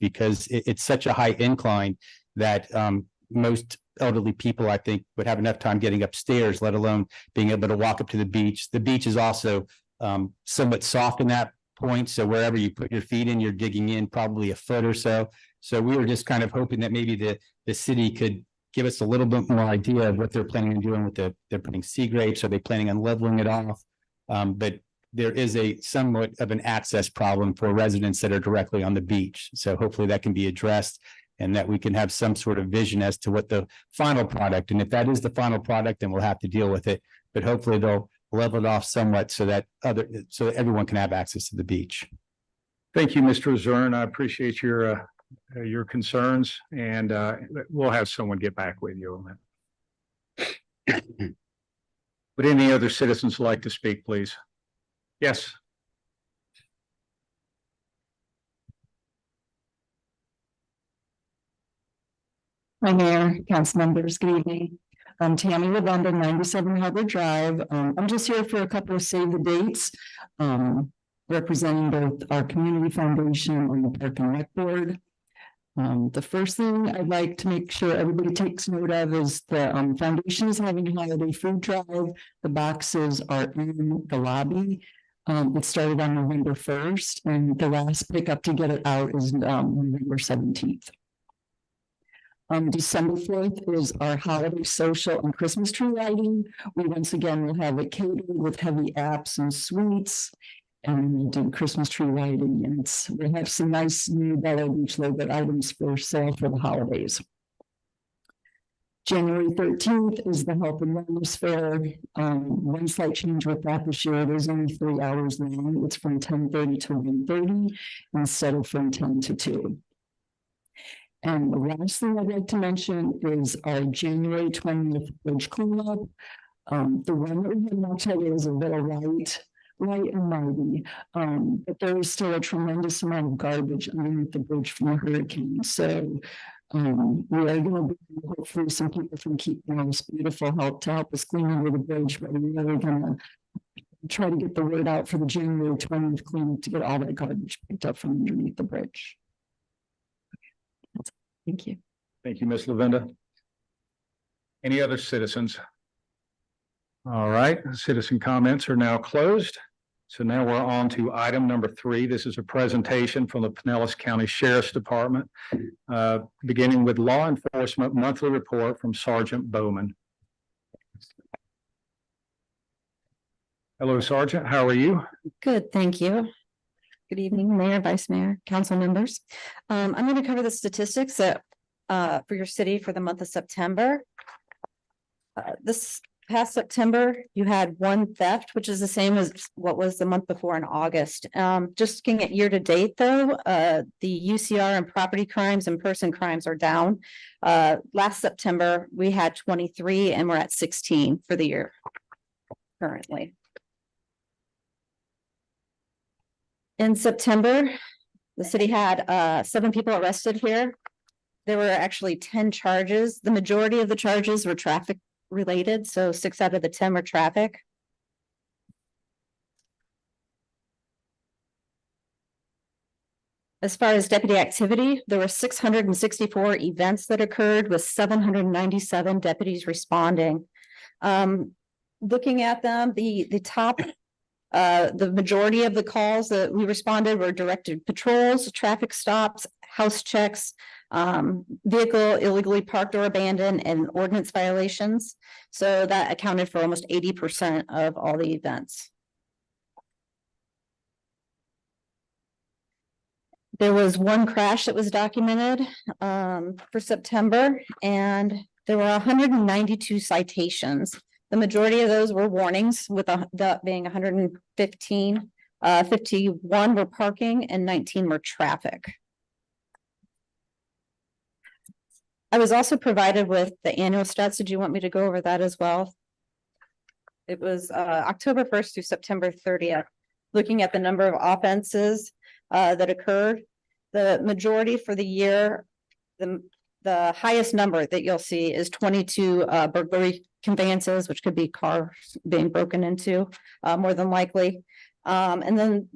because it's such a high incline that most elderly people, I think, would have enough time getting upstairs, let alone being able to walk up to the beach. The beach is also somewhat soft in that point. So wherever you put your feet in, you're digging in probably a foot or so. So we were just kind of hoping that maybe the city could give us a little bit more idea of what they're planning on doing with they're putting sea grapes. Are they planning on leveling it off? But there is a somewhat of an access problem for residents that are directly on the beach. So hopefully that can be addressed and that we can have some sort of vision as to what the final product, and if that is the final product, then we'll have to deal with it. But hopefully they'll level it off somewhat so that everyone can have access to the beach. Thank you, Mr. Zern. I appreciate your concerns, and we'll have someone get back with you on that. Would any other citizens like to speak, please? Yes. Hi, Mayor, council members, good evening. I'm Tammy Lavenda, 97 Harbor Drive. I'm just here for a couple of save the dates, representing both our community foundation and the Park and Rec Board. The first thing I'd like to make sure everybody takes note of is the foundation is having a holiday food drive. The boxes are in the lobby. It started on November 1st, and the last pickup to get it out is November 17th. December 4th is our holiday social and Christmas tree lighting. We once again will have it catered with heavy apps and sweets, and we'll do Christmas tree lighting. And we'll have some nice new Bello Beach logo items for sale for the holidays. January 13th is the Health and Wellness Fair. One slight change with that this year. It is only 3 hours long. It's from 10:30 to 1:30 instead of from 10 to 2. And the last thing I'd like to mention is our January 20th bridge cleanup. The one that we had in October is a little light and mighty, but there is still a tremendous amount of garbage underneath the bridge from the hurricane. So we are going to be hopefully some people from Keep This Beautiful to help us clean over the bridge, but we are going to try to get the word out for the January 20th cleanup to get all that garbage picked up from underneath the bridge. Thank you. Thank you, Ms. Lavenda. Any other citizens? All right, citizen comments are now closed. So now we're on to item number 3. This is a presentation from the Pinellas County Sheriff's Department, beginning with law enforcement monthly report from Sergeant Bowman. Hello, Sergeant. How are you? Good, thank you. Good evening, Mayor, Vice Mayor, council members. I'm going to cover the statistics that for your city for the month of September. This past September, you had 1 theft, which is the same as what was the month before in August. Just looking at year to date, though, the UCR and property crimes and person crimes are down. Last September, we had 23 and we're at 16 for the year currently. In September, the city had 7 people arrested here. There were actually 10 charges. The majority of the charges were traffic related, so 6 out of the 10 were traffic. As far as deputy activity, there were 664 events that occurred with 797 deputies responding. Looking at them, the top the majority of the calls that we responded were directed patrols, traffic stops, house checks, vehicle illegally parked or abandoned, and ordinance violations. So that accounted for almost 80% of all the events. There was 1 crash that was documented for September, and there were 192 citations. The majority of those were warnings, with that being 115. 51 were parking and 19 were traffic. I was also provided with the annual stats. Did you want me to go over that as well? It was October 1st through September 30th. Looking at the number of offenses that occurred, the majority for the year, the highest number that you'll see is 22 burglary conveyances, which could be cars being broken into, more than likely. And then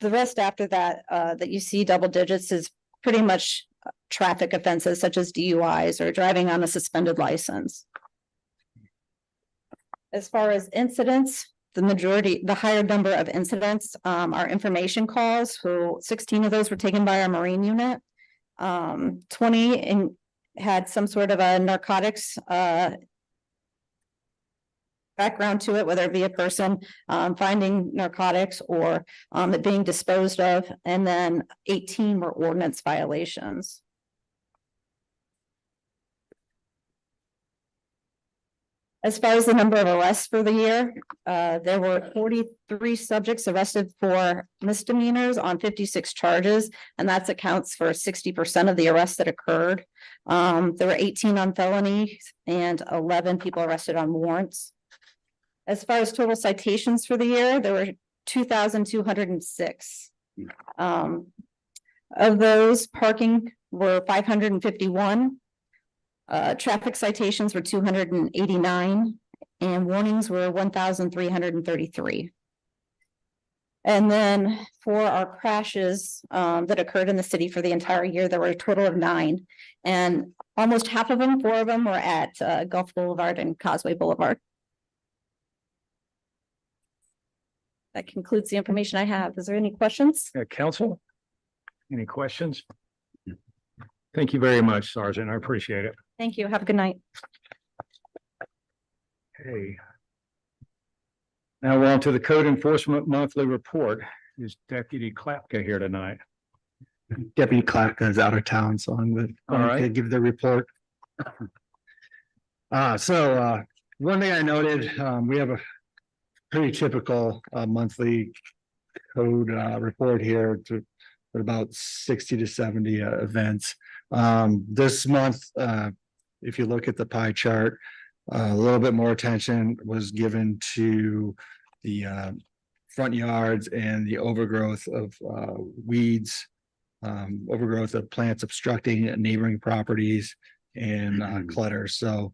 the rest after that, that you see double digits is pretty much traffic offenses such as DUIs or driving on a suspended license. As far as incidents, the higher number of incidents are information calls, 16 of those were taken by our Marine unit. 20 had some sort of a narcotics background to it, whether it be a person finding narcotics or it being disposed of, and then 18 were ordinance violations. As far as the number of arrests for the year, there were 43 subjects arrested for misdemeanors on 56 charges, and that accounts for 60% of the arrests that occurred. There were 18 on felonies and 11 people arrested on warrants. As far as total citations for the year, there were 2,206. Of those, parking were 551. Traffic citations were 289 and warnings were 1,333. And then for our crashes that occurred in the city for the entire year, there were a total of 9, and almost half of them, 4 of them, were at Gulf Boulevard and Causeway Boulevard. That concludes the information I have. Is there any questions? Council? Any questions? Thank you very much, Sergeant. I appreciate it. Thank you. Have a good night. Okay. Now we're on to the Code Enforcement Monthly Report. Is Deputy Klapka here tonight? Deputy Klapka is out of town, so I'm going All right. to give the report. One thing I noted, we have a pretty typical monthly code report here to about 60 to 70 events. This month, if you look at the pie chart, a little bit more attention was given to the front yards and the overgrowth of weeds, overgrowth of plants obstructing neighboring properties and clutter. So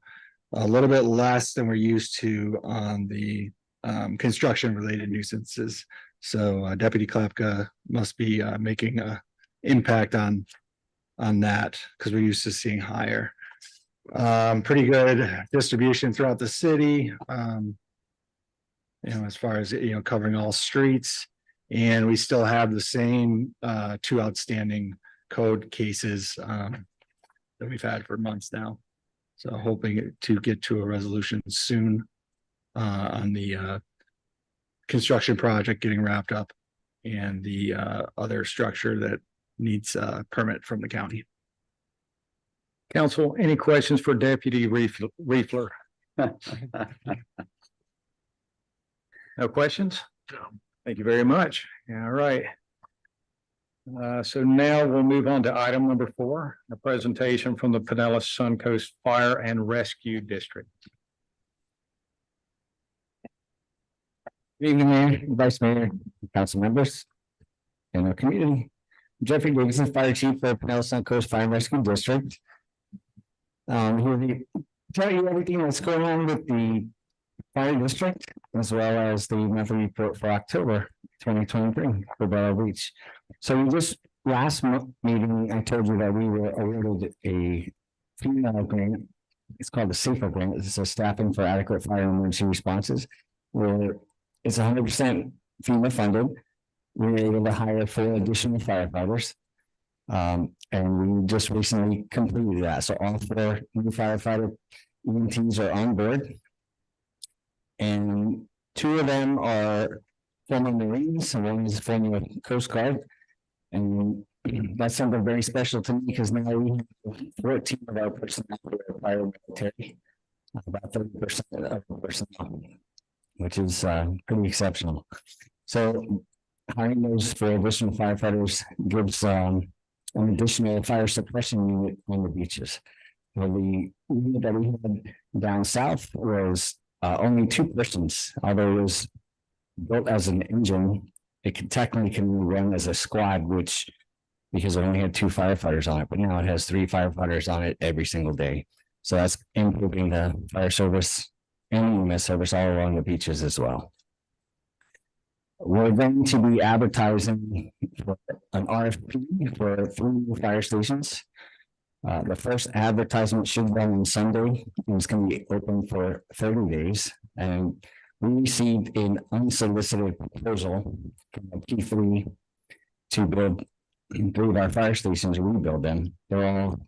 a little bit less than we're used to on the construction related nuisances. So Deputy Klapka must be making an impact on that, because we're used to seeing higher. Pretty good distribution throughout the city. As far as covering all streets, and we still have the same 2 outstanding code cases that we've had for months now. So hoping to get to a resolution soon on the construction project getting wrapped up and the other structure that needs a permit from the county. Council, any questions for Deputy Riefler? No questions? Thank you very much. All right. So now we'll move on to item number 4, a presentation from the Pinellas Suncoast Fire and Rescue District. Good evening, Mayor, Vice Mayor, council members, and our community. Jeffrey Davidson, Fire Chief for Pinellas Suncoast Fire and Rescue District. Here to tell you everything that's going on with the fire district, as well as the monthly report for October 2023 for Bella Beach. So just last meeting, I told you that we were awarded a FEMA grant. It's called the SAFER grant. It's a staffing for adequate fire and emergency responses, where it's 100% FEMA funded. We were able to hire 4 additional firefighters. And we just recently completed that. So all 4 new firefighter EMTs are on board. And 2 of them are former Marines, and 1 is former Coast Guard. And that's something very special to me, because now we have 14 of our personnel who are paramilitary, about 30% of the personnel, which is pretty exceptional. So hiring those 4 additional firefighters gives an additional fire suppression unit on the beaches. Well, the unit that we had down south was only 2 persons, although it was built as an engine. It can technically run as a squad, which, because it only had 2 firefighters on it, but now it has 3 firefighters on it every single day. So that's improving the fire service and EMS service all along the beaches as well. We're going to be advertising for an RFP for 3 new fire stations. The first advertisement should be on Sunday, and it's going to be open for 30 days. And we received an unsolicited proposal from a P3 to build 3 of our fire stations, rebuild them. They're all,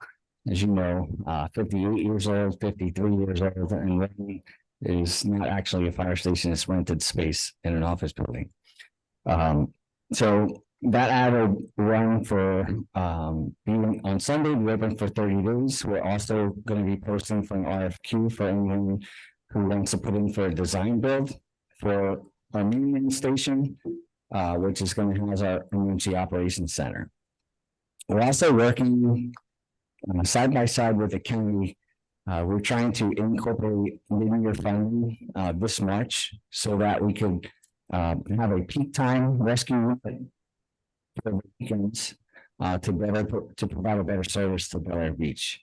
as you know, 58 years old, 53 years old, and renting is not actually a fire station, it's rented space in an office building. So that ad will run for being on Sunday, be open for 30 days. We're also going to be posting for an RFQ for anyone who wants to put in for a design build for our new station, which is going to house our emergency operations center. We're also working side by side with the county. We're trying to incorporate linear funding this March so that we could have a peak time rescue for weekends to provide a better service to Bel Air Beach.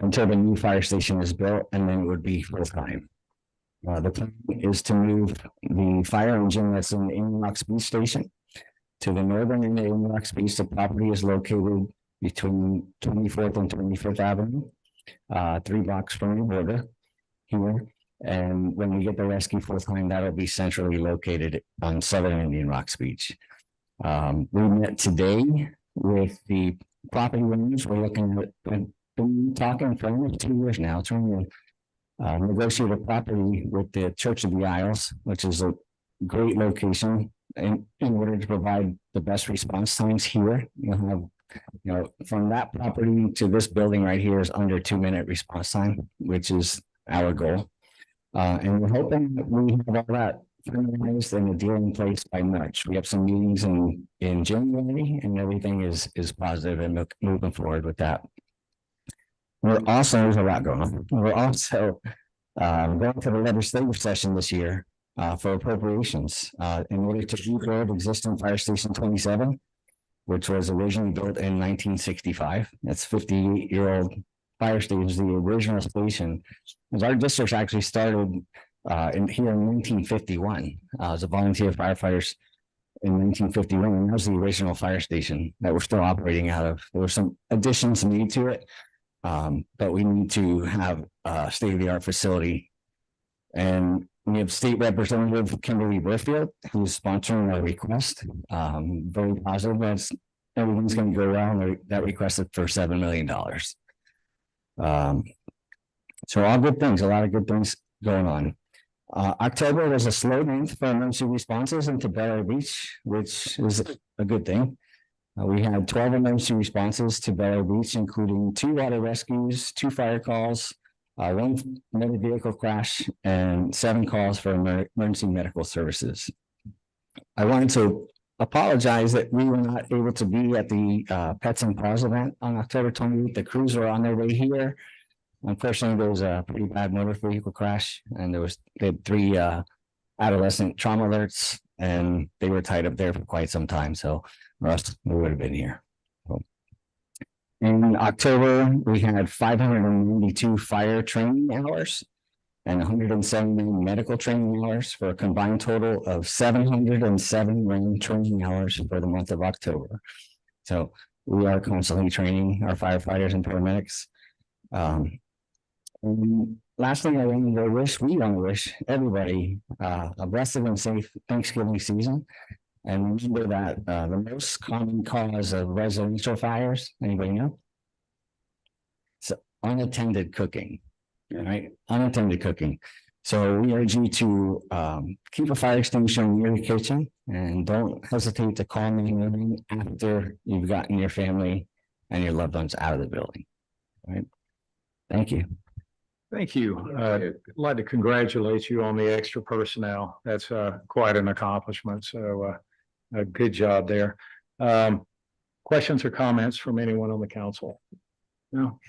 Until the new fire station is built, and then it would be full time. The plan is to move the fire engine that's in the Indian Rocks Beach station to the northern end of Indian Rocks Beach. The property is located between 24th and 25th Avenue, 3 blocks from the border here. And when we get the rescue full time, that'll be centrally located on southern Indian Rocks Beach. We met today with the property owners. We're looking at, been talking for almost 2 years now, trying to negotiate a property with the Church of the Isles, which is a great location in order to provide the best response times here. You'll have, from that property to this building right here is under 2-minute response time, which is our goal. And we're hoping that we have all that finalized and a deal in place by March. We have some meetings in January, and everything is positive and moving forward with that. We're also, there's a lot going on. We're also going to the legislative session this year for appropriations in order to rebuild existing Fire Station 27, which was originally built in 1965. That's 58-year-old fire station, the original station. As our district actually started here in 1951 as a volunteer firefighters in 1951, and that was the original fire station that we're still operating out of. There were some additions made to it, but we need to have a state-of-the-art facility. And we have State Representative Kimberly Burfield, who's sponsoring our request. Very positive. That's everything's going to go well. And that requested for $7 million. So all good things, a lot of good things going on. October was a slow month for emergency responses into Bel Air Beach, which is a good thing. We had 12 emergency responses to Bel Air Beach, including 2 water rescues, 2 fire calls, 1 motor vehicle crash, and 7 calls for emergency medical services. I wanted to apologize that we were not able to be at the Pets and Paws event on October 28th. The crews were on their way here. Unfortunately, there was a pretty bad motor vehicle crash, and they had 3 adolescent trauma alerts, and they were tied up there for quite some time. So or else we would have been here. So, in October, we had 592 fire training hours and 179 medical training hours for a combined total of 707 range training hours for the month of October. So we are constantly training our firefighters and paramedics. And last thing we want to wish everybody a blessed and safe Thanksgiving season. And remember that the most common cause of residential fires, anybody know? It's unattended cooking, right? Unattended cooking. So we urge you to keep a fire extinguisher near your kitchen and don't hesitate to call 911 after you've gotten your family and your loved ones out of the building. Right? Thank you. Thank you. I'd like to congratulate you on the extra personnel. That's quite an accomplishment. So a good job there. Questions or comments from anyone on the council? No.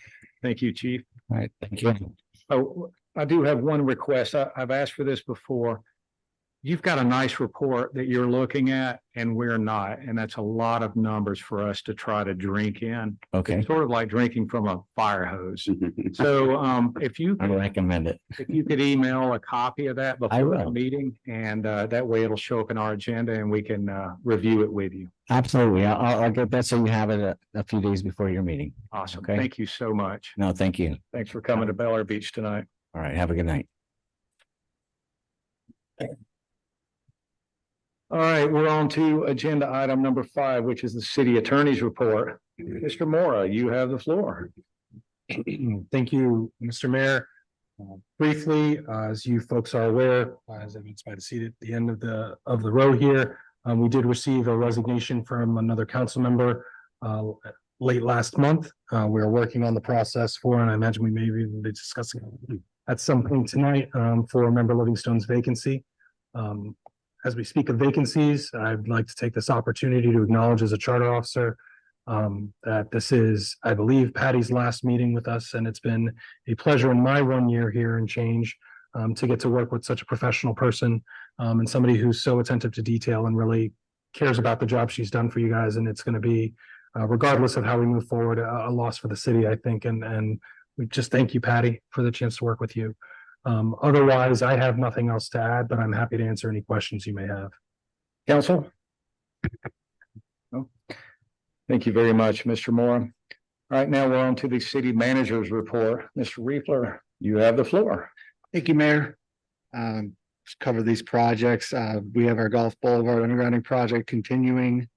Thank you, Chief. All right. Thank you. Oh, I do have one request. I've asked for this before. you've got a nice report that you're looking at and we're not, and that's a lot of numbers for us to try to drink in. Okay, It's sort of like drinking from a fire hose. So if you, I recommend it. if you could email a copy of that I before the will. meeting, and that way it'll show up in our agenda and we can review it with you. Absolutely. I'll get that so you have it a few days before your meeting. Awesome. Okay. Thank you so much. No, thank you. Thanks for coming to Bel Air Beach tonight. All right, have a good night. All right, we're on to agenda item number 5, which is the city attorney's report. Mr. Mora, you have the floor. Thank you, Mr. Mayor. Briefly, as you folks are aware, as evidenced by the seat at the end of the row here, we did receive a resignation from another council member late last month. We are working on the process for, and I imagine we may even be discussing at some point tonight for Member Livingstone's vacancy. As we speak of vacancies, I'd like to take this opportunity to acknowledge as a charter officer that this is, I believe, Patty's last meeting with us, and it's been a pleasure in my 1 year here and change to get to work with such a professional person and somebody who's so attentive to detail and really cares about the job she's done for you guys. And it's going to be, regardless of how we move forward, a loss for the city, I think. And we just thank you, Patty, for the chance to work with you. Otherwise, I have nothing else to add, but I'm happy to answer any questions you may have. Council? No? Thank you very much, Mr. Moore. All right, now we're on to the city manager's report. Mr. Reefler, you have the floor. Thank you, Mayor. Just cover these projects. We have our Golf Boulevard undergrounding project continuing.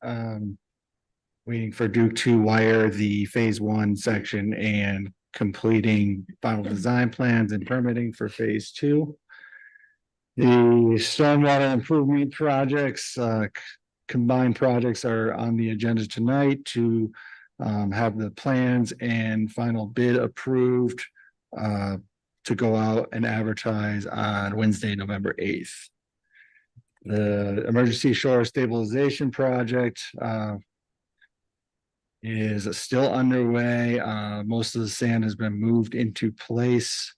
Waiting for Duke to wire the phase 1 section and completing final design plans and permitting for phase 2. The stormwater improvement projects, combined projects are on the agenda tonight to have the plans and final bid approved to go out and advertise on Wednesday, November 8th. The emergency shore stabilization project is still underway. Most of the sand has been moved into place.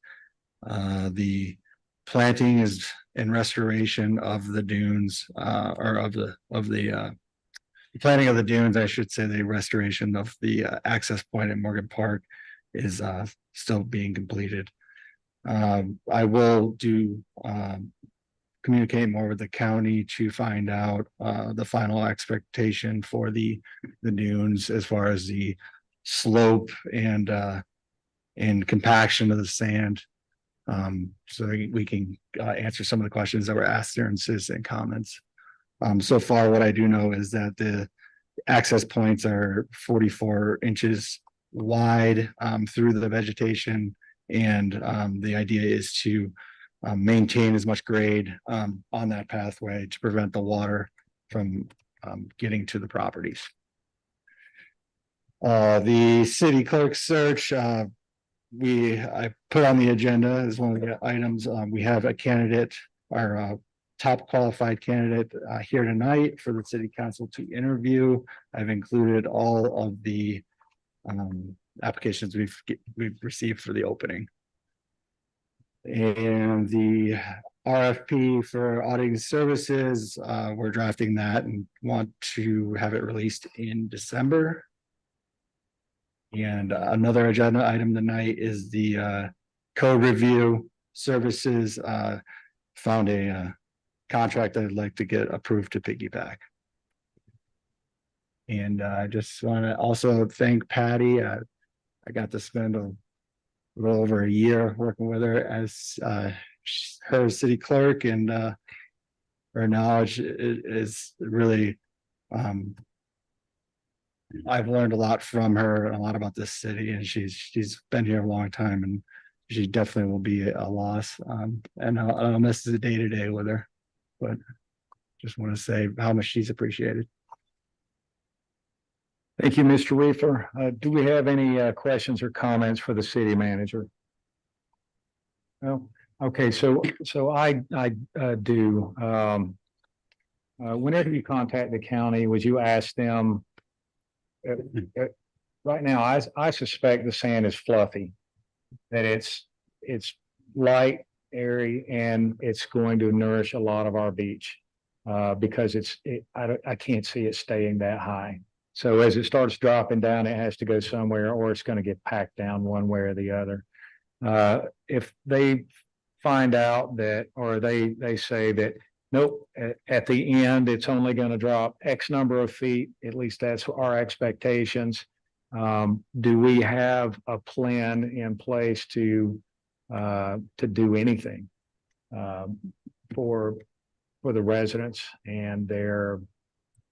The planting is and restoration of the dunes, or of the planting of the dunes, I should say. The restoration of the access point at Morgan Park is still being completed. I will communicate more with the county to find out the final expectation for the dunes as far as the slope and compaction of the sand. So we can answer some of the questions that were asked there in citizen comments. So far, what I do know is that the access points are 44 inches wide through the vegetation, and the idea is to maintain as much grade on that pathway to prevent the water from getting to the properties. The city clerk search, I put on the agenda as one of the items. We have a candidate, our top qualified candidate here tonight for the city council to interview. I've included all of the applications we've received for the opening. And the RFP for auditing services, we're drafting that and want to have it released in December. And another agenda item tonight is the code review services. Found a contract I'd like to get approved to piggyback. And I just want to also thank Patty. I got to spend a little over a year working with her as her city clerk, and her knowledge is really I've learned a lot from her and a lot about this city, and she's been here a long time, and she definitely will be a loss. And I'll miss the day-to-day with her, but just want to say how much she's appreciated. Thank you, Mr. Reefer. Do we have any questions or comments for the city manager? No? Okay, so I do. Whenever you contact the county, would you ask them? Right now, I suspect the sand is fluffy, that it's light area, and it's going to nourish a lot of our beach. Because I can't see it staying that high. So as it starts dropping down, it has to go somewhere, or it's gonna get packed down one way or the other. If they find out that, or they say that, nope, at the end, it's only gonna drop X number of feet, at least that's our expectations. Do we have a plan in place to do anything for the residents and their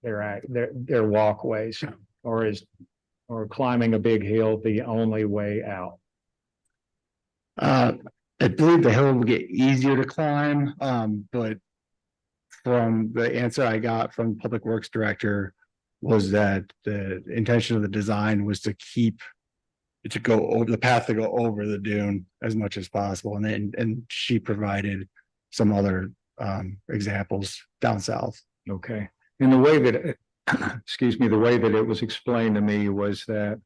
walkways, or climbing a big hill the only way out? I believe the hill will get easier to climb, but from the answer I got from Public Works Director was that the intention of the design was to go over the path, to go over the dune as much as possible. And she provided some other examples down south. Okay, and the way that, excuse me, the way that it was explained to me was that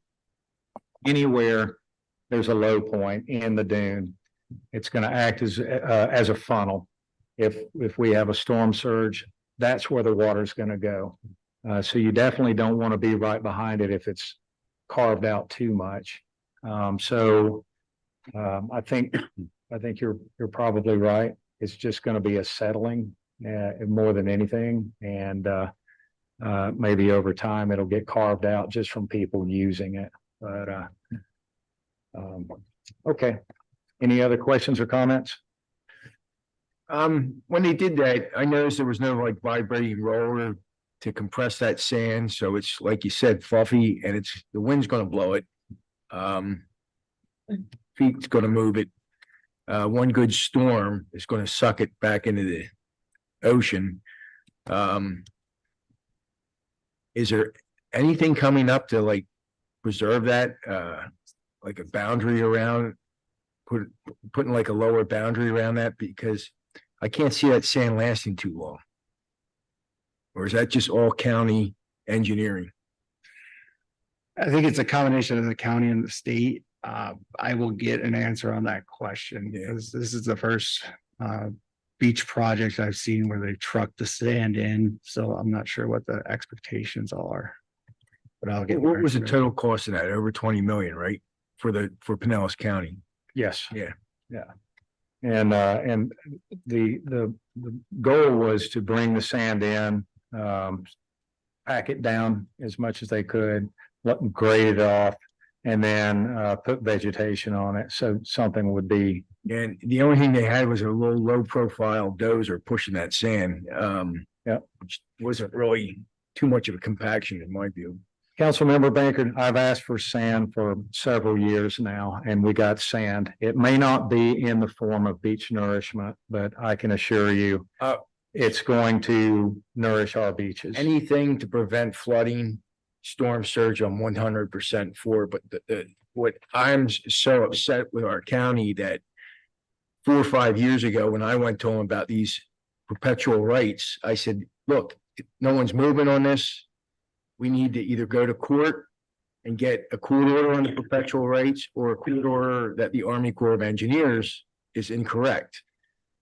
anywhere there's a low point in the dune, it's gonna act as a funnel. If we have a storm surge, that's where the water's gonna go. So you definitely don't want to be right behind it if it's carved out too much. I think you're probably right. It's just going to be a settling more than anything, and maybe over time it'll get carved out just from people using it. But okay. Any other questions or comments? When they did that, I noticed there was no like vibrating roller to compress that sand, so it's like you said, fluffy, and the wind's gonna blow it. Feet's gonna move it. One good storm is gonna suck it back into the ocean. Is there anything coming up to like preserve that, like a boundary around, putting like a lower boundary around that? Because I can't see that sand lasting too long. Or is that just all county engineering? I think it's a combination of the county and the state. I will get an answer on that question, because this is the first beach project I've seen where they truck the sand in. So I'm not sure what the expectations are. But I'll get. What was the total cost of that? Over 20 million, right? For Pinellas County? Yes. Yeah. Yeah. And the goal was to bring the sand in, pack it down as much as they could, let them grade it off, and then put vegetation on it, so something would be. And the only thing they had was a little low profile dozer pushing that sand. Which wasn't really too much of a compaction in my view. Councilmember Baker, I've asked for sand for several years now, and we got sand. It may not be in the form of beach nourishment, but I can assure you it's going to nourish our beaches. Anything to prevent flooding, storm surge, I'm 100% for. But what I'm so upset with our county that 4 or 5 years ago, when I went to them about these perpetual rights, I said, look, no one's moving on this. We need to either go to court and get a court order on the perpetual rights, or a court order that the Army Corps of Engineers is incorrect.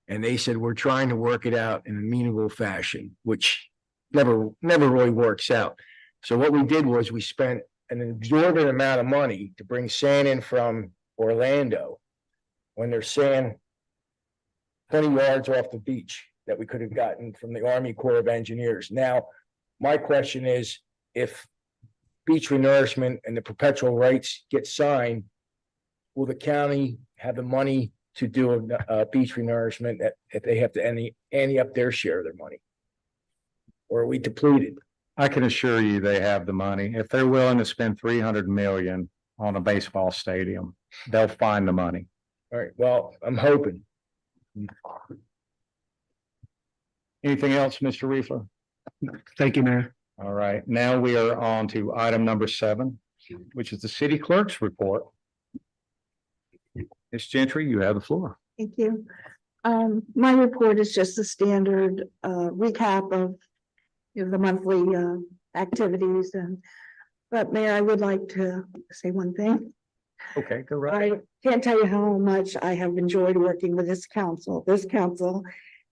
And they said, we're trying to work it out in a amenable fashion, which never really works out. So what we did was we spent an exorbitant amount of money to bring sand in from Orlando when there's sand 20 yards off the beach that we could have gotten from the Army Corps of Engineers. Now, my question is, if beach renourishment and the perpetual rights get signed, will the county have the money to do a beach renourishment if they have to ante up their share of their money? Or are we depleted? I can assure you they have the money. If they're willing to spend 300 million on a baseball stadium, they'll find the money. All right, well, I'm hoping. Anything else, Mr. Riefler? Thank you, Mayor. All right, now we are on to item number 7, which is the city clerk's report. Ms. Gentry, you have the floor. Thank you. My report is just a standard recap of the monthly activities, but Mayor, I would like to say one thing. Okay, go right. I can't tell you how much I have enjoyed working with this council. This council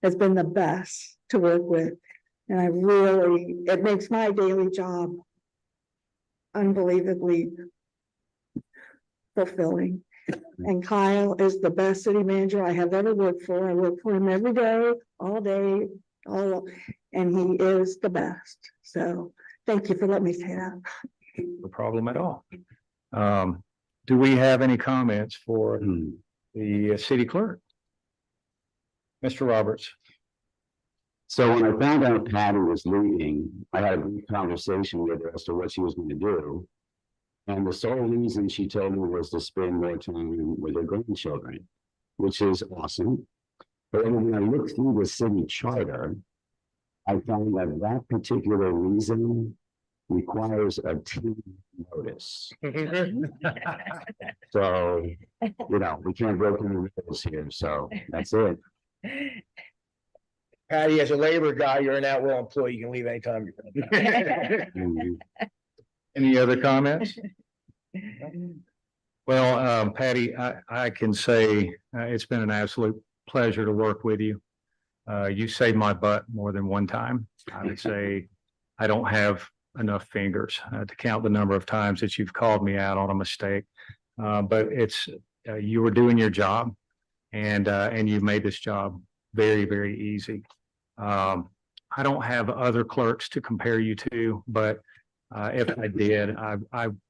has been the best to work with. And it makes my daily job unbelievably fulfilling. And Kyle is the best city manager I have ever worked for. I work for him every day, and he is the best. So thank you for letting me say that. No problem at all. Do we have any comments for the city clerk? Mr. Roberts. So when I found out Patty was leaving, I had a brief conversation with her as to what she was going to do. And the sole reason she told me was to spend more time with her grandchildren, which is awesome. But when I looked through the city charter, I found that that particular reason requires a 2 notice. So, we can't break any rules here, so that's it. Patty, as a labor guy, you're an at-will employee. You can leave anytime you want. Any other comments? Well, Patty, I can say it's been an absolute pleasure to work with you. You saved my butt more than one time. I would say I don't have enough fingers to count the number of times that you've called me out on a mistake. But you were doing your job, and you've made this job very, very easy. I don't have other clerks to compare you to, but if I did, I'm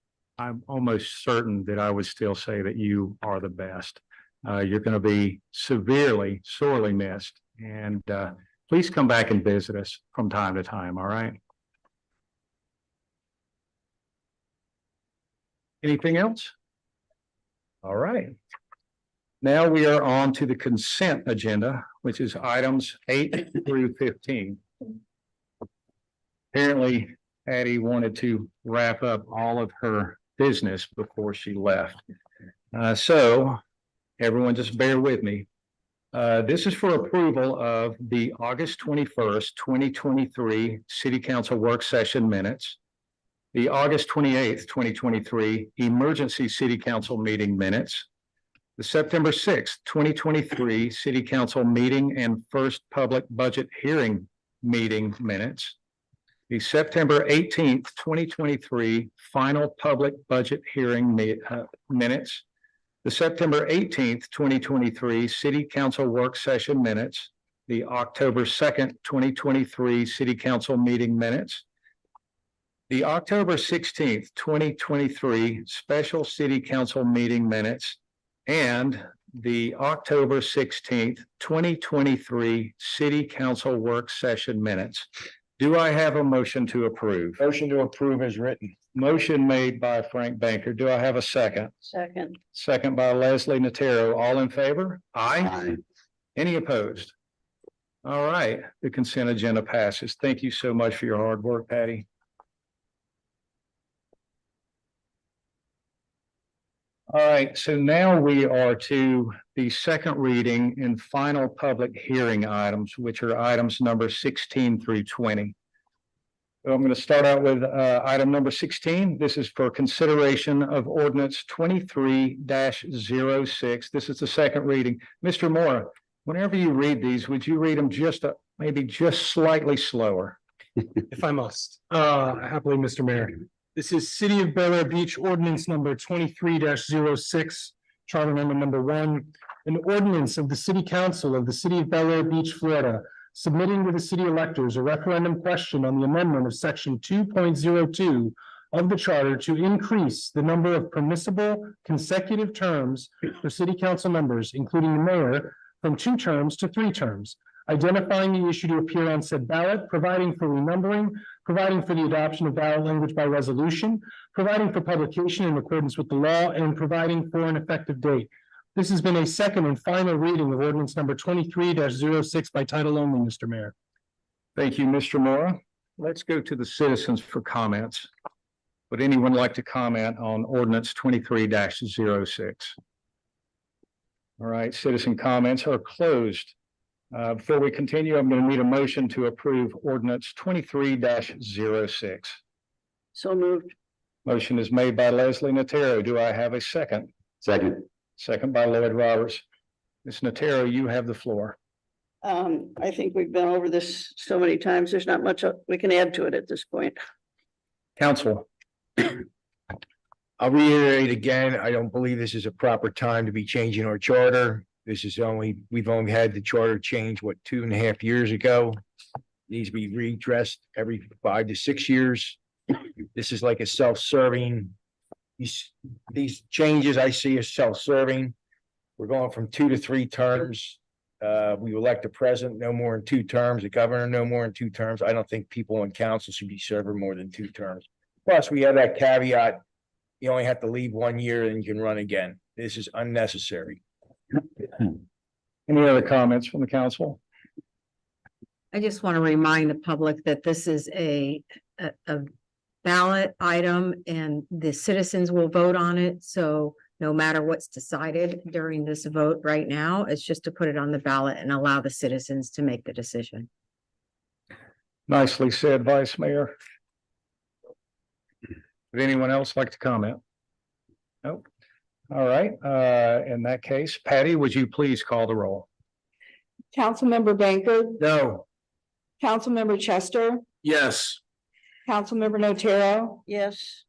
almost certain that I would still say that you are the best. You're going to be sorely missed, and please come back and visit us from time to time. All right. Anything else? All right. Now we are on to the consent agenda, which is items 8 through 15. Apparently, Patty wanted to wrap up all of her business before she left. So everyone just bear with me. This is for approval of the August 21st, 2023 City Council Work Session Minutes, the August 28th, 2023 Emergency City Council Meeting Minutes, the September 6th, 2023 City Council Meeting and First Public Budget Hearing Meeting Minutes, the September 18th, 2023 Final Public Budget Hearing Minutes, the September 18th, 2023 City Council Work Session Minutes, the October 2nd, 2023 City Council Meeting Minutes, the October 16th, 2023 Special City Council Meeting Minutes, and the October 16th, 2023 City Council Work Session Minutes. Do I have a motion to approve? Motion to approve is written. Motion made by Frank Banker. Do I have a second? Second. Second by Leslie Natero. All in favor? Aye. Aye. Any opposed? All right, the consent agenda passes. Thank you so much for your hard work, Patty. All right, so now we are to the second reading and final public hearing items, which are items number 16 through 20. So I'm going to start out with item number 16. This is for consideration of ordinance 23-06. This is the second reading. Mr. Mora, whenever you read these, would you read them maybe just slightly slower? If I must, happily, Mr. Mayor. This is City of Bel Air Beach ordinance number 23-06, charter amendment number 1, an ordinance of the City Council of the City of Bel Air Beach, Florida, submitting to the city electors a referendum question on the amendment of section 2.02 of the charter to increase the number of permissible consecutive terms for city council members, including the mayor, from 2 terms to 3 terms, identifying the issue to appear on said ballot, providing for renumbering, providing for the adoption of ballot language by resolution, providing for publication in accordance with the law, and providing for an effective date. This has been a second and final reading of ordinance number 23-06 by title only, Mr. Mayor. Thank you, Mr. Mora. Let's go to the citizens for comments. Would anyone like to comment on ordinance 23-06? All right, citizen comments are closed. Before we continue, I'm going to need a motion to approve ordinance 23-06. So moved. Motion is made by Leslie Natero. Do I have a second? Second. Second by Lloyd Roberts. Ms. Natero, you have the floor. I think we've been over this so many times. There's not much we can add to it at this point. Council. I'll reiterate again, I don't believe this is a proper time to be changing our charter. We've only had the charter change, 2.5 years ago? Needs to be redressed every 5 to 6 years. This is like a self-serving. These changes I see as self-serving. We're going from 2 to 3 terms. We elect a president no more than 2 terms, a governor no more than 2 terms. I don't think people in council should be serving more than 2 terms. Plus, we have that caveat. You only have to leave 1 year and you can run again. This is unnecessary. Any other comments from the council? I just want to remind the public that this is a ballot item and the citizens will vote on it. So no matter what's decided during this vote right now, it's just to put it on the ballot and allow the citizens to make the decision. Nicely said, Vice Mayor. Would anyone else like to comment? Nope. All right, in that case, Patty, would you please call the roll? Councilmember Bankert, No. Councilmember Chester, Yes. Councilmember Notero, Yes,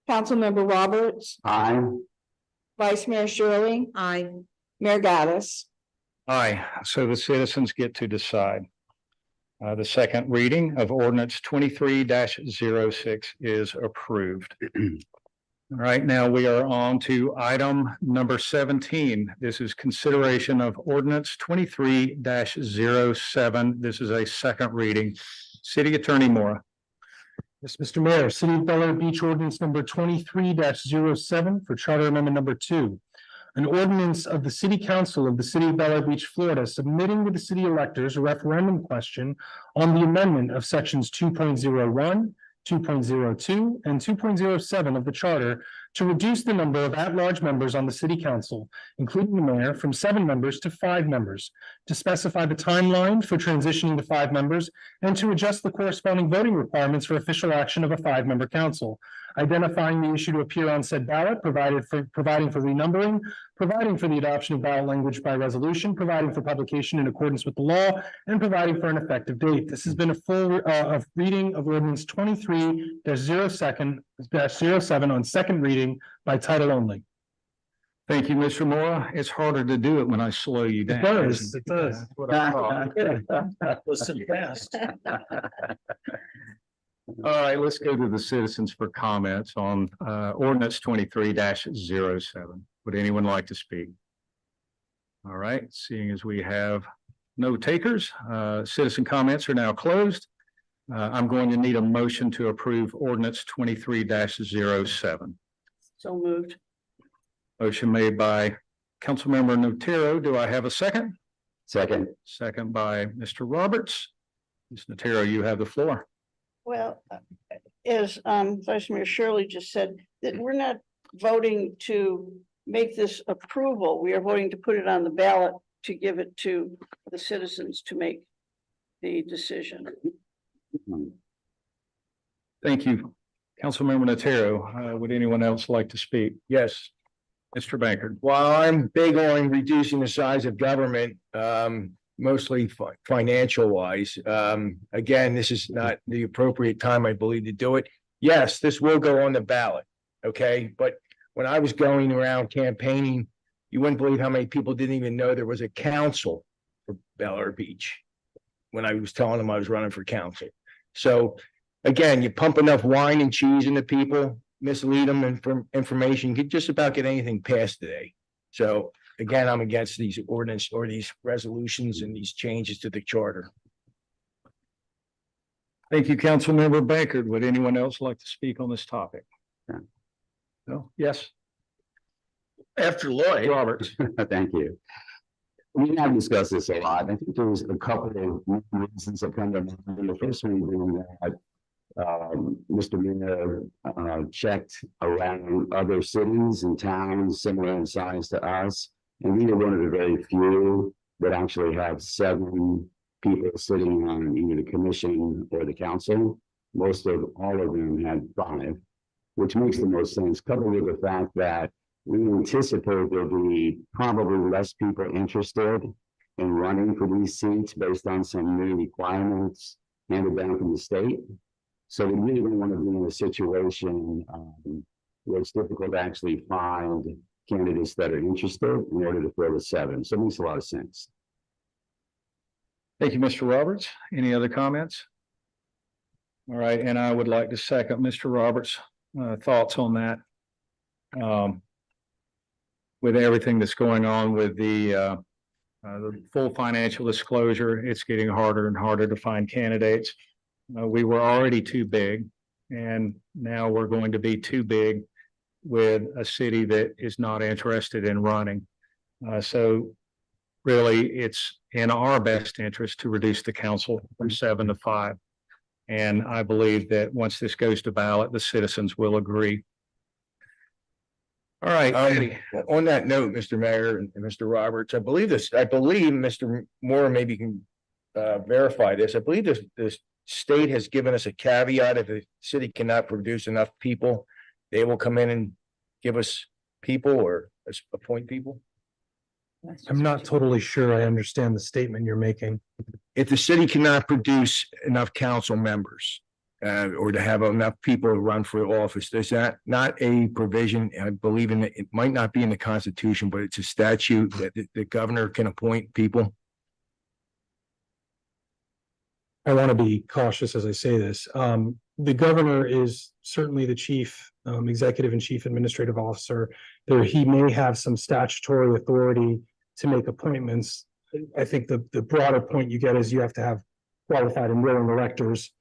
Councilmember Roberts, Aye. Vice Mayor Shirley, I, Mayor Gaddis. Aye, so the citizens get to decide. The second reading of ordinance 23-06 is approved. All right, now we are on to item number 17. This is consideration of ordinance 23-07. This is a second reading. City Attorney Mora. Yes, Mr. Mayor, City of Bel Air Beach ordinance number 23-07 for charter amendment number 2. An ordinance of the City Council of the City of Bel Air Beach, Florida, submitting to the city electors a referendum question on the amendment of sections 2.01, 2.02, and 2.07 of the charter to reduce the number of at-large members on the city council, including the mayor, from 7 members to 5 members, to specify the timeline for transitioning to 5 members, and to adjust the corresponding voting requirements for official action of a 5-member council, identifying the issue to appear on said ballot, providing for renumbering, providing for the adoption of ballot language by resolution, providing for publication in accordance with the law, and providing for an effective date. This has been a full reading of ordinance 23-07 on second reading by title only. Thank you, Mr. Mora. It's harder to do it when I slow you down. It does. That's what I thought. Listen fast. All right, let's go to the citizens for comments on ordinance 23-07. Would anyone like to speak? All right, seeing as we have no takers, citizen comments are now closed. I'm going to need a motion to approve ordinance 23-07. so moved. Motion made by Councilmember Notero. Do I have a second? Second. Second by Mr. Roberts. Ms. Notero, you have the floor. Well, as Vice Mayor Shirley just said, that we're not voting to make this approval. We are voting to put it on the ballot to give it to the citizens to make the decision. Thank you. Councilmember Notero, would anyone else like to speak? Yes, Mr. Bankert. While I'm big on reducing the size of government, mostly financial wise, again, this is not the appropriate time, I believe, to do it. Yes, this will go on the ballot, okay? But when I was going around campaigning, you wouldn't believe how many people didn't even know there was a council for Bel Air Beach when I was telling them I was running for council. So again, you pump enough wine and cheese into people, mislead them information, you could just about get anything passed today. So again, I'm against these ordinance or these resolutions and these changes to the charter. Thank you, Councilmember Bankert. Would anyone else like to speak on this topic? No? Yes, After Lloyd. Roberts. Thank you. We have discussed this a lot. I think there's a couple of reasons that come to mind. The first one being that Mr. Mayor checked around other cities and towns similar in size to us. And we are one of the very few that actually have 7 people sitting on either the commission or the council. Most of all of them had 5. which makes the most sense, coupled with the fact that we anticipate there'll be probably less people interested in running for these seats based on some new requirements handed down from the state. So we really don't want to be in a situation where it's difficult to actually find candidates that are interested in order to fill the 7. So it makes a lot of sense. Thank you, Mr. Roberts. Any other comments? All right, and I would like to second Mr. Roberts' thoughts on that. With everything that's going on with the full financial disclosure, it's getting harder and harder to find candidates. We were already too big, and now we're going to be too big with a city that is not interested in running. So really, it's in our best interest to reduce the council from 7 to 5. And I believe that once this goes to ballot, the citizens will agree. All right. On that note, Mr. Mayor and Mr. Roberts, I believe Mr. Moore maybe can verify this. I believe this state has given us a caveat: if the city cannot produce enough people, they will come in and give us people or appoint people. I'm not totally sure I understand the statement you're making. If the city cannot produce enough council members, or to have enough people to run for office, there's not a provision, I believe in it might not be in the Constitution, but it's a statute that the governor can appoint people. I want to be cautious as I say this. The governor is certainly the chief executive and chief administrative officer. He may have some statutory authority to make appointments. I think the broader point you get is you have to have qualified and willing electors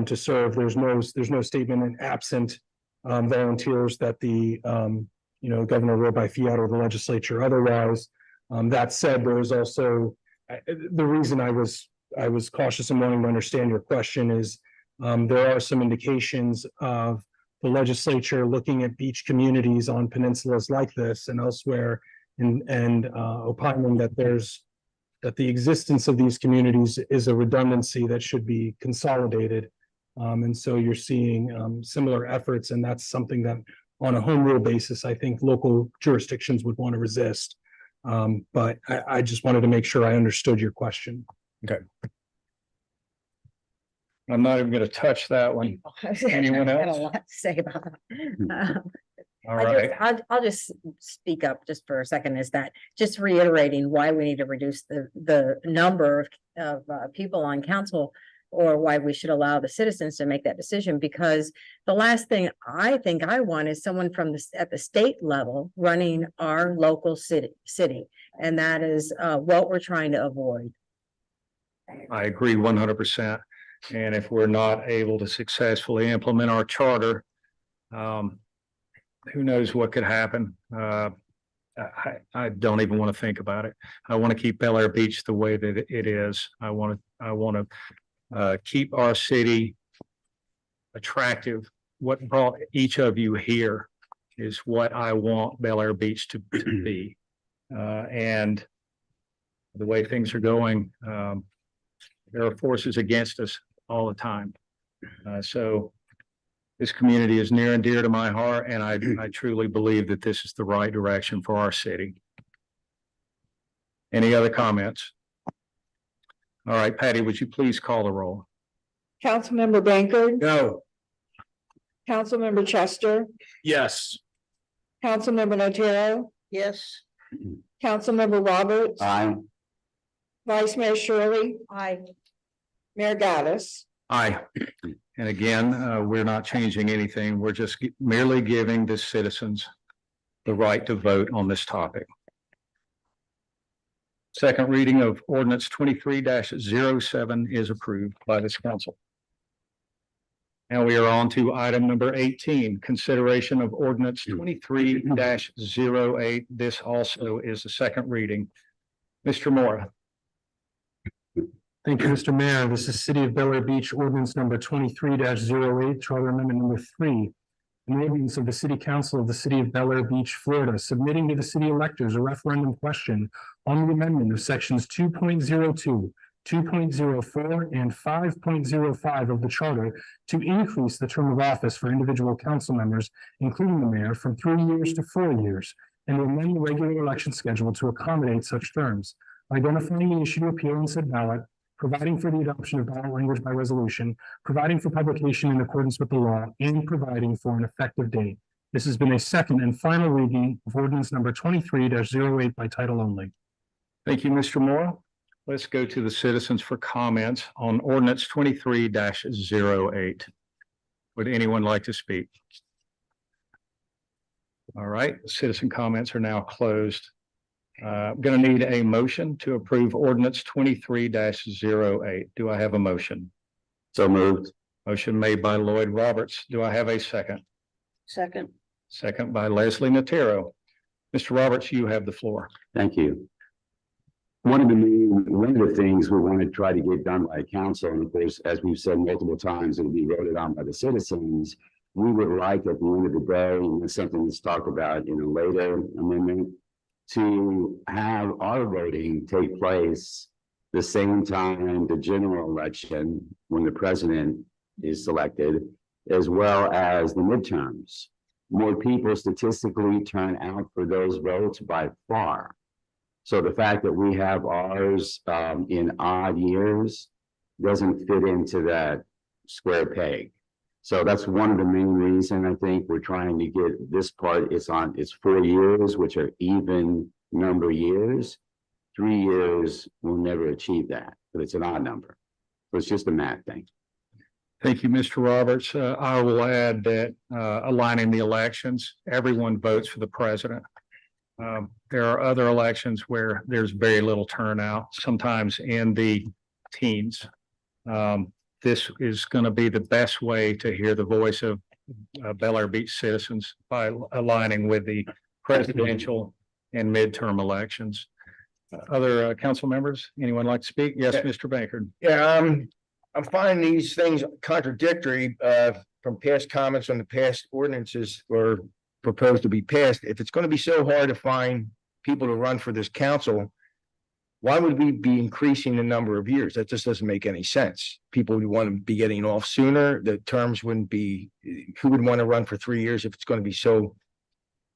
to serve. There's no statement in absent volunteers that the governor will by fiat or the legislature otherwise. That said, there is also the reason I was cautious and wanting to understand your question is there are some indications of the legislature looking at beach communities on peninsulas like this and elsewhere and opining that the existence of these communities is a redundancy that should be consolidated. And so you're seeing similar efforts, and that's something that on a home rule basis, I think local jurisdictions would want to resist. But I just wanted to make sure I understood your question. Okay. I'm not even going to touch that one. Anyone I had a else? lot to say about that. All right. I'll just speak up just for a second, is that just reiterating why we need to reduce the number of people on council, or why we should allow the citizens to make that decision, because the last thing I think I want is someone from at the state level running our local city. And that is what we're trying to avoid. I agree 100%. And if we're not able to successfully implement our charter, who knows what could happen? I don't even want to think about it. I want to keep Bel Air Beach the way that it is. I want to keep our city attractive. What brought each of you here is what I want Bel Air Beach to be. And the way things are going, there are forces against us all the time. So this community is near and dear to my heart, and I truly believe that this is the right direction for our city. Any other comments? All right, Patty, would you please call the roll? Councilmember Bankard, No. Councilmember Chester, Yes. Councilmember Notaro, Yes. Councilmember Roberts, Aye. Vice Mayor Shirley, I Mayor Gaddis. Aye. And again, we're not changing anything. We're just merely giving the citizens the right to vote on this topic. Second reading of ordinance 23-07 is approved by this council. Now we are on to item number 18, consideration of ordinance 23-08. This also is the second reading. Mr. Mora. Thank you, Mr. Mayor. This is City of Bel Air Beach ordinance number 23-08, Charter Amendment number 3. An ordinance of the City Council of the City of Bel Air Beach, Florida, submitting to the city electors a referendum question on the amendment of sections 2.02, 2.04, and 5.05 of the charter to increase the term of office for individual council members, including the mayor, from 3 years to 4 years, and to amend the regular election schedule to accommodate such terms, identifying an issue to appeal in said ballot, providing for the adoption of ballot language by resolution, providing for publication in accordance with the law, and providing for an effective date. This has been a second and final reading of ordinance number 23-08 by title only. Thank you, Mr. Moore. Let's go to the citizens for comments on ordinance 23-08. Would anyone like to speak? All right, citizen comments are now closed. I'm going to need a motion to approve ordinance 23-08. Do I have a motion? So moved. Motion made by Lloyd Roberts. Do I have a second? Second. Second by Leslie Natero. Mr. Roberts, you have the floor. Thank you. One of the things we want to try to get done by council, and of course, as we've said multiple times, it'll be voted on by the citizens. We would like at the end of the day, and it's something that's talked about in a later amendment, to have our voting take place the same time the general election, when the president is selected, as well as the midterms. More people statistically turn out for those votes by far. So the fact that we have ours in odd years doesn't fit into that square peg. So that's one of the main reasons I think we're trying to get this part. It's 4 years, which are even number years. 3 years will never achieve that, but it's an odd number. So it's just a math thing. Thank you, Mr. Roberts. I will add that aligning the elections, everyone votes for the president. There are other elections where there's very little turnout, sometimes in the teens. This is going to be the best way to hear the voice of Bel Air Beach citizens by aligning with the presidential and midterm elections. Other council members, anyone like to speak? Yes, Mr. Bankard. Yeah, I'm finding these things contradictory from past comments on the past ordinances or proposed to be passed. If it's going to be so hard to find people to run for this council, why would we be increasing the number of years? That just doesn't make any sense. People would want to be getting off sooner. The terms wouldn't be, who would want to run for 3 years if it's going to be so,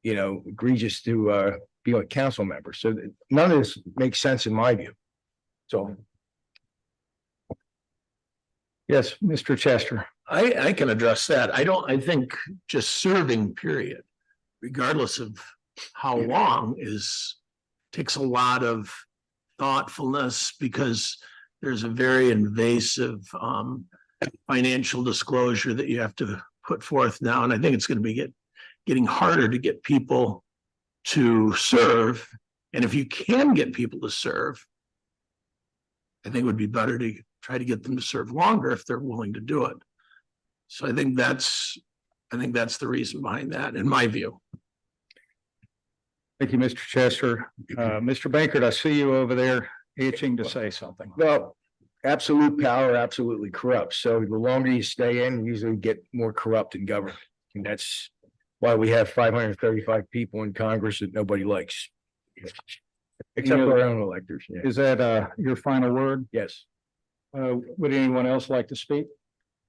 egregious to be a council member? So none of this makes sense in my view. So. Yes, Mr. Chester. I can address that. I think just serving, period, regardless of how long, takes a lot of thoughtfulness, because there's a very invasive financial disclosure that you have to put forth now. And I think it's going to be getting harder to get people to serve. And if you can get people to serve, I think it would be better to try to get them to serve longer if they're willing to do it. So I think that's the reason behind that, in my view. Thank you, Mr. Chester. Mr. Bankard, I see you over there itching to say something. Well, absolute power absolutely corrupts. So the longer you stay in, you usually get more corrupt in government. And that's why we have 535 people in Congress that nobody likes. Except for our own electors. Yeah. Is that your final word? Yes. Would anyone else like to speak?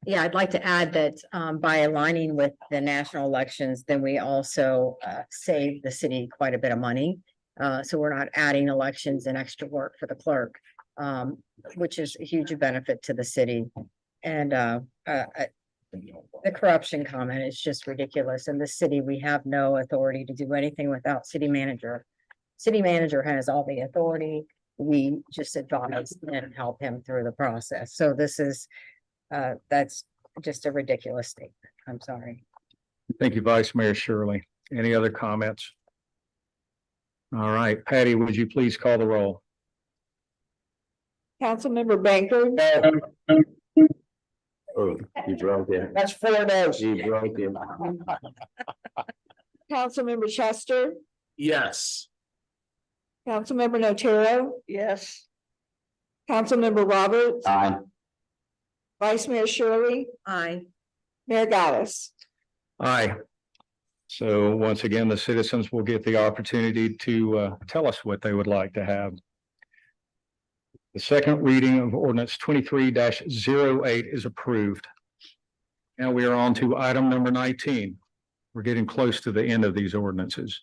Yeah, I'd like to add that by aligning with the national elections, then we also save the city quite a bit of money. So we're not adding elections and extra work for the clerk, which is a huge benefit to the city. And the corruption comment is just ridiculous. In the city, we have no authority to do anything without city manager. City manager has all the authority. We just advise and help him through the process. So this is that's just a ridiculous statement. I'm sorry. Thank you, Vice Mayor Shirley. Any other comments? All right, Patty, would you please call the roll? Councilmember Bankard. Oh, you broke it. That's 4 no's. You broke it. Councilmember Chester. Yes. Councilmember Notaro. Yes. Councilmember Roberts. Aye. Vice Mayor Shirley. Aye. Mayor Gallus. Aye. So once again, the citizens will get the opportunity to tell us what they would like to have. The second reading of ordinance 23-08 is approved. Now we are on to item number 19. We're getting close to the end of these ordinances.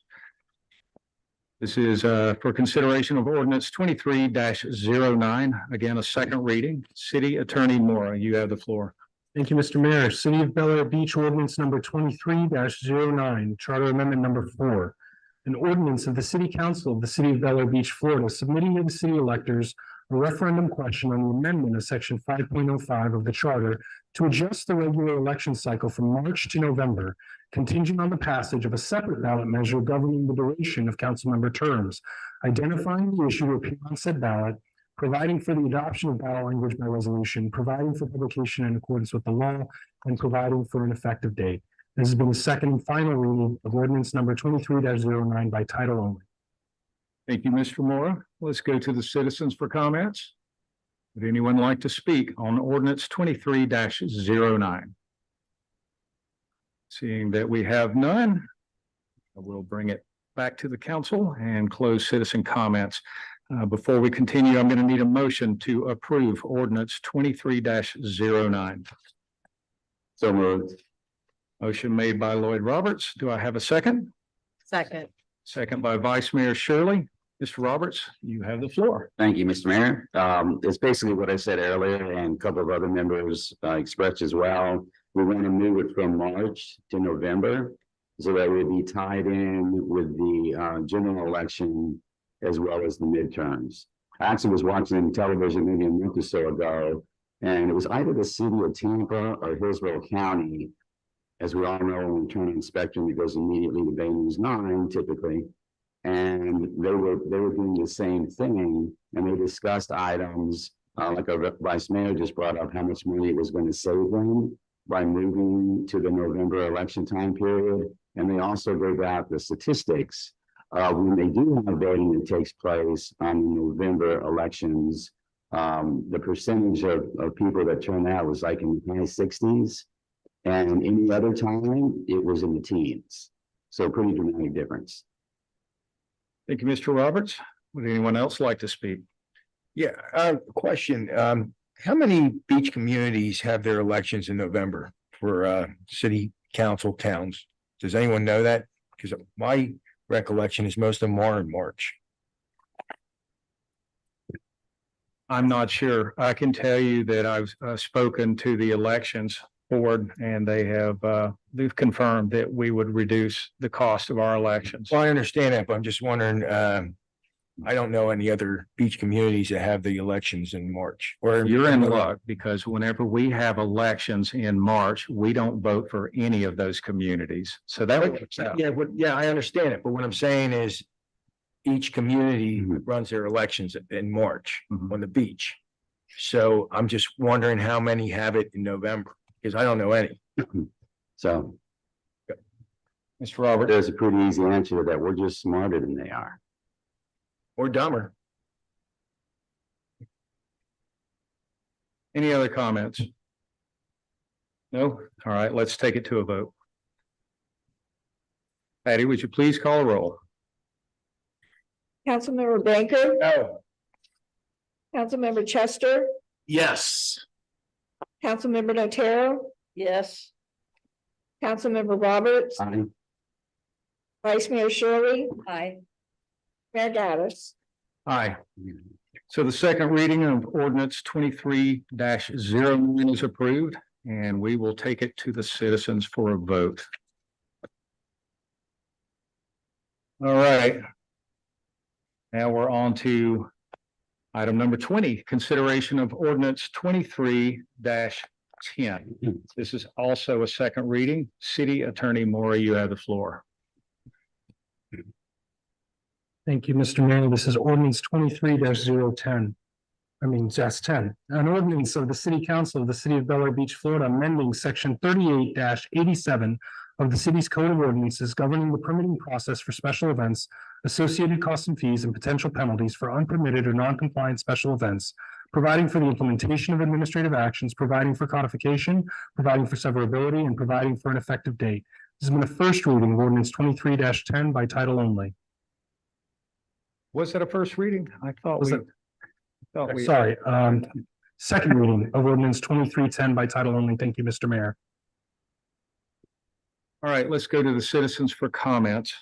This is for consideration of ordinance 23-09. Again, a second reading. City Attorney Mora, you have the floor. Thank you, Mr. Mayor. City of Bel Air Beach ordinance number 23-09, charter amendment number 4. An ordinance of the City Council of the City of Bel Air Beach, Florida, submitting to the city electors a referendum question on the amendment of section 5.05 of the charter to adjust the regular election cycle from March to November, contingent on the passage of a separate ballot measure governing the duration of council member terms, identifying the issue to appear on said ballot, providing for the adoption of ballot language by resolution, providing for publication in accordance with the law, and providing for an effective date. This has been the second and final reading of ordinance number 23-09 by title only. Thank you, Mr. Mora. Let's go to the citizens for comments. Would anyone like to speak on ordinance 23-09? Seeing that we have none, I will bring it back to the council and close citizen comments. Before we continue, I'm going to need a motion to approve ordinance 23-09. So moved. Motion made by Lloyd Roberts. Do I have a second? Second. Second by Vice Mayor Shirley. Mr. Roberts, you have the floor. Thank you, Mr. Mayor. It's basically what I said earlier and a couple of other members expressed as well. We want to move it from March to November so that we'd be tied in with the general election as well as the midterms. I actually was watching television maybe a month or so ago, and it was either the city of Tampa or Hillsborough County. As we all know, when we turn on Spectrum, it goes immediately to Bay News 9 typically. And they were doing the same thing, and they discussed items like our vice mayor just brought up how much money it was going to save them by moving to the November election time period. And they also gave out the statistics when they do have voting that takes place on the November elections. The percentage of people that turn out was like in the high 60s, and any other time it was in the teens. So pretty dramatic difference. Thank you, Mr. Roberts. Would anyone else like to speak? Yeah, question. How many beach communities have their elections in November for city council towns? Does anyone know that? Because my recollection is most of them are in March. I'm not sure. I can tell you that I've spoken to the elections board, and they have they've confirmed that we would reduce the cost of our elections. Well, I understand that, but I'm just wondering, I don't know any other beach communities that have the elections in March. Or You're in luck, because whenever we have elections in March, we don't vote for any of those communities. So that works out. Yeah, I understand it, but what I'm saying is each community runs their elections in March on the beach. So I'm just wondering how many have it in November, because I don't know any. So, Mr. Robert, there's a pretty easy answer to that. We're just smarter than they are. Or dumber. any other comments? No? All right, let's take it to a vote. Patty, would you please call a roll? Councilmember Banker, No. Councilmember Chester, Yes. Councilmember Notaro, Yes. Councilmember Roberts, Aye. Vice Mayor Shirley, Aye. Mayor Gaddis. Aye. So the second reading of ordinance 23-09 is approved, and we will take it to the citizens for a vote. All right. Now we're on to item number 20, consideration of ordinance 23-10. This is also a second reading. City Attorney Mora, you have the floor. Thank you, Mr. Mayor. This is ordinance 23-010. That's 10. An ordinance of the City Council of the City of Bel Air Beach, Florida, amending section 38-87 of the city's code of ordinances governing the permitting process for special events, associated costs and fees, and potential penalties for unpermitted or non-compliant special events, providing for the implementation of administrative actions, providing for codification, providing for severability, and providing for an effective date. This has been the first reading of ordinance 23-10 by title only. Was that a first reading? I thought Was we, it- thought we- Sorry, second reading of ordinance 2310 by title only. Thank you, Mr. Mayor. All right, let's go to the citizens for comments.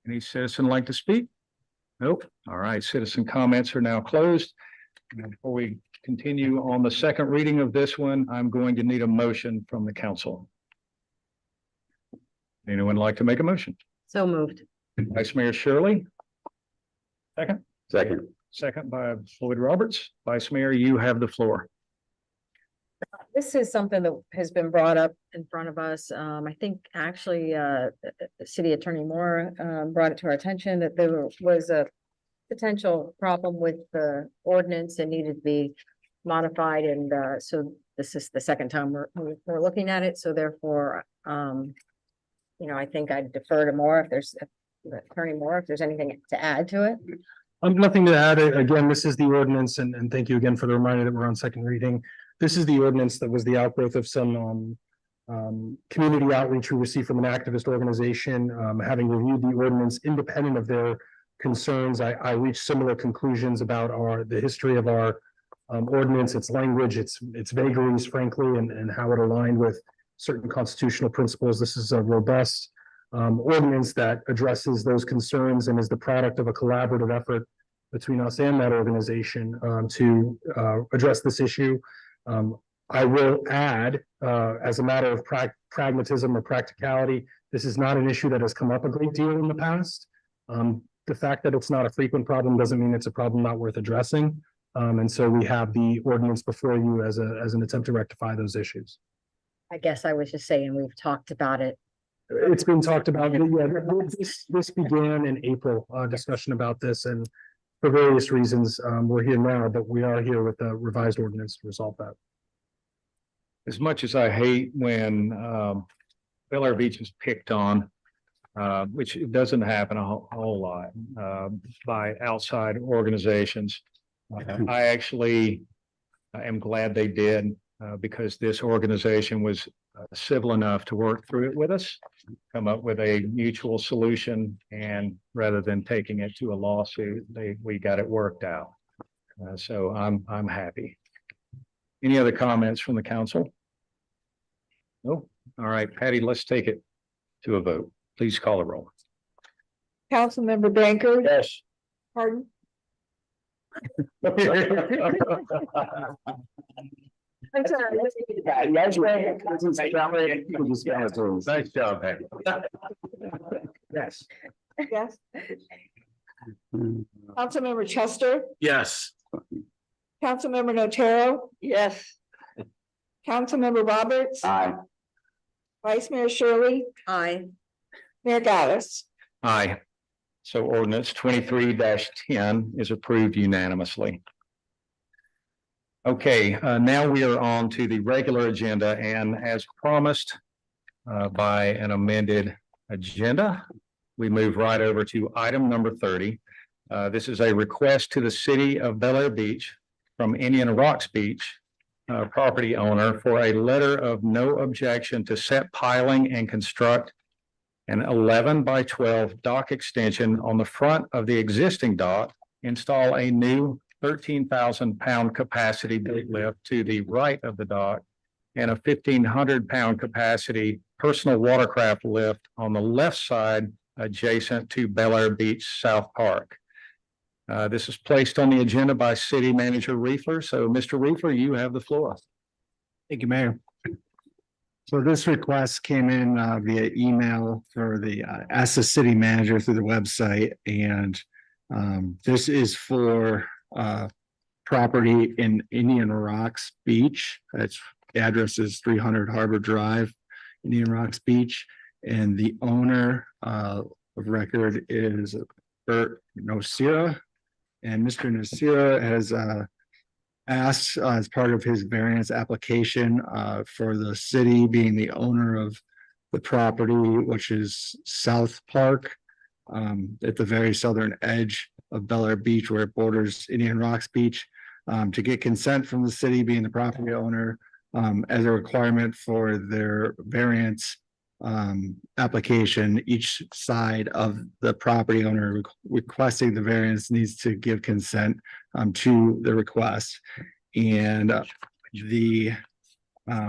Any citizen like to speak? Nope. All right, citizen comments are now closed. And before we continue on the second reading of this one, I'm going to need a motion from the council. Anyone like to make a motion? So moved. Vice Mayor Shirley? Second? Second. Second by Floyd Roberts. Vice Mayor, you have the floor. This is something that has been brought up in front of us. I think actually, City Attorney Moore, brought it to our attention that there was a potential problem with the ordinance and needed to be modified. And, so this is the second time we're looking at it. So therefore, I think I'd defer to Moore if there's Attorney Moore, if there's anything to add to it. Nothing to add. Again, this is the ordinance and thank you again for the reminder that we're on second reading. This is the ordinance that was the outgrowth of some community outreach we received from an activist organization. Having reviewed the ordinance independent of their concerns, I reached similar conclusions about the history of our ordinance, its language, its vagaries, frankly, and how it aligned with certain constitutional principles. This is a robust ordinance that addresses those concerns and is the product of a collaborative effort between us and that organization to address this issue. I will add, as a matter of pragmatism or practicality, this is not an issue that has come up a great deal in the past. The fact that it's not a frequent problem doesn't mean it's a problem not worth addressing. And so we have the ordinance before you as an attempt to rectify those issues. I guess I was just saying, we've talked about it. It's been talked about. Yeah, this began in April, discussion about this, and for various reasons, we're here now, but we are here with a revised ordinance to resolve that. As much as I hate when Bel Air Beach is picked on, which it doesn't happen a whole lot by outside organizations. I actually am glad they did because this organization was civil enough to work through it with us, come up with a mutual solution, and rather than taking it to a lawsuit, we got it worked out. So I'm happy. Any other comments from the council? No? All right, Patty, let's take it to a vote. Please call a roll. Councilmember Banker. Yes. Pardon? I'm sorry. Nice job, Patty. Yes. Yes. Councilmember Chester, Yes. Councilmember Notaro, Yes. Councilmember Roberts, Aye. Vice Mayor Shirley, Aye. Mayor Gallus. Aye. So ordinance 23-10 is approved unanimously. Okay, now we are on to the regular agenda, and as promised by an amended agenda, we move right over to item number 30. This is a request to the city of Bel Air Beach from Indian Rocks Beach property owner for a letter of no objection to set piling and construct an 11 by 12 dock extension on the front of the existing dock, install a new 13,000 pound capacity boat lift to the right of the dock, and a 1,500 pound capacity personal watercraft lift on the left side adjacent to Bel Air Beach South Park. This is placed on the agenda by City Manager Riefler. So Mr. Riefler, you have the floor. Thank you, Mayor. So this request came in via email for the ask the city manager through the website, and this is for property in Indian Rocks Beach. Its address is 300 Harbor Drive, Indian Rocks Beach, and the owner of record is Bert Nocera. And Mr. Nocera has asked as part of his variance application for the city being the owner of the property, which is South Park, at the very southern edge of Bel Air Beach where it borders Indian Rocks Beach, to get consent from the city, being the property owner, as a requirement for their variance application, each side of the property owner requesting the variance needs to give consent to the request. And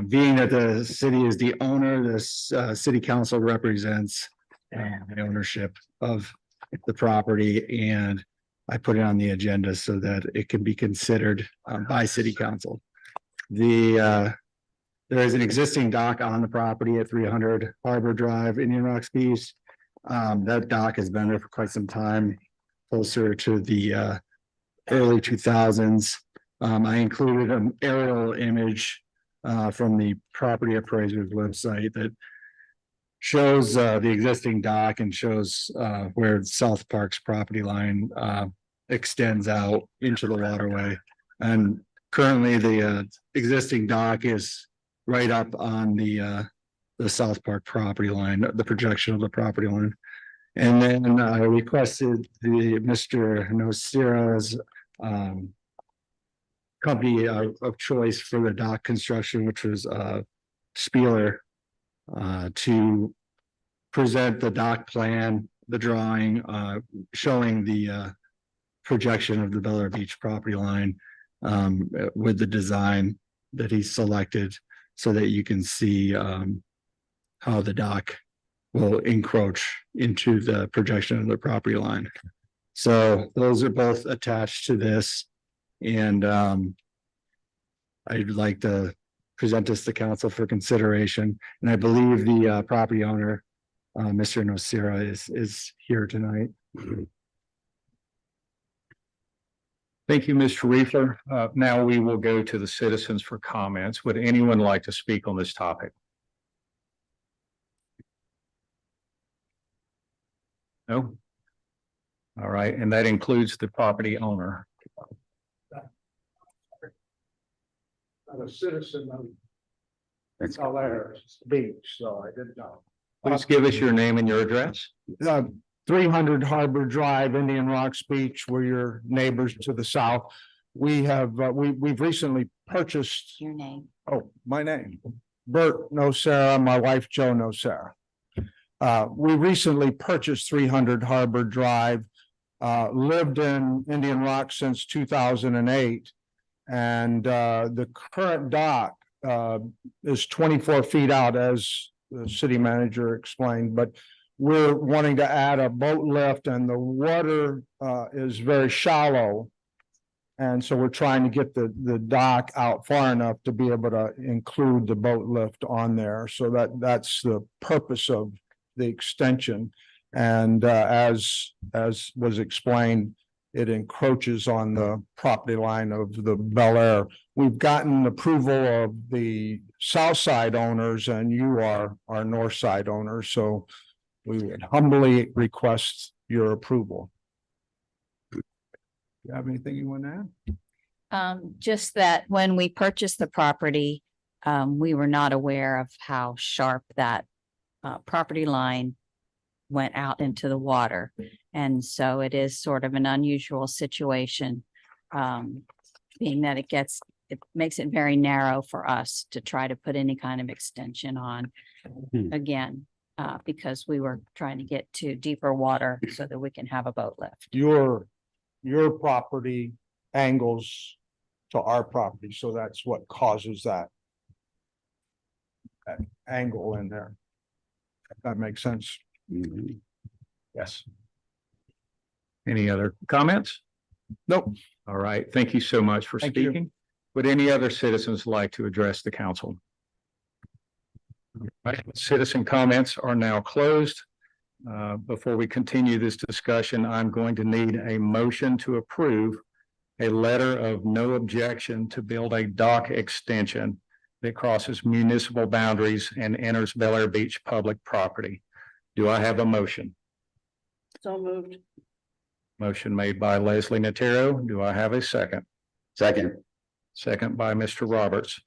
being that the city is the owner, this city council represents the ownership of the property, and I put it on the agenda so that it can be considered by city council. There is an existing dock on the property at 300 Harbor Drive, Indian Rocks Beach. That dock has been there for quite some time, closer to the early 2000s. I included an aerial image from the property appraiser's website that shows the existing dock and shows where South Park's property line extends out into the waterway. And currently the existing dock is right up on the South Park property line, the projection of the property line. And then I requested the Mr. Nocera's company of choice for the dock construction, which was Spieler, to present the dock plan, the drawing, showing the projection of the Bel Air Beach property line with the design that he selected, so that you can see how the dock will encroach into the projection of the property line. So those are both attached to this. And I'd like to present this to council for consideration. And I believe the property owner, Mr. Nocera, is here tonight. Thank you, Mr. Riefler. Now we will go to the citizens for comments. Would anyone like to speak on this topic? No? All right, and that includes the property owner. I'm a citizen of Bel Air Beach, so I didn't know. Please give us your name and your address. 300 Harbor Drive, Indian Rocks Beach, we're your neighbors to the south. We have, we've recently purchased. Your name. Oh, my name, Bert Nocera, my wife, Joe Nocera. We recently purchased 300 Harbor Drive, lived in Indian Rock since 2008. And the current dock is 24 feet out, as the city manager explained, but we're wanting to add a boat lift, and the water is very shallow. And so we're trying to get the dock out far enough to be able to include the boat lift on there. So that's the purpose of the extension. And as was explained, it encroaches on the property line of the Bel Air. We've gotten approval of the south side owners, and you are our north side owners. So we would humbly request your approval. Do you have anything you want to add? Just that when we purchased the property, we were not aware of how sharp that property line went out into the water. And so it is sort of an unusual situation, being that it makes it very narrow for us to try to put any kind of extension on again, because we were trying to get to deeper water so that we can have a boat lift. Your property angles to our property, so that's what causes that angle in there. If that makes sense. Yes. Any other comments? Nope. All right. Thank you so much for Thank you. speaking. Would any other citizens like to address the council? All right. Citizen comments are now closed. Before we continue this discussion, I'm going to need a motion to approve a letter of no objection to build a dock extension that crosses municipal boundaries and enters Bel Air Beach public property. Do I have a motion? So moved. Motion made by Leslie Natero. Do I have a second? Second. Second by Mr. Roberts.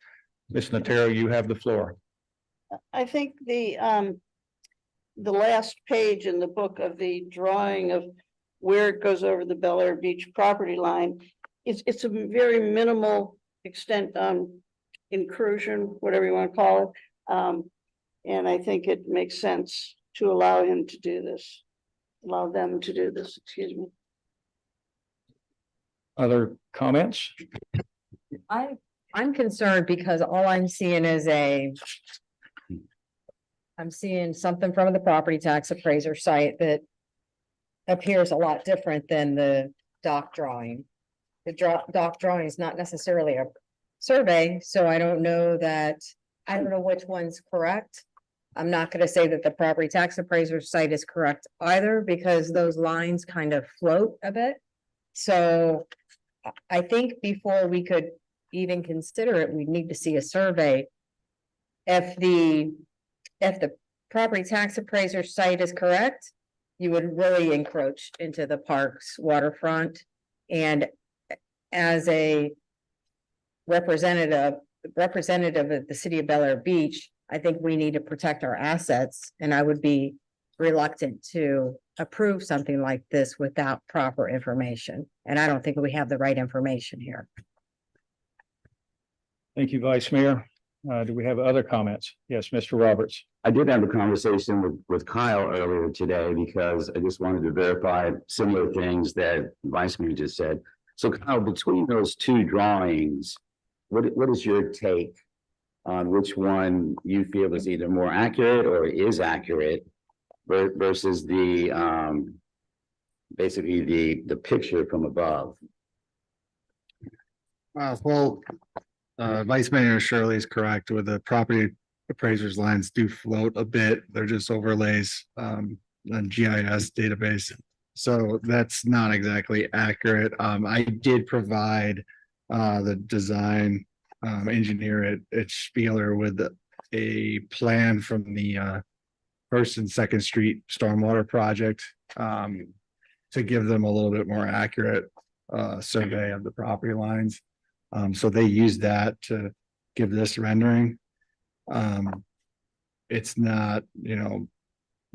Ms. Natero, you have the floor. I think the last page in the book of the drawing of where it goes over the Bel Air Beach property line, it's a very minimal extent, intrusion, whatever you want to call it. And I think it makes sense to allow him to do this, allow them to do this, excuse me. Other comments? I'm concerned because all I'm seeing is I'm seeing something from the property tax appraiser site that appears a lot different than the doc drawing. The doc drawing is not necessarily a survey, so I don't know which one's correct. I'm not gonna say that the property tax appraiser site is correct either, because those lines kind of float a bit. So I think before we could even consider it, we'd need to see a survey. If the property tax appraiser site is correct, you would really encroach into the park's waterfront. And as a representative of the city of Bel Air Beach, I think we need to protect our assets, and I would be reluctant to approve something like this without proper information. And I don't think we have the right information here. Thank you, Vice Mayor. Do we have other comments? Yes, Mr. Roberts. I did have a conversation with Kyle earlier today because I just wanted to verify similar things that Vice Mayor just said. So Kyle, between those two drawings, what is your take on which one you feel is either more accurate or is accurate versus the basically the picture from above? Vice Mayor Shirley is correct with the property appraisers lines do float a bit. They're just overlays on GIS database. So that's not exactly accurate. I did provide the design engineer at Spieler with a plan from the First and Second Street Stormwater Project to give them a little bit more accurate survey of the property lines. So they use that to give this rendering. It's not,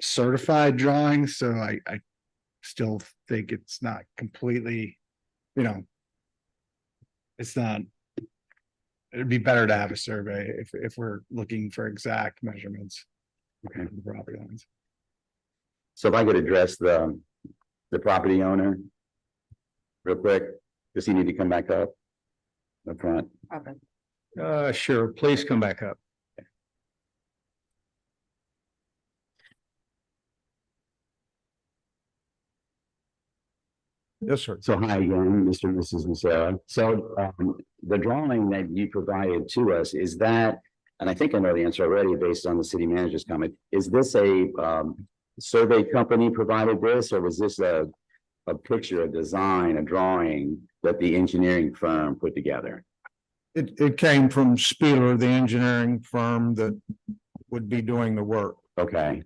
certified drawing, so I still think it's not completely, it's not. It'd be better to have a survey if we're looking for exact measurements. Okay, of the property lines. So if I could address the property owner real quick, does he need to come back up front? Sure, please come back up. Yes, sir. So hi again, Mr. and Mrs. Lucera. So the drawing that you provided to us, is that, and I think I know the answer already based on the city manager's comment, is this a survey company provided this, or was this a picture, a design, a drawing that the engineering firm put together? It came from Spieler, the engineering firm that would be doing the work. Okay.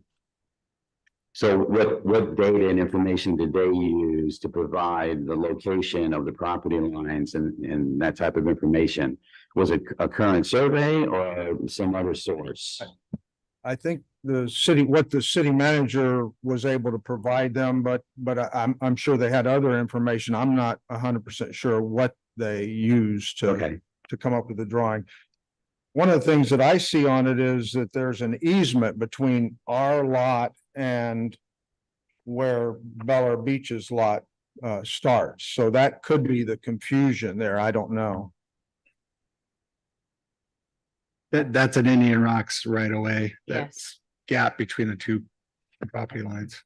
So what data and information did they use to provide the location of the property lines and that type of information? Was it a current survey or some other source? I think what the city manager was able to provide them, but I'm sure they had other information. I'm not 100% sure what they used to come up with the drawing. One of the things that I see on it is that there's an easement between our lot and where Bel Air Beach's lot starts. So that could be the confusion there. I don't know. That's an Indian Rocks right away. That's Yes. gap between the two property lines.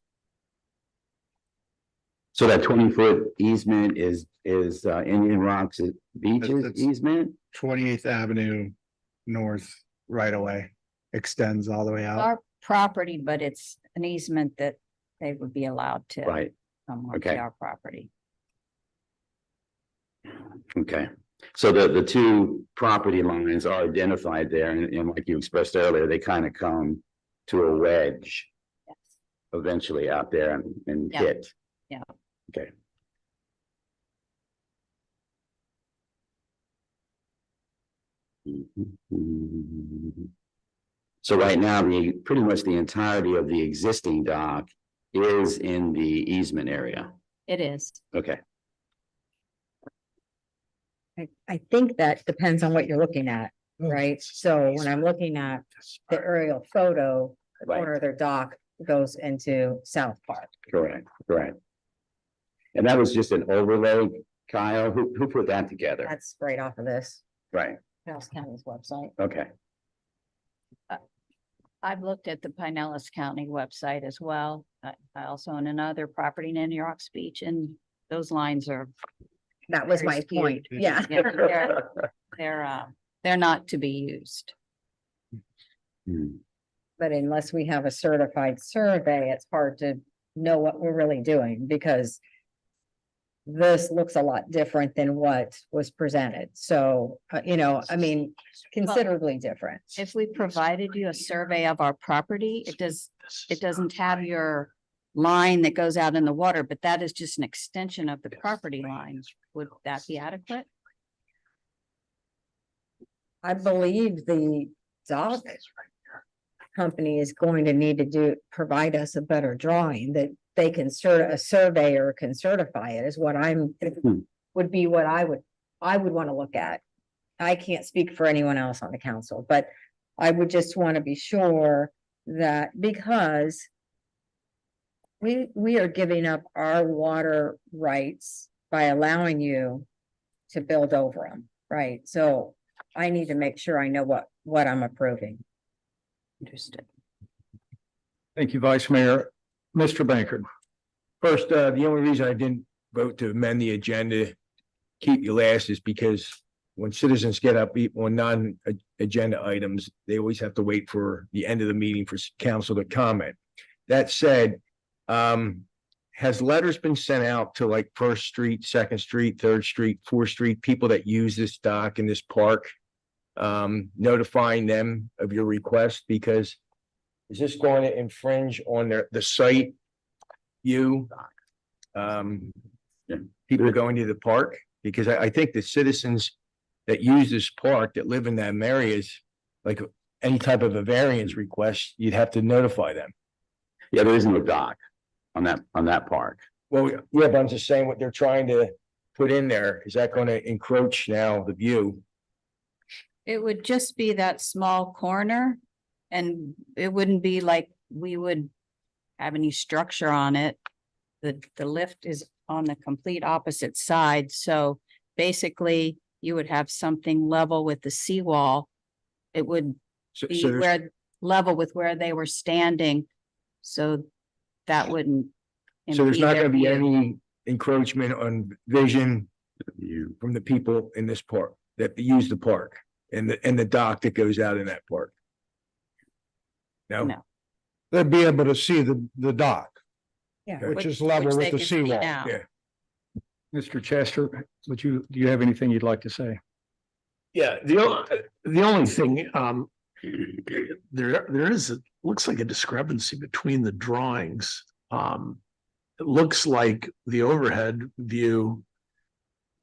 So that 20-foot easement is Indian Rocks Beach's That's- easement? 28th Avenue North right away extends all the way out. Our property, but it's an easement that they would be allowed to Right, come onto Okay. our property. okay. So the two property lines are identified there, and like you expressed earlier, they kind of come to a wedge Yes. eventually out there and Yeah. hit. Yeah. Okay. So right now, pretty much the entirety of the existing dock is in the easement area. It is. Okay, I think that depends on what you're looking at. right? So when I'm looking at the aerial photo, the Right. corner of their dock goes into South Park. Correct, correct. And that was just an overlay, Kyle, who put that together? That's right off of this, Right, Pinellas County's website. okay. I've looked at the Pinellas County website as well. I also own another property in Rocks Beach, and those lines are, That was Very my skewed. point, yeah. they're not to be used. Hmm. But unless we have a certified survey, it's hard to know what we're really doing because this looks a lot different than what was presented. So, I mean, considerably different. If we provided you a survey of our property, it doesn't have your line that goes out in the water, but that is just an extension of the property line. Would that be adequate? I believe the dock company is going to need to provide us a better drawing that they can a surveyor can certify it is what would be what I would want to look at. I can't speak for anyone else on the council, but I would just want to be sure that because we are giving up our water rights by allowing you to build over them, right? So I need to make sure I know what I'm approving. Understood. Thank you, Vice Mayor. Mr. Bankert. First, the only reason I didn't vote to amend the agenda, keep you last, is because when citizens get up on non-agenda items, they always have to wait for the end of the meeting for council to comment. That said, has letters been sent out to like First Street, Second Street, Third Street, Fourth Street, people that use this dock in this park? Notifying them of your request, because is this going to infringe on the site view? People going to the park, because I think the citizens that use this park that live in them areas, like any type of a variance request, you'd have to notify them. Yeah, there isn't a dock on that park. Well, yeah, but I'm just saying what they're trying to put in there, is that going to encroach now the view? It would just be that small corner, and it wouldn't be like we would have any structure on it. The lift is on the complete opposite side, so basically you would have something level with the seawall. It would So be there's- level with where they were standing, so that wouldn't. So there's impede not their gonna be view. any encroachment on vision from the people in this park that use the park and the dock that goes out in that park? No? No. They'd be able to see the dock, Yeah. which is level they with the can see seawall. now. Yeah. Mr. Chester, do you have anything you'd like to say? Yeah, the only thing, there is, looks like a discrepancy between the drawings. It looks like the overhead view,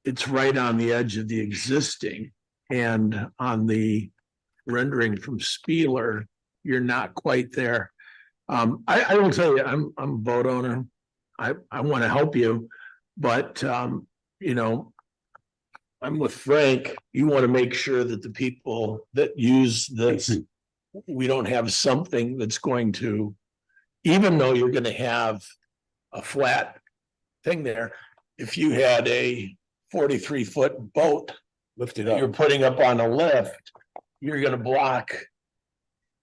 it's right on the edge of the existing, and on the rendering from Spieler, you're not quite there. I will tell you, I'm a boat owner. I want to help you, but I'm with Frank. You want to make sure that the people that use this, we don't have something that's going to, even though you're going to have a flat thing there, if you had a 43-foot boat Lift it that you're up. putting up on a lift, you're going to block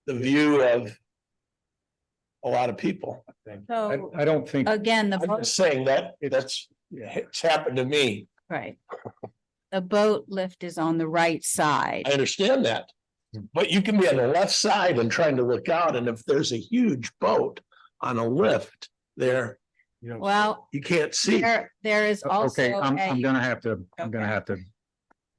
the view of a lot of people. So I don't think, again, the I'm boat, just saying that it's happened to me. right. The boat lift is on the right side. I understand that. But you can be on the left side and trying to look out, and if there's a huge boat on a lift there, Well, you can't see. there is also okay, I'm a, gonna have to.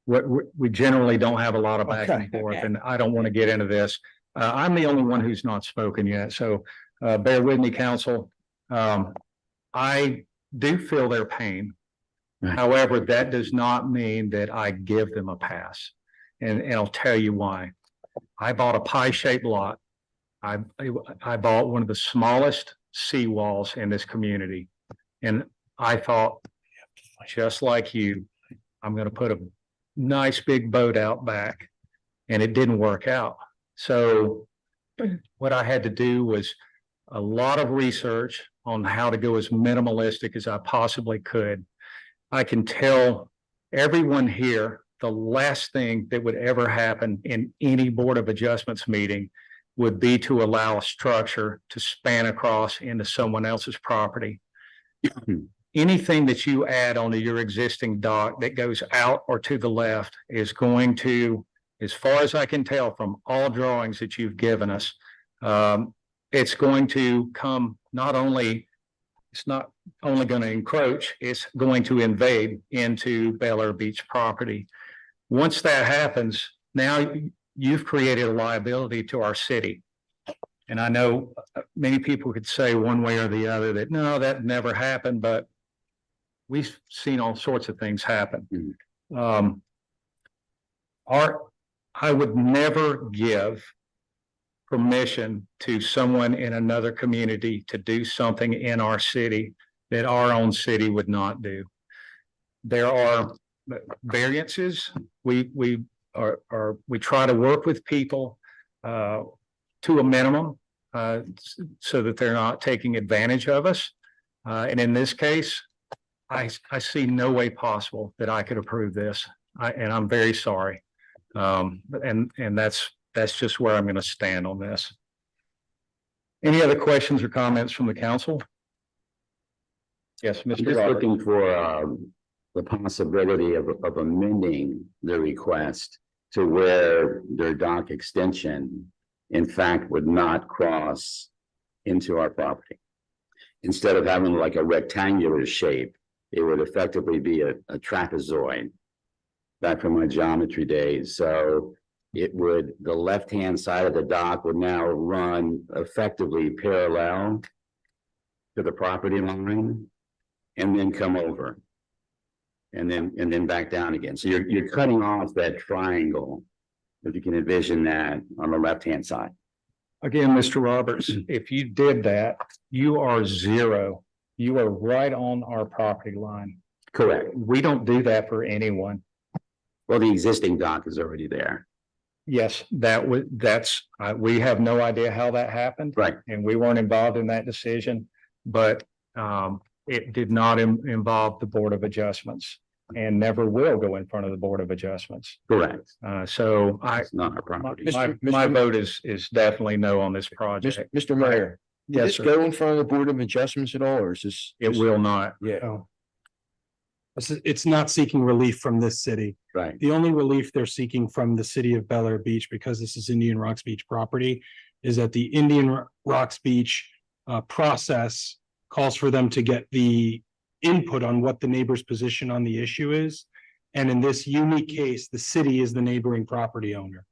We generally don't have a lot of back and Okay. forth, Okay. and I don't want to get into this. I'm the only one who's not spoken yet, so bear with me, council. I do feel their pain. Right. However, that does not mean that I give them a pass. And I'll tell you why. I bought a pie-shaped lot. I bought one of the smallest seawalls in this community. And I thought, just like you, I'm gonna put a nice big boat out back. and it didn't work out. So what I had to do was a lot of research on how to go as minimalistic as I possibly could. I can tell everyone here, the last thing that would ever happen in any Board of Adjustments meeting would be to allow a structure to span across into someone else's property. Anything that you add onto your existing dock that goes out or to the left is going to, as far as I can tell from all drawings that you've given us, it's going to come not only, it's not only going to encroach, it's going to invade into Bel Air Beach property. Once that happens, now you've created a liability to our city. And I know many people could say one way or the other that, no, that never happened, but we've seen all sorts of things happen. I would never give permission to someone in another community to do something in our city that our own city would not do. There are variances. We try to work with people to a minimum so that they're not taking advantage of us. And in this case, I see no way possible that I could approve this. And I'm very sorry. And that's just where I'm going to stand on this. Any other questions or comments from the council? Yes, I'm Mr. just Robert. looking for the possibility of amending the request to where their dock extension, in fact, would not cross into our property. Instead of having like a rectangular shape, it would effectively be a trapezoid. Back from my geometry days. So it would, the left-hand side of the dock would now run effectively parallel to the property line and then come over. And then back down again. So you're cutting off that triangle, if you can envision that on the left-hand side. Again, Mr. Roberts, if you did that, you are zero. You are right on our property line. Correct. We don't do that for anyone. Well, the existing dock is already there. Yes, we have no idea how that happened. Right. And we weren't involved in that decision, but it did not involve the Board of Adjustments and never will go in front of the Board of Adjustments. Correct. So It's not our property. my vote is definitely no on this project. Mr. Mayor, did Yes, this sir. go in front of the Board of Adjustments at all, or is this? It will not. Yeah, It's not seeking relief from this city. Right. The only relief they're seeking from the city of Bel Air Beach, because this is Indian Rocks Beach property, is that the Indian Rocks Beach process calls for them to get the input on what the neighbor's position on the issue is. And in this unique case, the city is the neighboring property owner.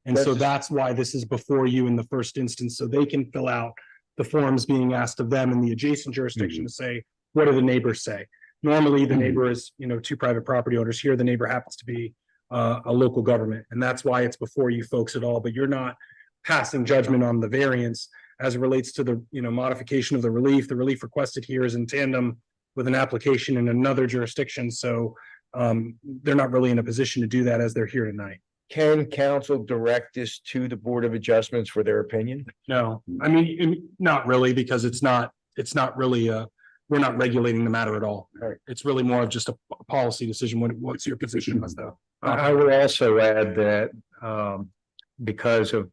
And so that's why this is before you in the first instance, so they can fill out the forms being asked of them in the adjacent jurisdiction to say, what do the neighbors say? Normally, the neighbor is, two private property owners. Here, the neighbor happens to be a local government, and that's why it's before you folks at all. But you're not passing judgment on the variance as it relates to the, modification of the relief. The relief requested here is in tandem with an application in another jurisdiction. So they're not really in a position to do that as they're here tonight. can council direct this to the Board of Adjustments for their opinion? No, I mean, not really, because it's not really we're not regulating the matter at all. It's really more of just a policy decision. What's your position as though? I would also add that because of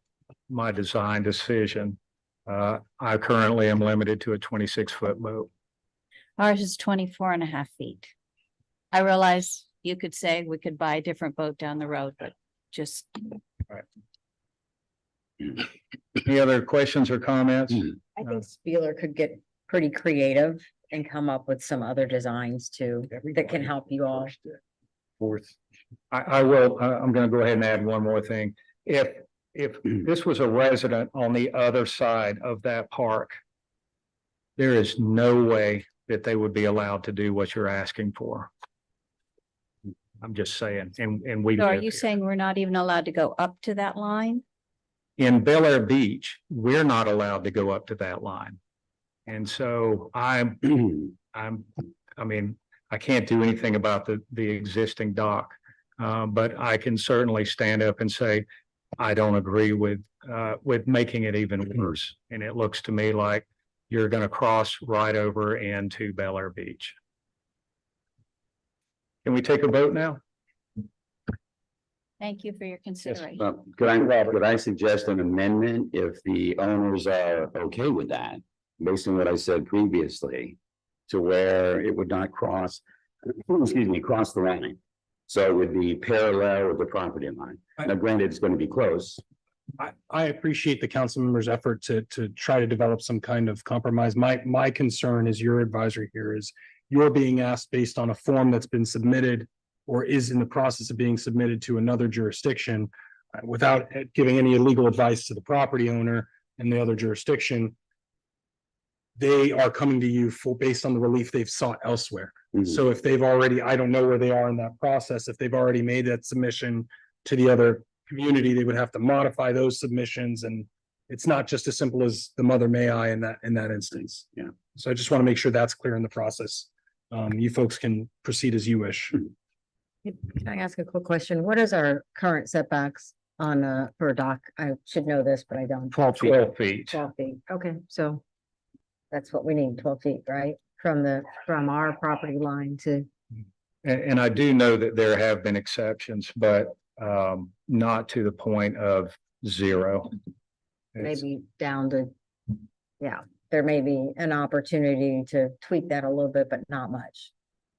my design decision, I currently am limited to a 26-foot boat. Ours is 24.5 feet. I realize you could say we could buy a different boat down the road, but just. Any other questions or comments? I think Spieler could get pretty creative and come up with some other designs too, that can help you all. I will, I'm gonna go ahead and add one more thing. If this was a resident on the other side of that park, there is no way that they would be allowed to do what you're asking for. I'm just saying, and we. So are live you here. saying we're not even allowed to go up to that line? In Bel Air Beach, we're not allowed to go up to that line. And so I mean, I can't do anything about the existing dock. But I can certainly stand up and say, I don't agree with making it even worse. And it looks to me like you're gonna cross right over into Bel Air Beach. Can we take a vote now? Thank you for your consideration. Could I suggest an amendment if the owners are okay with that, based on what I said previously, to where it would not cross, excuse me, cross the line. So it would be parallel with the property line. Now granted, it's going to be close. I appreciate the council member's effort to try to develop some kind of compromise. My concern as your advisor here is you're being asked based on a form that's been submitted or is in the process of being submitted to another jurisdiction without giving any legal advice to the property owner and the other jurisdiction. They are coming to you based on the relief they've sought elsewhere. So if they've already, I don't know where they are in that process. If they've already made that submission to the other community, they would have to modify those submissions. And it's not just as simple as the mother may I in that instance. Yeah. So I just want to make sure that's clear in the process. You folks can proceed as you wish. Can I ask a quick question? What is our current setbacks on for a dock? I should know this, but I don't. 12 feet. 12 feet. Okay, so that's what we need, 12 feet, right? From our property line to. And I do know that there have been exceptions, but not to the point of 0. It's- Maybe down to, yeah, there may be an opportunity to tweak that a little bit, but not much.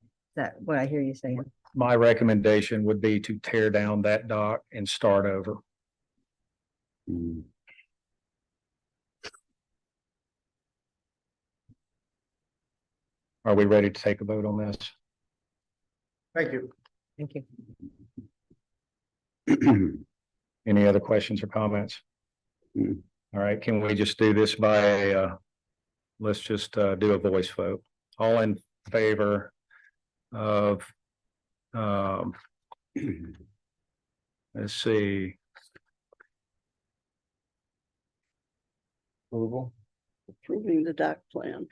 Is that what I hear you saying? My recommendation would be to tear down that dock and start over. Mm. Are we ready to take a vote on this? Thank you. Thank you. Any other questions or comments? Mm. All right, can we just do this by let's just do a voice vote. All in favor of let's see. Approval? Approving the dock plan.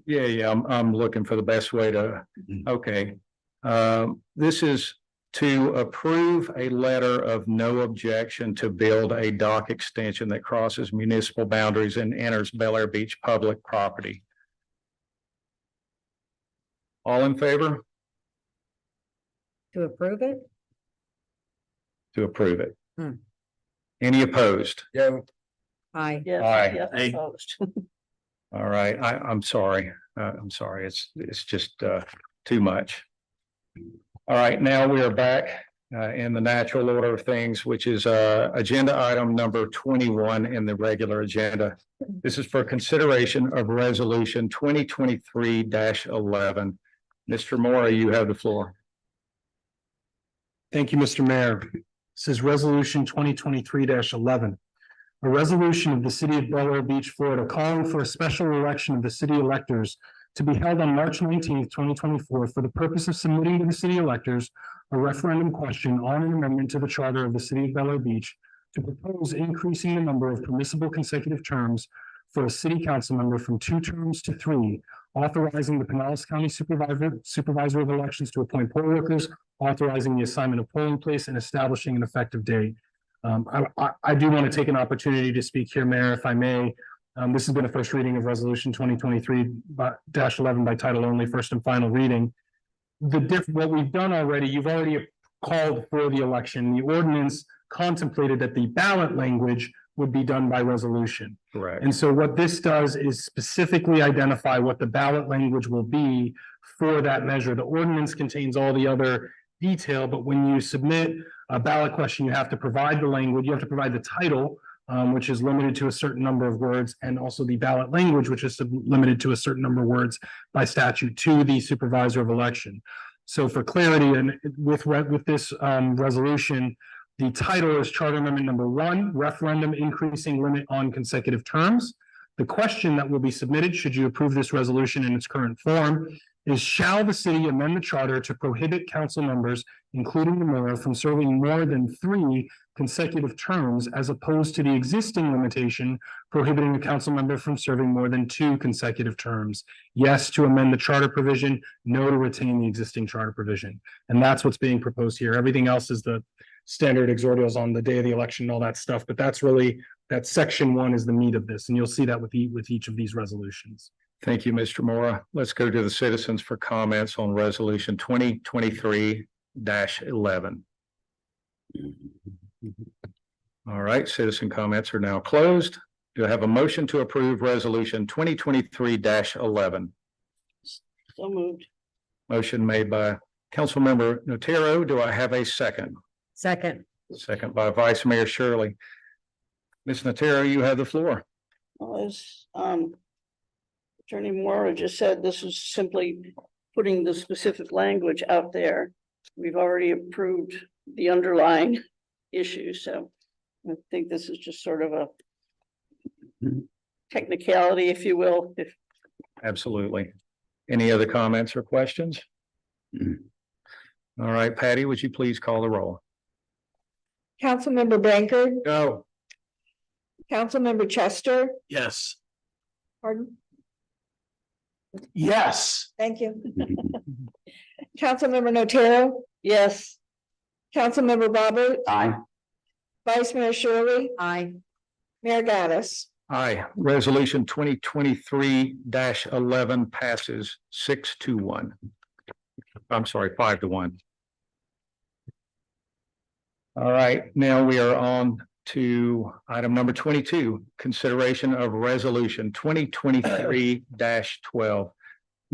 Yeah, I'm looking for the best way to, okay. This is to approve a letter of no objection to build a dock extension that crosses municipal boundaries and enters Bel Air Beach public property. All in favor? To approve it? To approve it. Hmm. Any opposed? Yeah, Aye. Yes, Aye. yes, Aye. opposed. All right, I'm sorry. I'm sorry. It's just too much. All right, now we are back in the natural order of things, which is agenda item number 21 in the regular agenda. This is for consideration of resolution 2023-11. Mr. Mora, you have the floor. Thank you, Mr. Mayor. This is resolution 2023-11. A resolution of the city of Bel Air Beach, Florida, calling for a special election of the city electors to be held on March 19th, 2024, for the purpose of submitting to the city electors a referendum question on an amendment to the charter of the city of Bel Air Beach to propose increasing the number of permissible consecutive terms for a city council member from 2 terms to 3, authorizing the Pinellas County Supervisor of Elections to appoint poll workers, authorizing the assignment of polling place, and establishing an effective date. I do want to take an opportunity to speak here, Mayor, if I may. This has been a first reading of resolution 2023-11 by title only, first and final reading. What we've done already, you've already called for the election. The ordinance contemplated that the ballot language would be done by resolution. Correct. And so what this does is specifically identify what the ballot language will be for that measure. The ordinance contains all the other detail, but when you submit a ballot question, you have to provide the language, you have to provide the title, which is limited to a certain number of words, and also the ballot language, which is limited to a certain number of words by statute to the supervisor of election. So for clarity, and with this resolution, the title is Charter Amendment number 1, referendum increasing limit on consecutive terms. The question that will be submitted, should you approve this resolution in its current form, is shall the city amend the charter to prohibit council members, including the mayor, from serving more than 3 consecutive terms, as opposed to the existing limitation prohibiting a council member from serving more than 2 consecutive terms? Yes, to amend the charter provision, no to retain the existing charter provision. And that's what's being proposed here. Everything else is the standard exordials on the day of the election and all that stuff, but that's really, that section 1 is the meat of this, and you'll see that with each of these resolutions. Thank you, Mr. Mora. Let's go to the citizens for comments on resolution 2023-11. All right, citizen comments are now closed. Do I have a motion to approve resolution 2023-11? So moved. Motion made by Councilmember Notaro. Do I have a second? Second. Second by Vice Mayor Shirley. Ms. Notaro, you have the floor. Well, as Attorney Moore just said, this is simply putting the specific language out there. We've already approved the underlying issue, so I think this is just sort of a technicality, if you will. Absolutely. Any other comments or questions? All right, Patty, would you please call the roll? Councilmember Bankard, No. Councilmember Chester, Yes. pardon, Yes. thank you. Councilmember Notaro, Yes, Councilmember Roberts, Aye. Vice Mayor Shirley, Aye. Mayor Gaddis. Aye. Resolution 2023-11 passes 6-1. I'm sorry, 5-1. All right, now we are on to item number 22, consideration of resolution 2023-12.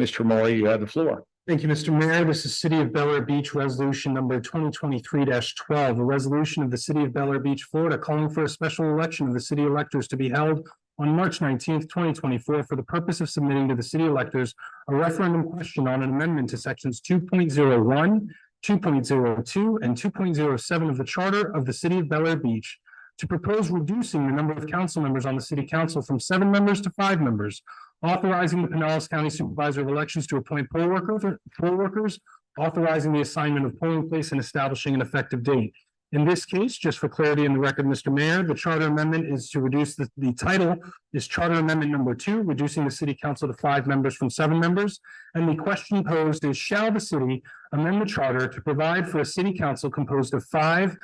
Mr. Morley, you have the floor. Thank you, Mr. Mayor. This is City of Bel Air Beach Resolution number 2023-12, a resolution of the City of Bel Air Beach, Florida, calling for a special election of the city electors to be held on March 19th, 2024, for the purpose of submitting to the city electors a referendum question on an amendment to sections 2.01, 2.02, and 2.07 of the Charter of the City of Bel Air Beach to propose reducing the number of council members on the city council from 7 members to 5 members, authorizing the Pinellas County Supervisor of Elections to appoint poll workers, authorizing the assignment of polling place, and establishing an effective date. In this case, just for clarity in the record, Mr. Mayor, the charter amendment is to reduce the title is Charter Amendment number 2, reducing the city council to 5 members from 7 members. And the question posed is, shall the city amend the charter to provide for a city council composed of 5,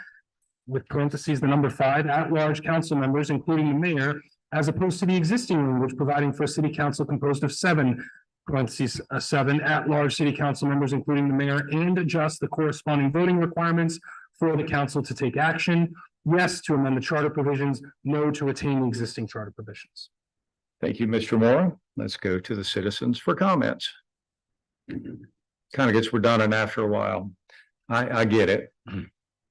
with parentheses, the number 5, at-large council members, including the mayor, as opposed to the existing language providing for a city council composed of 7, parentheses, 7 at-large city council members, including the mayor, and adjust the corresponding voting requirements for the council to take action. Yes, to amend the charter provisions, no to retain the existing charter provisions. Thank you, Mr. Moore. Let's go to the citizens for comments. Kind of gets redundant after a while. I get it.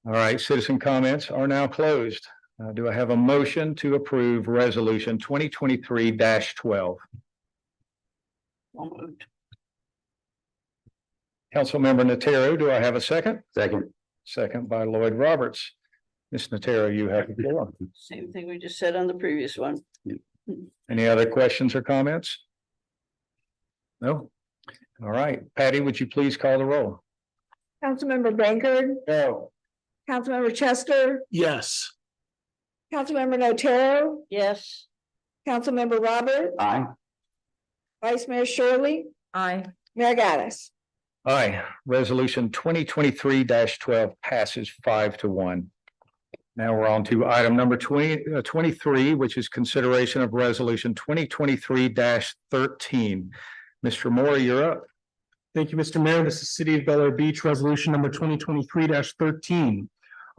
All right, citizen comments are now closed. Do I have a motion to approve resolution 2023-12? so moved. Councilmember Notaro, do I have a second? Second. Second by Lloyd Roberts. Ms. Notaro, you have the floor. Same thing we just said on the previous one. Any other questions or comments? No? All right, Patty, would you please call the roll? Councilmember Bankard, No. Councilmember Chester, Yes. Councilmember Notaro, Yes, Councilmember Roberts, Aye. Vice Mayor Shirley, Aye. Mayor Gaddis. Aye, resolution 2023-12 passes 5-1. Now we're on to item number 23, which is consideration of resolution 2023-13. Mr. Moore, you're up. Thank you, Mr. Mayor. This is City of Bel Air Beach Resolution number 2023-13.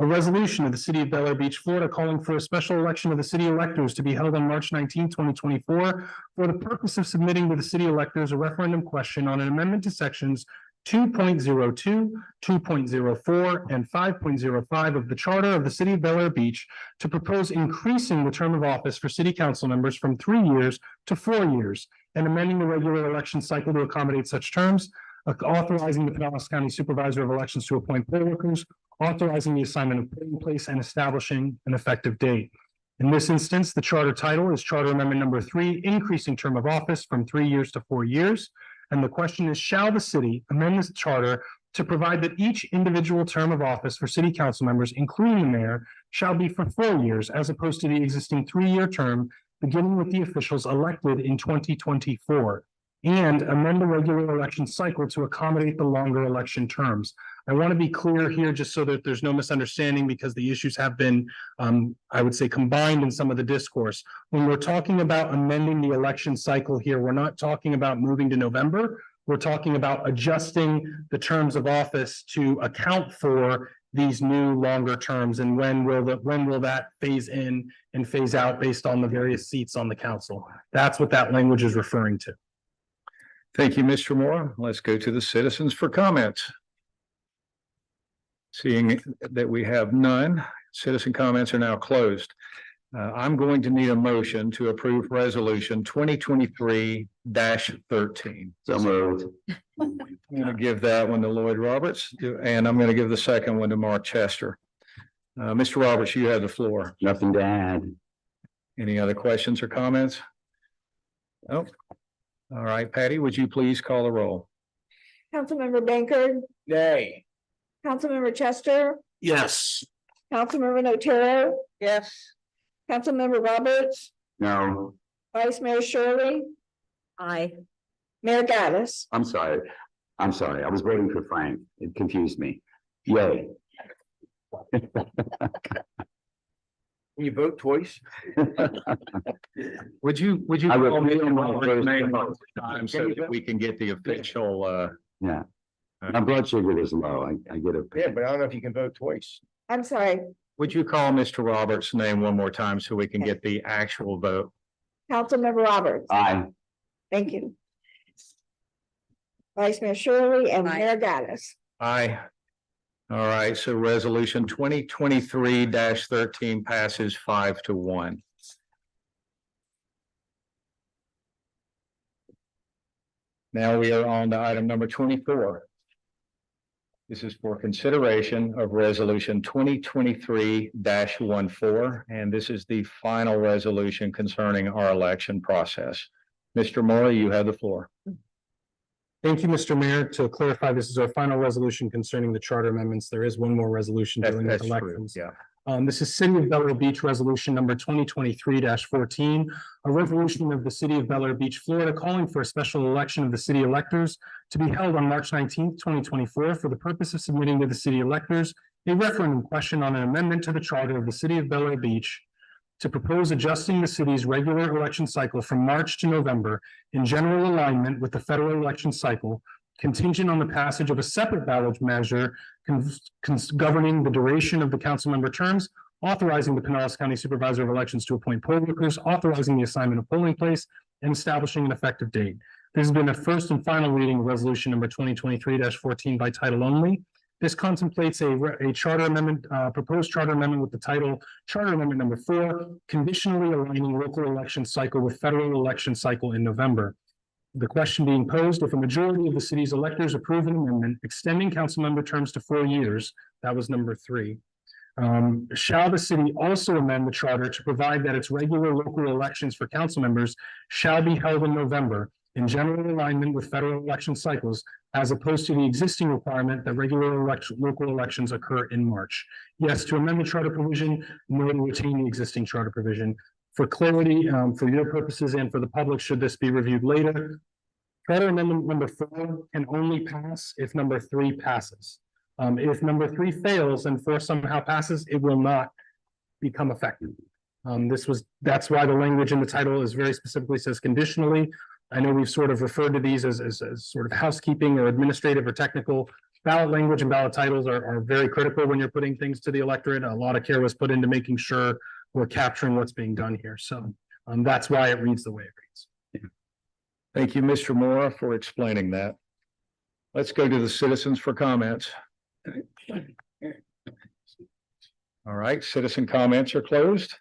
A resolution of the City of Bel Air Beach, Florida, calling for a special election of the city electors to be held on March 19, 2024, for the purpose of submitting to the city electors a referendum question on an amendment to sections 2.02, 2.04, and 5.05 of the Charter of the City of Bel Air Beach to propose increasing the term of office for city council members from 3 years to 4 years and amending the regular election cycle to accommodate such terms, authorizing the Pinellas County Supervisor of Elections to appoint poll workers, authorizing the assignment of polling place, and establishing an effective date. In this instance, the charter title is Charter Amendment number 3, increasing term of office from 3 years to 4 years. And the question is, shall the city amend this charter to provide that each individual term of office for city council members, including the mayor, shall be for 4 years, as opposed to the existing 3-year term, beginning with the officials elected in 2024, and amend the regular election cycle to accommodate the longer election terms. I want to be clear here, just so that there's no misunderstanding, because the issues have been, I would say, combined in some of the discourse. When we're talking about amending the election cycle here, we're not talking about moving to November. We're talking about adjusting the terms of office to account for these new longer terms, and when will that phase in and phase out based on the various seats on the council? That's what that language is referring to. Thank you, Mr. Moore. Let's go to the citizens for comments. Seeing that we have none, citizen comments are now closed. I'm going to need a motion to approve resolution 2023-13. So moved. I'm going to give that one to Lloyd Roberts, and I'm going to give the second one to Mark Chester. Mr. Roberts, you have the floor. Nothing to add. Any other questions or comments? Oh, all right, Patty, would you please call the roll? Councilmember Bankard, Nay. Councilmember Chester, Yes. Councilmember Notaro, Yes. Councilmember Roberts, No, Vice Mayor Shirley, Aye. Mayor Gaddis. I'm sorry. I was voting for Frank. It confused me. Yay. Can you vote twice? Would you I would- call me on Robert's name one more time so that we can get the official, Yeah. My blood sugar is low. I get a. Yeah, but I don't know if you can vote twice. I'm sorry, would you call Mr. Roberts' name one more time so we can get the actual vote? Councilmember Roberts. Aye. Thank you. Vice Mayor Shirley and Aye. Mayor Gaddis. Aye. All right, so resolution 2023-13 passes 5-1. Now we are on to item number 24. This is for consideration of resolution 2023-14, and this is the final resolution concerning our election process. Mr. Morley, you have the floor. Thank you, Mr. Mayor. To clarify, this is our final resolution concerning the charter amendments. There is one more resolution dealing with That's true, elections. yeah. This is City of Bel Air Beach Resolution number 2023-14, a resolution of the City of Bel Air Beach, Florida, calling for a special election of the city electors to be held on March 19th, 2024, for the purpose of submitting to the city electors a referendum question on an amendment to the charter of the City of Bel Air Beach to propose adjusting the city's regular election cycle from March to November in general alignment with the federal election cycle, contingent on the passage of a separate ballot measure governing the duration of the council member terms, authorizing the Pinellas County Supervisor of Elections to appoint poll workers, authorizing the assignment of polling place, and establishing an effective date. This has been a first and final reading of resolution number 2023-14 by title only. This contemplates a charter amendment, proposed charter amendment with the title Charter Amendment number 4, conditionally aligning local election cycle with federal election cycle in November. The question being posed, if a majority of the city's electors approve an amendment extending council member terms to 4 years, that was number 3. Shall the city also amend the charter to provide that its regular local elections for council members shall be held in November in general alignment with federal election cycles, as opposed to the existing requirement that regular local elections occur in March? Yes, to amend the charter provision, no to retain the existing charter provision. For clarity, for your purposes and for the public, should this be reviewed later, charter amendment number 4 can only pass if number 3 passes. If number 3 fails and 4 somehow passes, it will not become effective. That's why the language in the title is very specifically says conditionally. I know we've sort of referred to these as sort of housekeeping or administrative or technical. Ballot language and ballot titles are very critical when you're putting things to the electorate. A lot of care was put into making sure we're capturing what's being done here. So that's why it reads the way it reads. Thank you, Mr. Moore, for explaining that. Let's go to the citizens for comments. All right, citizen comments are closed.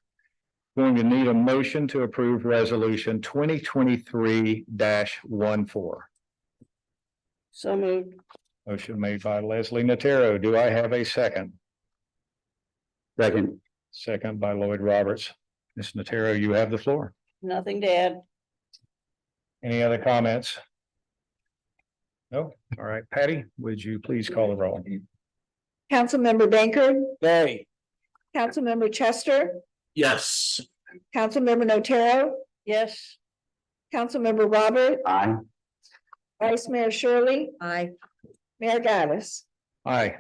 Going to need a motion to approve resolution 2023-14. So moved. Motion made by Leslie Natero. Do I have a second? Second. Second by Lloyd Roberts. Ms. Natero, you have the floor. Nothing to add. Any other comments? No? All right, Patty, would you please call the roll? Councilmember Bankard, Nay. Councilmember Chester, Yes. Councilmember Notaro, Yes. Councilmember Robert, Aye. Vice Mayor Shirley, Aye. Mayor Gaddis. Aye.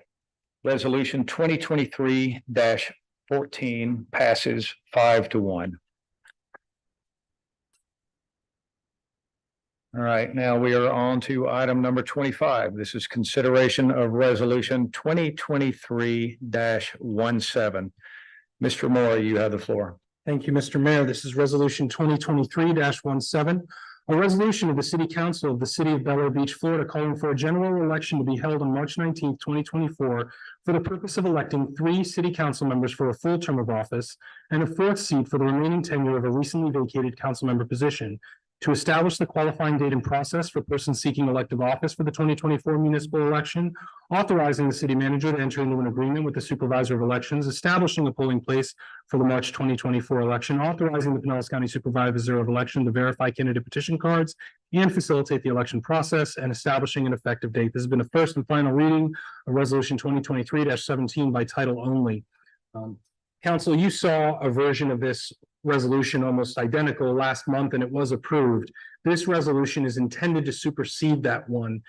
Resolution 2023-14 passes 5-1. All right, now we are on to item number 25. This is consideration of resolution 2023-17. Mr. Moore, you have the floor. Thank you, Mr. Mayor. This is resolution 2023-17. A resolution of the City Council of the City of Bel Air Beach, Florida, calling for a general election to be held on March 19th, 2024, for the purpose of electing 3 city council members for a full term of office and a 4th seat for the remaining tenure of a recently vacated council member position, to establish the qualifying date and process for persons seeking elective office for the 2024 municipal election, authorizing the city manager to enter into an agreement with the supervisor of elections, establishing a polling place for the March 2024 election, authorizing the Pinellas County Supervisor of Election to verify candidate petition cards and facilitate the election process, and establishing an effective date. This has been a first and final reading of resolution 2023-17 by title only. Council, you saw a version of this resolution almost identical last month, and it was approved. This resolution is intended to supersede that one,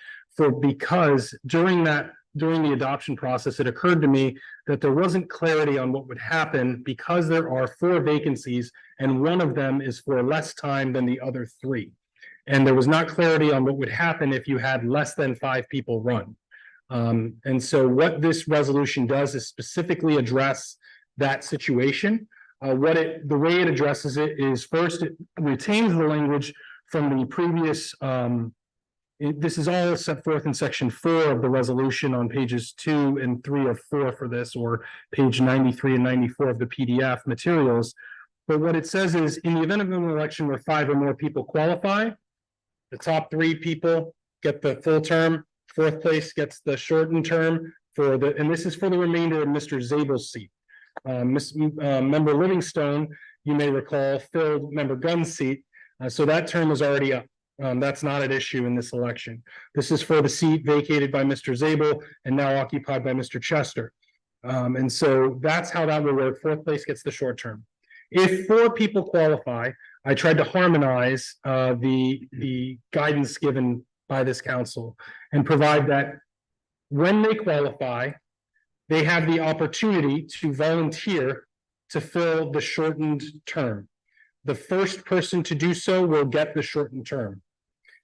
because during the adoption process, it occurred to me that there wasn't clarity on what would happen because there are 4 vacancies and one of them is for less time than the other 3. And there was not clarity on what would happen if you had less than 5 people run. And so what this resolution does is specifically address that situation. The way it addresses it is, first, it retains the language from the previous, this is all set forth in section 4 of the resolution on pages 2 and 3 of 4 for this, or page 93 and 94 of the PDF materials. But what it says is, in the event of an election where 5 or more people qualify, the top 3 people get the full term, 4th place gets the shortened term and this is for the remainder of Mr. Zabel's seat. Member Livingstone, you may recall, filled Member Gunn's seat, so that term is already up. That's not an issue in this election. This is for the seat vacated by Mr. Zabel and now occupied by Mr. Chester. And so that's how that will work. 4th place gets the short term. If 4 people qualify, I tried to harmonize the guidance given by this council and provide that when they qualify, they have the opportunity to volunteer to fill the shortened term. The first person to do so will get the shortened term.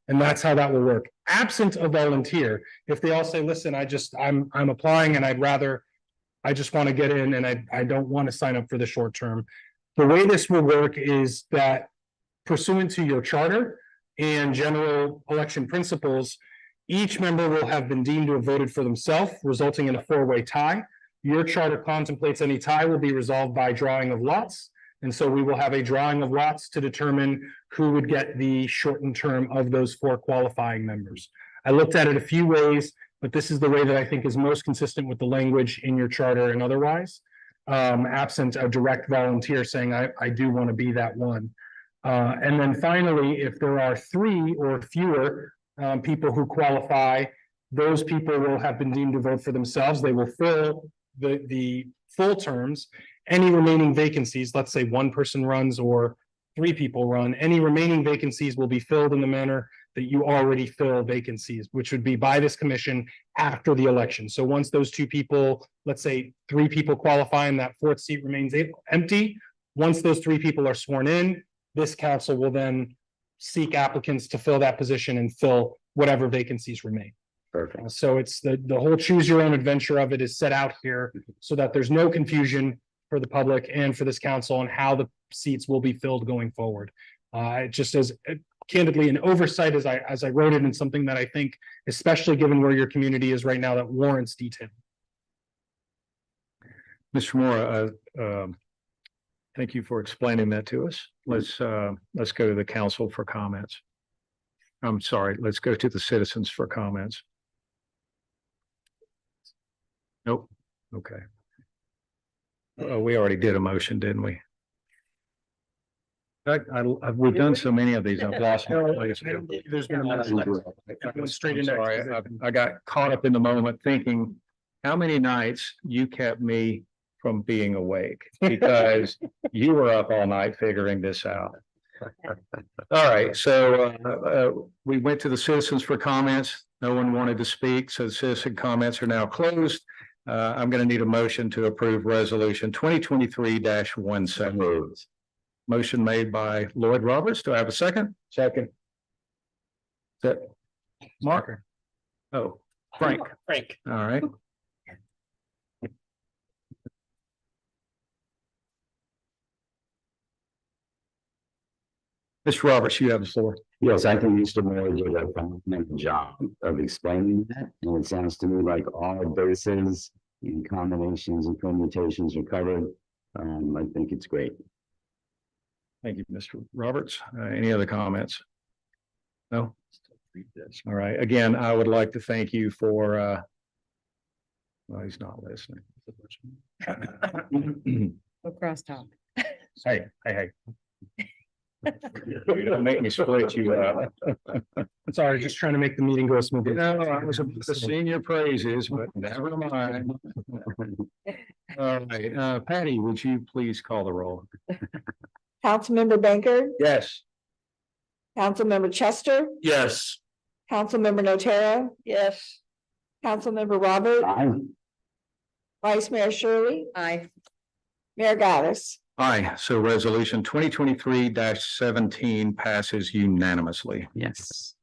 And that's how that will work. Absent a volunteer, if they all say, listen, I'm applying and I just want to get in and I don't want to sign up for the short term. The way this will work is that, pursuant to your charter and general election principles, each member will have been deemed to have voted for themselves, resulting in a 4-way tie. Your charter contemplates any tie will be resolved by drawing of lots. And so we will have a drawing of lots to determine who would get the shortened term of those 4 qualifying members. I looked at it a few ways, but this is the way that I think is most consistent with the language in your charter and otherwise, absent a direct volunteer saying, I do want to be that one. And then finally, if there are 3 or fewer people who qualify, those people will have been deemed to vote for themselves. They will fill the full terms. Any remaining vacancies, let's say 1 person runs or 3 people run, any remaining vacancies will be filled in the manner that you already fill vacancies, which would be by this commission after the election. So once those 2 people, let's say 3 people qualify and that 4th seat remains empty, once those 3 people are sworn in, this council will then seek applicants to fill that position and fill whatever vacancies remain. Perfect. So it's the whole choose your own adventure of it is set out here so that there's no confusion for the public and for this council on how the seats will be filled going forward. It just as candidly an oversight as I wrote it, and something that I think, especially given where your community is right now, that warrants detail. Mr. Moore, thank you for explaining that to us. Let's go to the council for comments. I'm sorry, let's go to the citizens for comments. Nope. Okay. We already did a motion, didn't we? We've done so many of these. I've lost my place. There's been a motion. Straight in. Sorry, I got caught up in the moment thinking how many nights you kept me from being awake because you were up all night figuring this out. All right, so we went to the citizens for comments. No one wanted to speak, so the citizen comments are now closed. I'm going to need a motion to approve resolution 2023-17. Motion made by Lloyd Roberts. Do I have a second? Second. Is that Mark? Oh, Frank. Frank. All right. Mr. Roberts, you have the floor. Yes, I think Mr. Moore did a phenomenal job of explaining that, and it sounds to me like all bases and combinations and permutations are covered. I think it's great. Thank you, Mr. Roberts. Any other comments? No? All right. Again, I would like to thank you for, well, he's not listening. Go crosstalk. Hey. You don't make me split you up. Sorry, just trying to make the meeting go smoothly. No, I was the senior praises, but never mind. All right, Patty, would you please call the roll? Councilmember Banker, Yes. Councilmember Chester, Yes. Councilmember Notaro, Yes. Councilmember Robert, Aye. Vice Mayor Shirley, Aye. Mayor Gaddis. Aye, so resolution 2023-17 passes unanimously. Yes.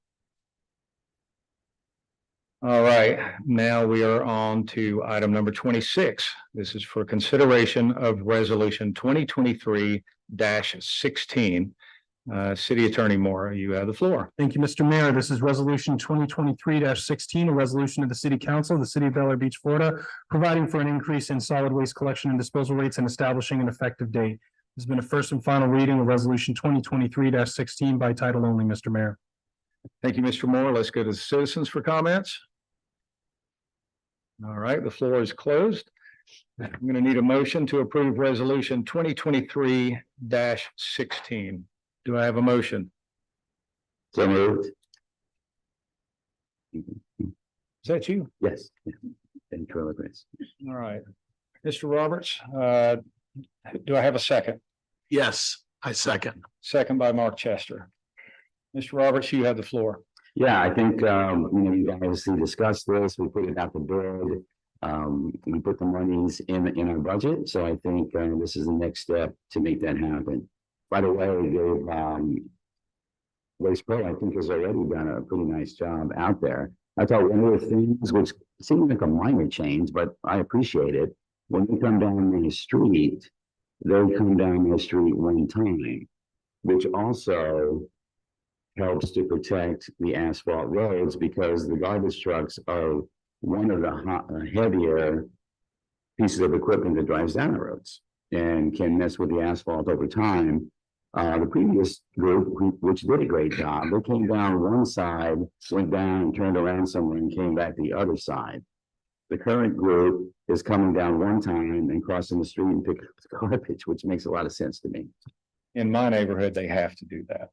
All right, now we are on to item number 26. This is for consideration of resolution 2023-16. City Attorney Moore, you have the floor. Thank you, Mr. Mayor. This is resolution 2023-16, a resolution of the City Council of the City of Bel Air Beach, Florida, providing for an increase in solid waste collection and disposal rates and establishing an effective date. There's been a first and final reading of resolution 2023-16 by title only, Mr. Mayor. Thank you, Mr. Moore. Let's go to the citizens for comments. All right, the floor is closed. I'm going to need a motion to approve resolution 2023-16. Do I have a motion? So moved. Is that you? Yes. Ventriloquist. All right. Mr. Roberts, do I have a second? Yes, I second. Second by Mark Chester. Mr. Roberts, you have the floor. Yeah, I think, you guys discussed this, we put it out the bid. We put the monies in our budget, so I think, this is the next step to make that happen. By the way, Waste Pro, I think, has already done a pretty nice job out there. I thought one of the things which seemed like a minor change, but I appreciate it. When they come down the street, they'll come down the street one time, which also helps to protect the asphalt roads because the garbage trucks are one of the heavier pieces of equipment that drives down the roads and can mess with the asphalt over time. The previous group, which did a great job, they came down one side, went down and turned around somewhere and came back the other side. The current group is coming down one time and crossing the street and picking up the garbage, which makes a lot of sense to me. In my neighborhood, they have to do that.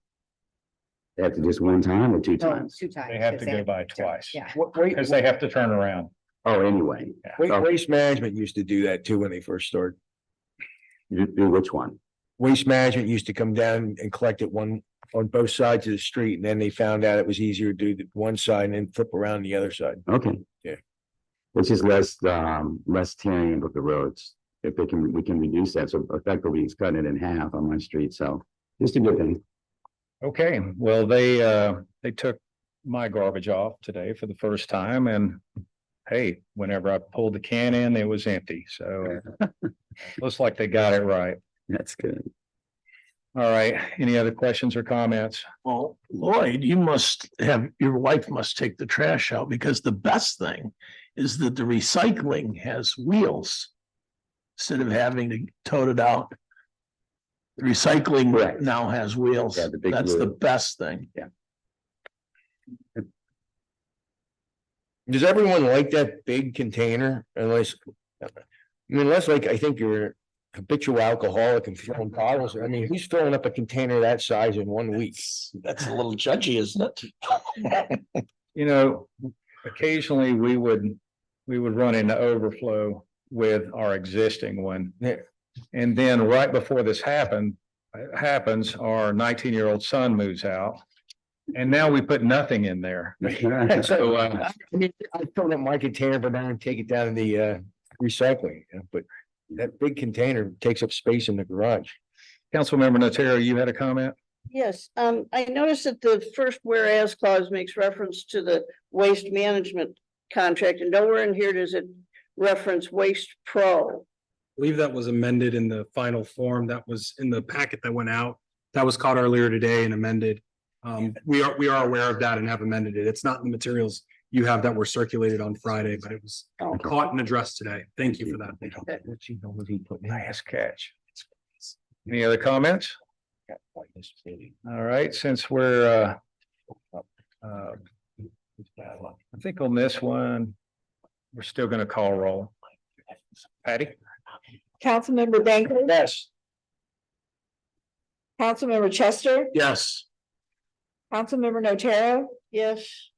They have to just one time or two times? Two times. They have to go by twice. Yeah. Because they have to turn around. Oh, anyway, Waste Management used to do that too when they first started. you do which one? Waste Management used to come down and collect it on both sides of the street, and then they found out it was easier to do the one side and then flip around the other side. Okay. Yeah. Which is less tearing of the roads. If we can reduce that. So effectively it's cutting it in half on my street. So just a good thing. Okay, well, they took my garbage off today for the first time and hey, whenever I pulled the can in, it was empty. So looks like they got it right. That's good. All right, any other questions or comments? Well, Lloyd, your wife must take the trash out because the best thing is that the recycling has wheels instead of having to tote it out. The recycling Correct. now has wheels. Yeah, the big That's the wheel. best thing. Does everyone like that big container unless like, I think you're habitual alcoholic and filling bottles. I mean, who's filling up a container that size in 1 week? That's a little judgy, isn't it? You know, occasionally we would run into overflow with our existing one. Yeah. And then right before this happened, happens, our 19-year-old son moves out. And now we put nothing in there. So, I mean, I fill up my container, but now I take it down to the recycling, but that big container takes up space in the garage. Councilmember Notaro, you had a comment? Yes, I noticed that the first whereas clause makes reference to the waste management contract, and nowhere in here does it reference Waste Pro. Believe that was amended in the final form that was in the packet that went out. That was caught earlier today and amended. We are aware of that and have amended it. It's not in the materials you have that were circulated on Friday, but it was caught and addressed today. Thank you for that. Nice catch. Any other comments? All right, since we're I think on this one, we're still gonna call roll. Patty? Councilmember Banker, Yes. Councilmember Chester, Yes. Councilmember Notaro, Yes,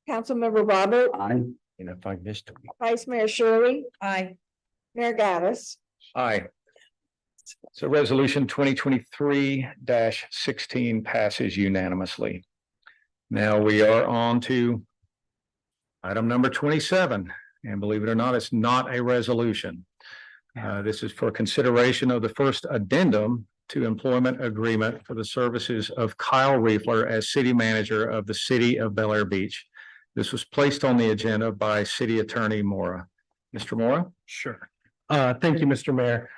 Councilmember Robert, And if I missed. Vice Mayor Shirley, Aye. Mayor Gaddis. Aye. So resolution 2023-16 passes unanimously. Now we are on to item number 27, and believe it or not, it's not a resolution. This is for consideration of the first addendum to employment agreement for the services of Kyle Riefler as city manager of the city of Bel Air Beach. This was placed on the agenda by City Attorney Mora. Mr. Mora? Sure. Thank you, Mr. Mayor.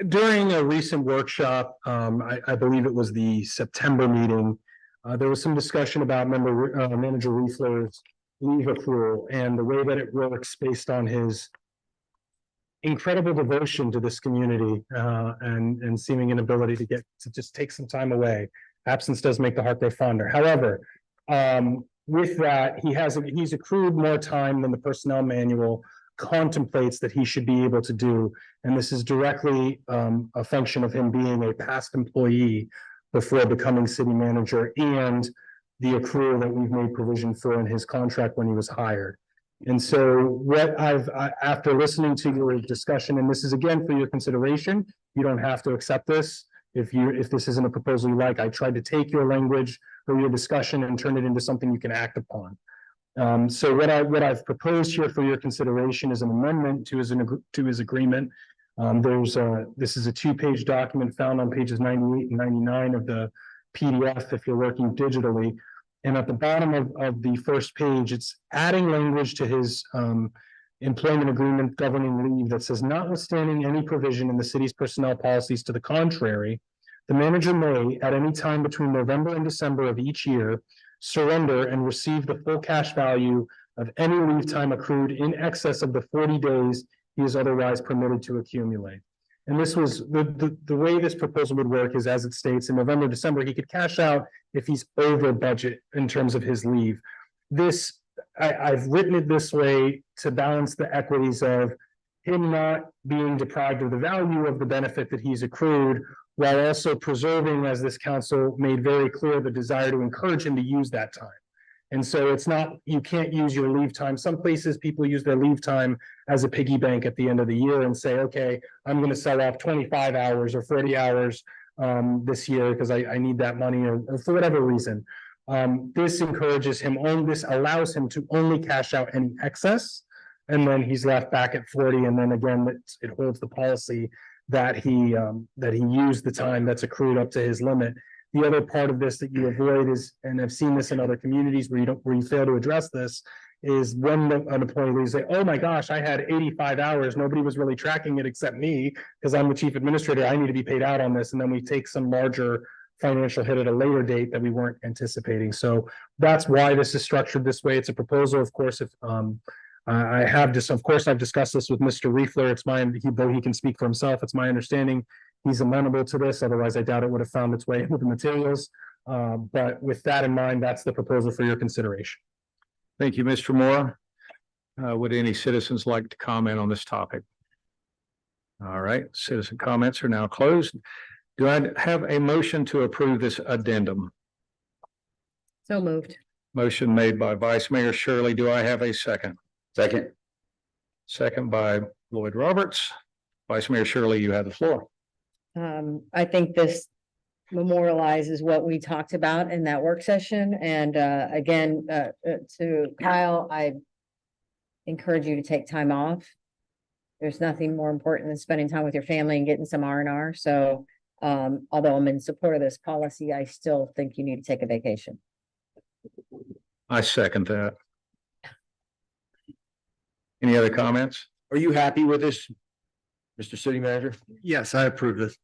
During a recent workshop, I believe it was the September meeting, there was some discussion about Manager Riefler's leave accrual and the way that it works based on his incredible devotion to this community and seeming inability to just take some time away. Absence does make the heart grow fonder. However, with that, he's accrued more time than the personnel manual contemplates that he should be able to do. And this is directly a function of him being a past employee before becoming city manager and the accrual that we've made provision for in his contract when he was hired. And so what after listening to your discussion, and this is again for your consideration, you don't have to accept this. If this isn't a proposal you like, I tried to take your language or your discussion and turn it into something you can act upon. So what I've proposed here for your consideration is an amendment to his agreement. This is a 2-page document found on pages 98 and 99 of the PDF if you're working digitally. And at the bottom of the first page, it's adding language to his employment agreement governing leave that says, notwithstanding any provision in the city's personnel policies to the contrary, the manager may, at any time between November and December of each year, surrender and receive the full cash value of any leave time accrued in excess of the 40 days he is otherwise permitted to accumulate. And this was the way this proposal would work is, as it states, in November, December, he could cash out if he's over budget in terms of his leave. I've written it this way to balance the equities of him not being deprived of the value of the benefit that he's accrued, while also preserving, as this council made very clear, the desire to encourage him to use that time. And so it's not, you can't use your leave time. Some places people use their leave time as a piggy bank at the end of the year and say, okay, I'm going to sell off 25 hours or 40 hours this year because I need that money or for whatever reason. This encourages him this allows him to only cash out any excess. And then he's left back at 40. And then again, it holds the policy that he used the time that's accrued up to his limit. The other part of this that you avoid is, and I've seen this in other communities where you fail to address this, is when an employee will say, oh my gosh, I had 85 hours. Nobody was really tracking it except me because I'm the chief administrator. I need to be paid out on this. And then we take some larger financial hit at a later date that we weren't anticipating. So that's why this is structured this way. It's a proposal. Of course, if I've discussed this with Mr. Riefler. Though he can speak for himself, it's my understanding he's amenable to this. Otherwise, I doubt it would have found its way into the materials. But with that in mind, that's the proposal for your consideration. Thank you, Mr. Mora. Would any citizens like to comment on this topic? All right, citizen comments are now closed. Do I have a motion to approve this addendum? So moved. Motion made by Vice Mayor Shirley. Do I have a second? Second. Second by Lloyd Roberts. Vice Mayor Shirley, you have the floor. I think this memorializes what we talked about in that work session. And again, to Kyle, I encourage you to take time off. There's nothing more important than spending time with your family and getting some R&R. So although I'm in support of this policy, I still think you need to take a vacation. I second that. Any other comments? Are you happy with this, Mr. City Manager? Yes, I approve this.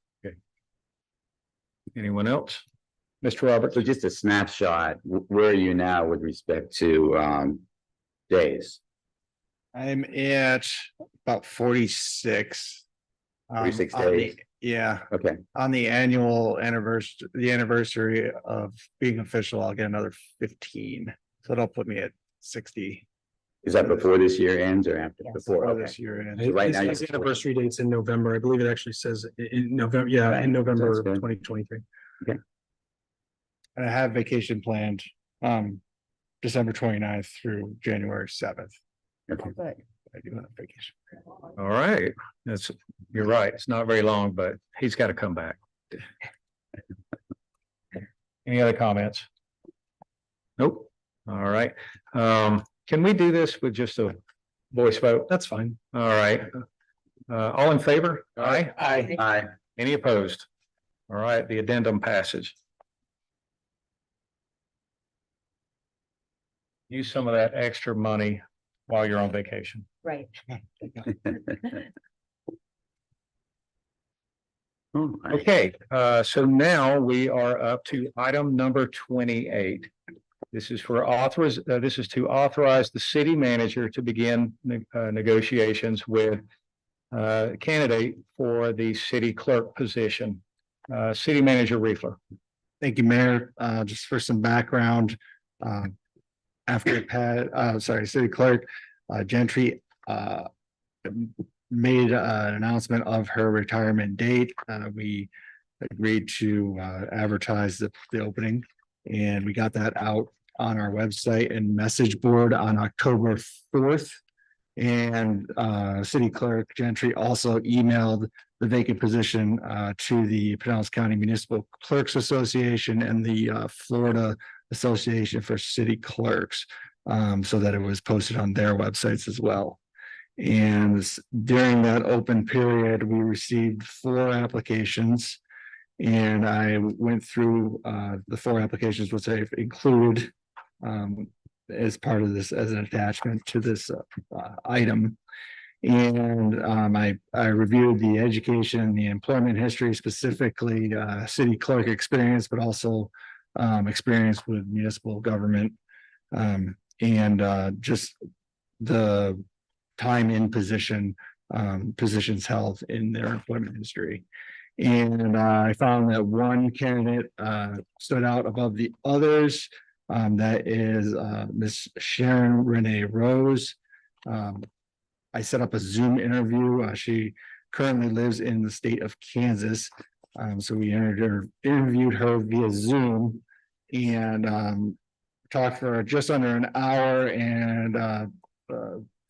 Anyone else? Mr. Roberts? So just a snapshot, where are you now with respect to days? I'm at about 46. 46 on the- days. Yeah, Okay, on the annual anniversary of being official, I'll get another 15. So that'll put me at 60 is that before this year ends or after? Before, for okay. this year. And So right now His you're- anniversary date's in November. I believe it actually says in November, yeah, in November That's of good. 2023. I have vacation planned, December 29th through January 7th. Okay. Good. I do have vacation. All right, you're right. It's not very long, but he's got to come back. Any other comments? Nope. All right. Can we do this with just a voice vote? That's fine. All right. All in favor? Aye. Aye. Any opposed? All right, the addendum passes. Use some of that extra money while you're on vacation. Right. All right. Okay, so now we are up to item number 28. This is this is to authorize the city manager to begin negotiations with candidate for the city clerk position. City Manager Riefler. Thank you, Mayor. Just for some background, after City Clerk Gentry made an announcement of her retirement date. We agreed to advertise the opening, and we got that out on our website and message board on October 4th. And City Clerk Gentry also emailed the vacant position to the Pinellas County Municipal Clerks Association and the Florida Association for City Clerks, so that it was posted on their websites as well. And during that open period, we received 4 applications. And I went through the 4 applications, which I've included as part of this, as an attachment to this item. And I reviewed the education and the employment history, specifically city clerk experience, but also experience with municipal government, and just the time in positions held in their employment history. And I found that one candidate stood out above the others. That is Miss Sharon Renee Rose. I set up a Zoom interview. She currently lives in the state of Kansas. So we interviewed her via Zoom and talked for just under an hour. And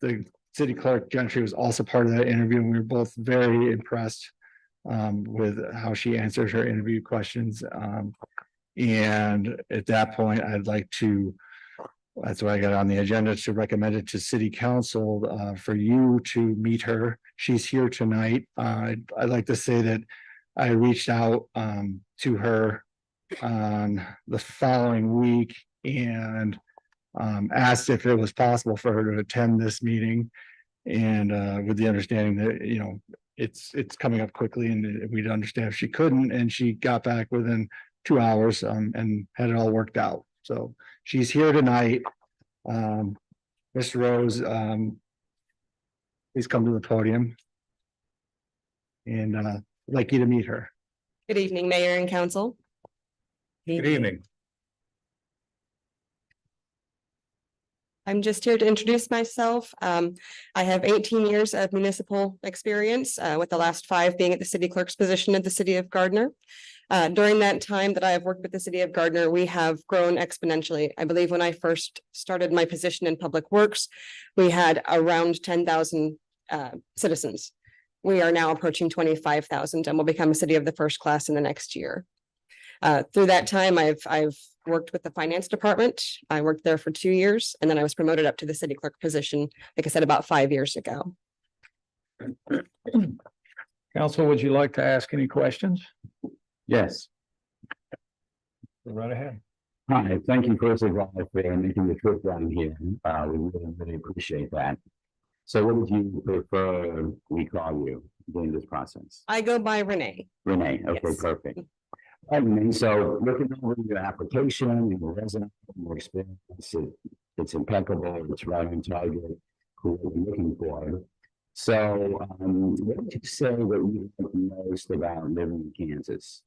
the city clerk Gentry was also part of that interview. And we were both very impressed with how she answered her interview questions. And at that point, that's why I got on the agenda to recommend it to city council for you to meet her. She's here tonight. I'd like to say that I reached out to her on the following week and asked if it was possible for her to attend this meeting. And with the understanding that, you know, it's coming up quickly and we'd understand if she couldn't, and she got back within 2 hours and had it all worked out. So she's here tonight. Mr. Rose, please come to the podium. And I'd like you to meet her. Good evening, Mayor and Council. Good evening. I'm just here to introduce myself. I have 18 years of municipal experience, with the last 5 being at the city clerk's position at the city of Gardner. During that time that I have worked with the city of Gardner, we have grown exponentially. I believe when I first started my position in public works, we had around 10,000 citizens. We are now approaching 25,000 and will become a city of the first class in the next year. Through that time, I've worked with the finance department. I worked there for 2 years, and then I was promoted up to the city clerk position, like I said, about 5 years ago. Council, would you like to ask any questions? Yes. Go right ahead. Hi, thank you first of all for making the trip down here. We really appreciate that. So what would you prefer we call you during this process? I go by Renee. Renee, okay, Yes. perfect. All right, Renee, so looking over your application and your resume, your experience, it's impeccable, it's right on target, who we're looking for. So, what would you say that you like most about living in Kansas?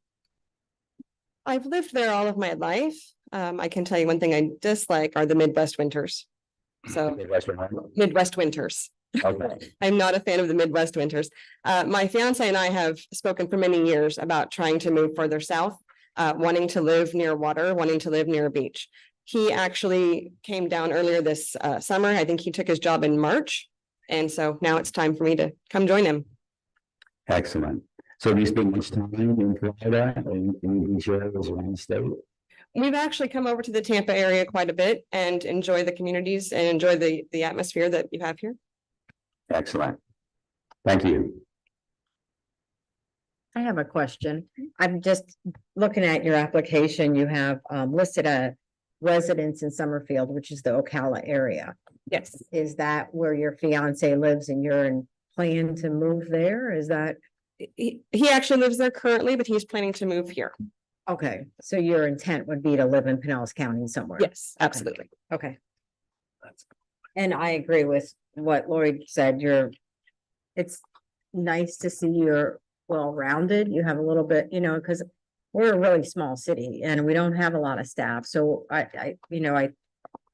I've lived there all of my life. I can tell you one thing I dislike are the Midwest winters. So Midwest winters. Okay. I'm not a fan of the Midwest winters. My fiance and I have spoken for many years about trying to move further south, wanting to live near water, wanting to live near a beach. He actually came down earlier this summer. I think he took his job in March. And so now it's time for me to come join him. Excellent. So do you spend much time in Florida and in these areas around the state? We've actually come over to the Tampa area quite a bit and enjoy the communities and enjoy the atmosphere that you have here. Excellent. Thank you. I have a question. I'm just looking at your application. You have listed a residence in Summerfield, which is the Ocala area. Yes. Is that where your fiance lives and you're in plan to move there? Is that? He actually lives there currently, but he's planning to move here. Okay, so your intent would be to live in Pinellas County somewhere? Yes, absolutely. Okay. And I agree with what Lloyd said. It's nice to see you're well-rounded. You have a little bit, because we're a really small city and we don't have a lot of staff. So I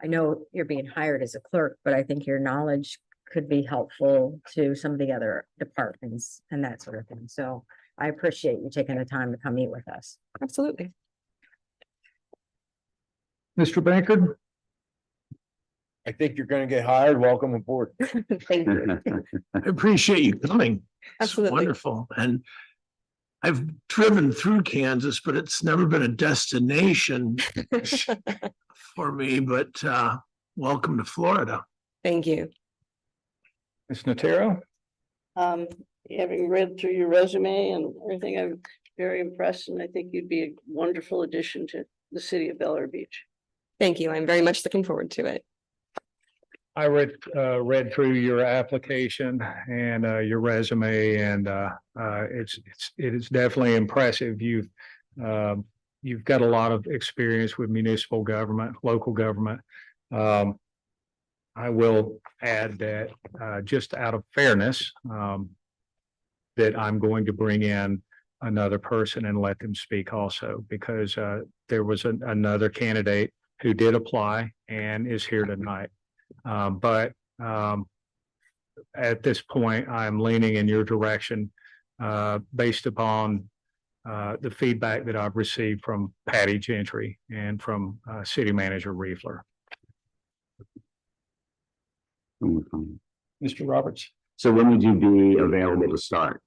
know you're being hired as a clerk, but I think your knowledge could be helpful to some of the other departments and that sort of thing. So I appreciate you taking the time to come meet with us. Absolutely. Mr. Bankard? I think you're gonna get hired. Welcome aboard. Thank you. I appreciate you coming. It's Absolutely. wonderful. And I've driven through Kansas, but it's never been a destination for me, but welcome to Florida. Thank you. Ms. Notaro? Having read through your resume and everything, I'm very impressed, and I think you'd be a wonderful addition to the city of Bel Air Beach. Thank you. I'm very much looking forward to it. I read through your application and your resume, and it is definitely impressive. You've got a lot of experience with municipal government, local government. I will add that just out of fairness, that I'm going to bring in another person and let them speak also, because there was another candidate who did apply and is here tonight. But at this point, I'm leaning in your direction based upon the feedback that I've received from Patty Gentry and from City Manager Riefler. Mr. Roberts? So when would you be available to start?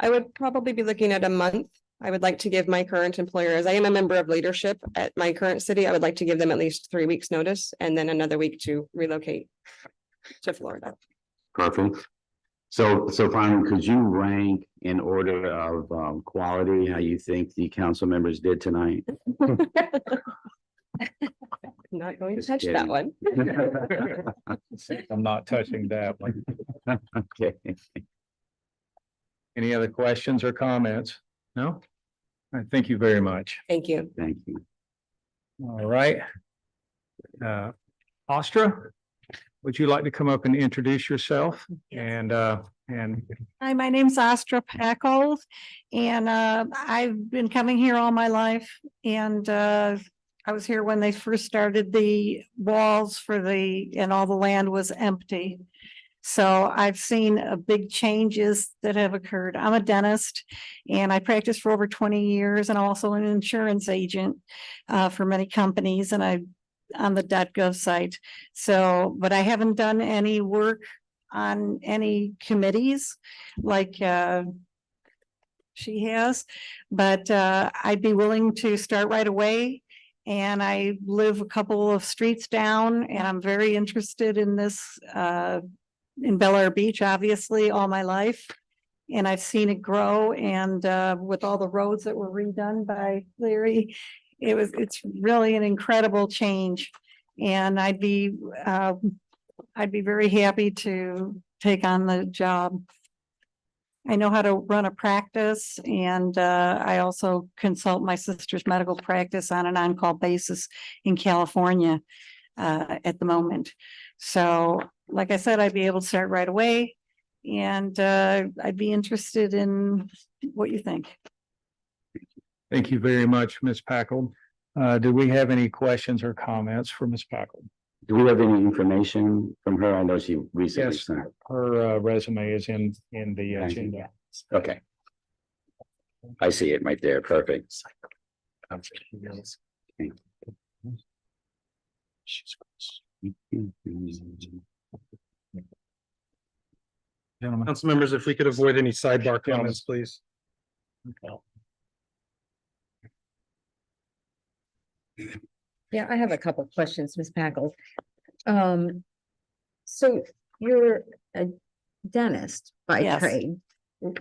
I would probably be looking at a month. I would like to give my current employer, as I am a member of leadership at my current city, I would like to give them at least 3 weeks notice and then another week to relocate to Florida. Perfect. So finally, could you rank in order of quality, how you think the council members did tonight? Not going to Just touch kidding. that one. I'm not touching that one. Okay. Any other questions or comments? No? All right, thank you very much. Thank you. Thank you. All right. Astra, would you like to come up and introduce yourself? And Hi, my name's Astra Packold, and I've been coming here all my life, and I was here when they first started the walls and all the land was empty. So I've seen big changes that have occurred. I'm a dentist and I practiced for over 20 years, and I'm also an insurance agent for many companies, and I'm on the .gov site. So, but I haven't done any work on any committees like she has. But I'd be willing to start right away. And I live a couple of streets down and I'm very interested in this in Bel Air Beach, obviously, all my life. And I've seen it grow and with all the roads that were redone by Larry, it's really an incredible change. And I'd be very happy to take on the job. I know how to run a practice and I also consult my sister's medical practice on an on-call basis in California at the moment. So like I said, I'd be able to start right away and I'd be interested in what you think. Thank you very much, Ms. Packold. Do we have any questions or comments for Ms. Packold? Do we have any information from her? I know she recently Yes, sent. Her resume is in the agenda. Okay. I see it right there. Perfect. Gentlemen. Council members, if we could avoid any sidebar comments, please. Yeah, I have a couple of questions, Ms. Packle. So you're a dentist by Yes. trade.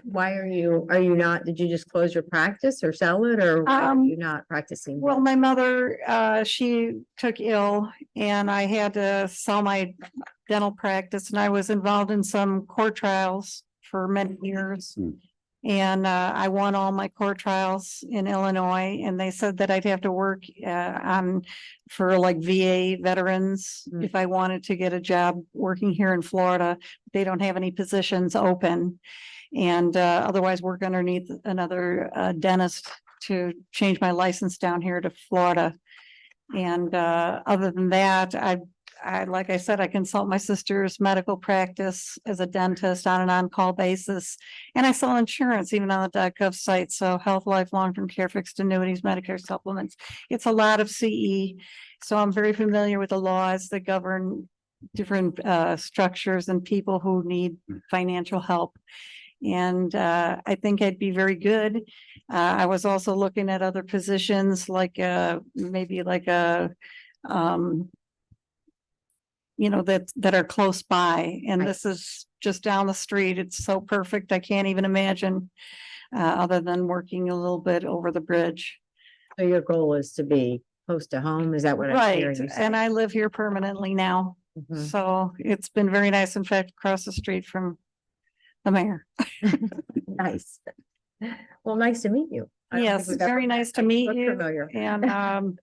Why are you not, did you just close your practice or sell it or why are you not practicing? Well, my mother, she took ill and I had to sell my dental practice and I was involved in some court trials for many years. And I won all my court trials in Illinois and they said that I'd have to work for like VA veterans if I wanted to get a job working here in Florida. They don't have any positions open. And otherwise work underneath another dentist to change my license down here to Florida. And other than that, I, like I said, I consult my sister's medical practice as a dentist on an on-call basis. And I sell insurance even on the .gov site. So health, life, long-term care, fixed annuities, Medicare supplements. It's a lot of CE. So I'm very familiar with the laws that govern different structures and people who need financial help. And I think I'd be very good. I was also looking at other positions like maybe like a that are close by. And this is just down the street. It's so perfect. I can't even imagine other than working a little bit over the bridge. So your goal is to be close to home? Is that what I'm hearing Right. you say? And I live here permanently now. So it's been very nice. In fact, across the street from the mayor. Nice. Well, nice to meet you. I don't Yes, think we've very ever- nice to I meet look you. familiar. And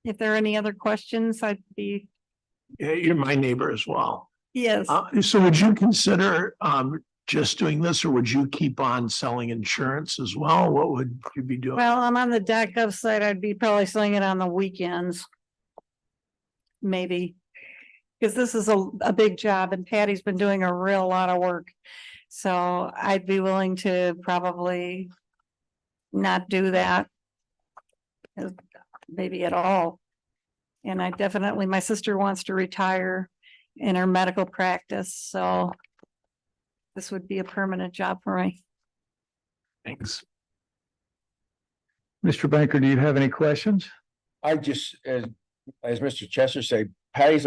if there are any other questions, I'd be, Yeah, you're my neighbor as well. yes. So would you consider just doing this or would you keep on selling insurance as well? What would you be doing? Well, I'm on the .gov site. I'd be probably selling it on the weekends. Maybe. Because this is a big job and Patty's been doing a real lot of work. So I'd be willing to probably not do that. Maybe at all. And I definitely, my sister wants to retire in her medical practice, so this would be a permanent job for me. Thanks. Mr. Banker, do you have any questions? I just, as Mr. Chester said, Patty's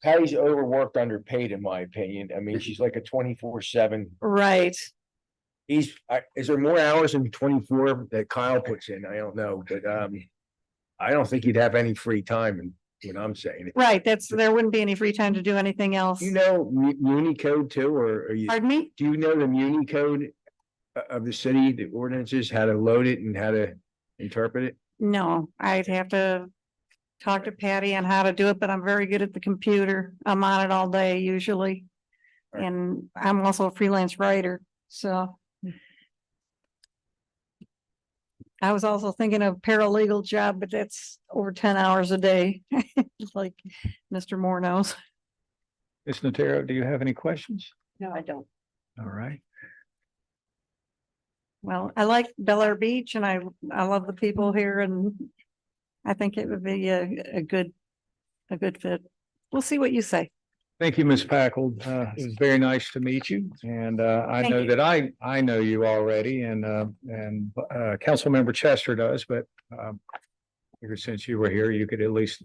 Patty's overworked, underpaid, in my opinion. I mean, she's like a 24/7. Right. Is there more hours than 24 that Kyle puts in? I don't know, but I don't think he'd have any free time in what I'm saying. Right, there wouldn't be any free time to do anything else. You know Muni code too, or are you? Pardon me? Do you know the Muni code of the city, the ordinances, how to load it and how to interpret it? No, I'd have to talk to Patty on how to do it, but I'm very good at the computer. I'm on it all day usually. And I'm also a freelance writer, so. I was also thinking of paralegal job, but that's over 10 hours a day, like Mr. Moore knows. Ms. Notaro, do you have any questions? No, I don't. All right. Well, I like Bel Air Beach and I love the people here and I think it would be a good fit. We'll see what you say. Thank you, Ms. Packold. It was very nice to meet you, and I Thank know you. that I know you already, and Councilmember Chester does, but figured since you were here, you could at least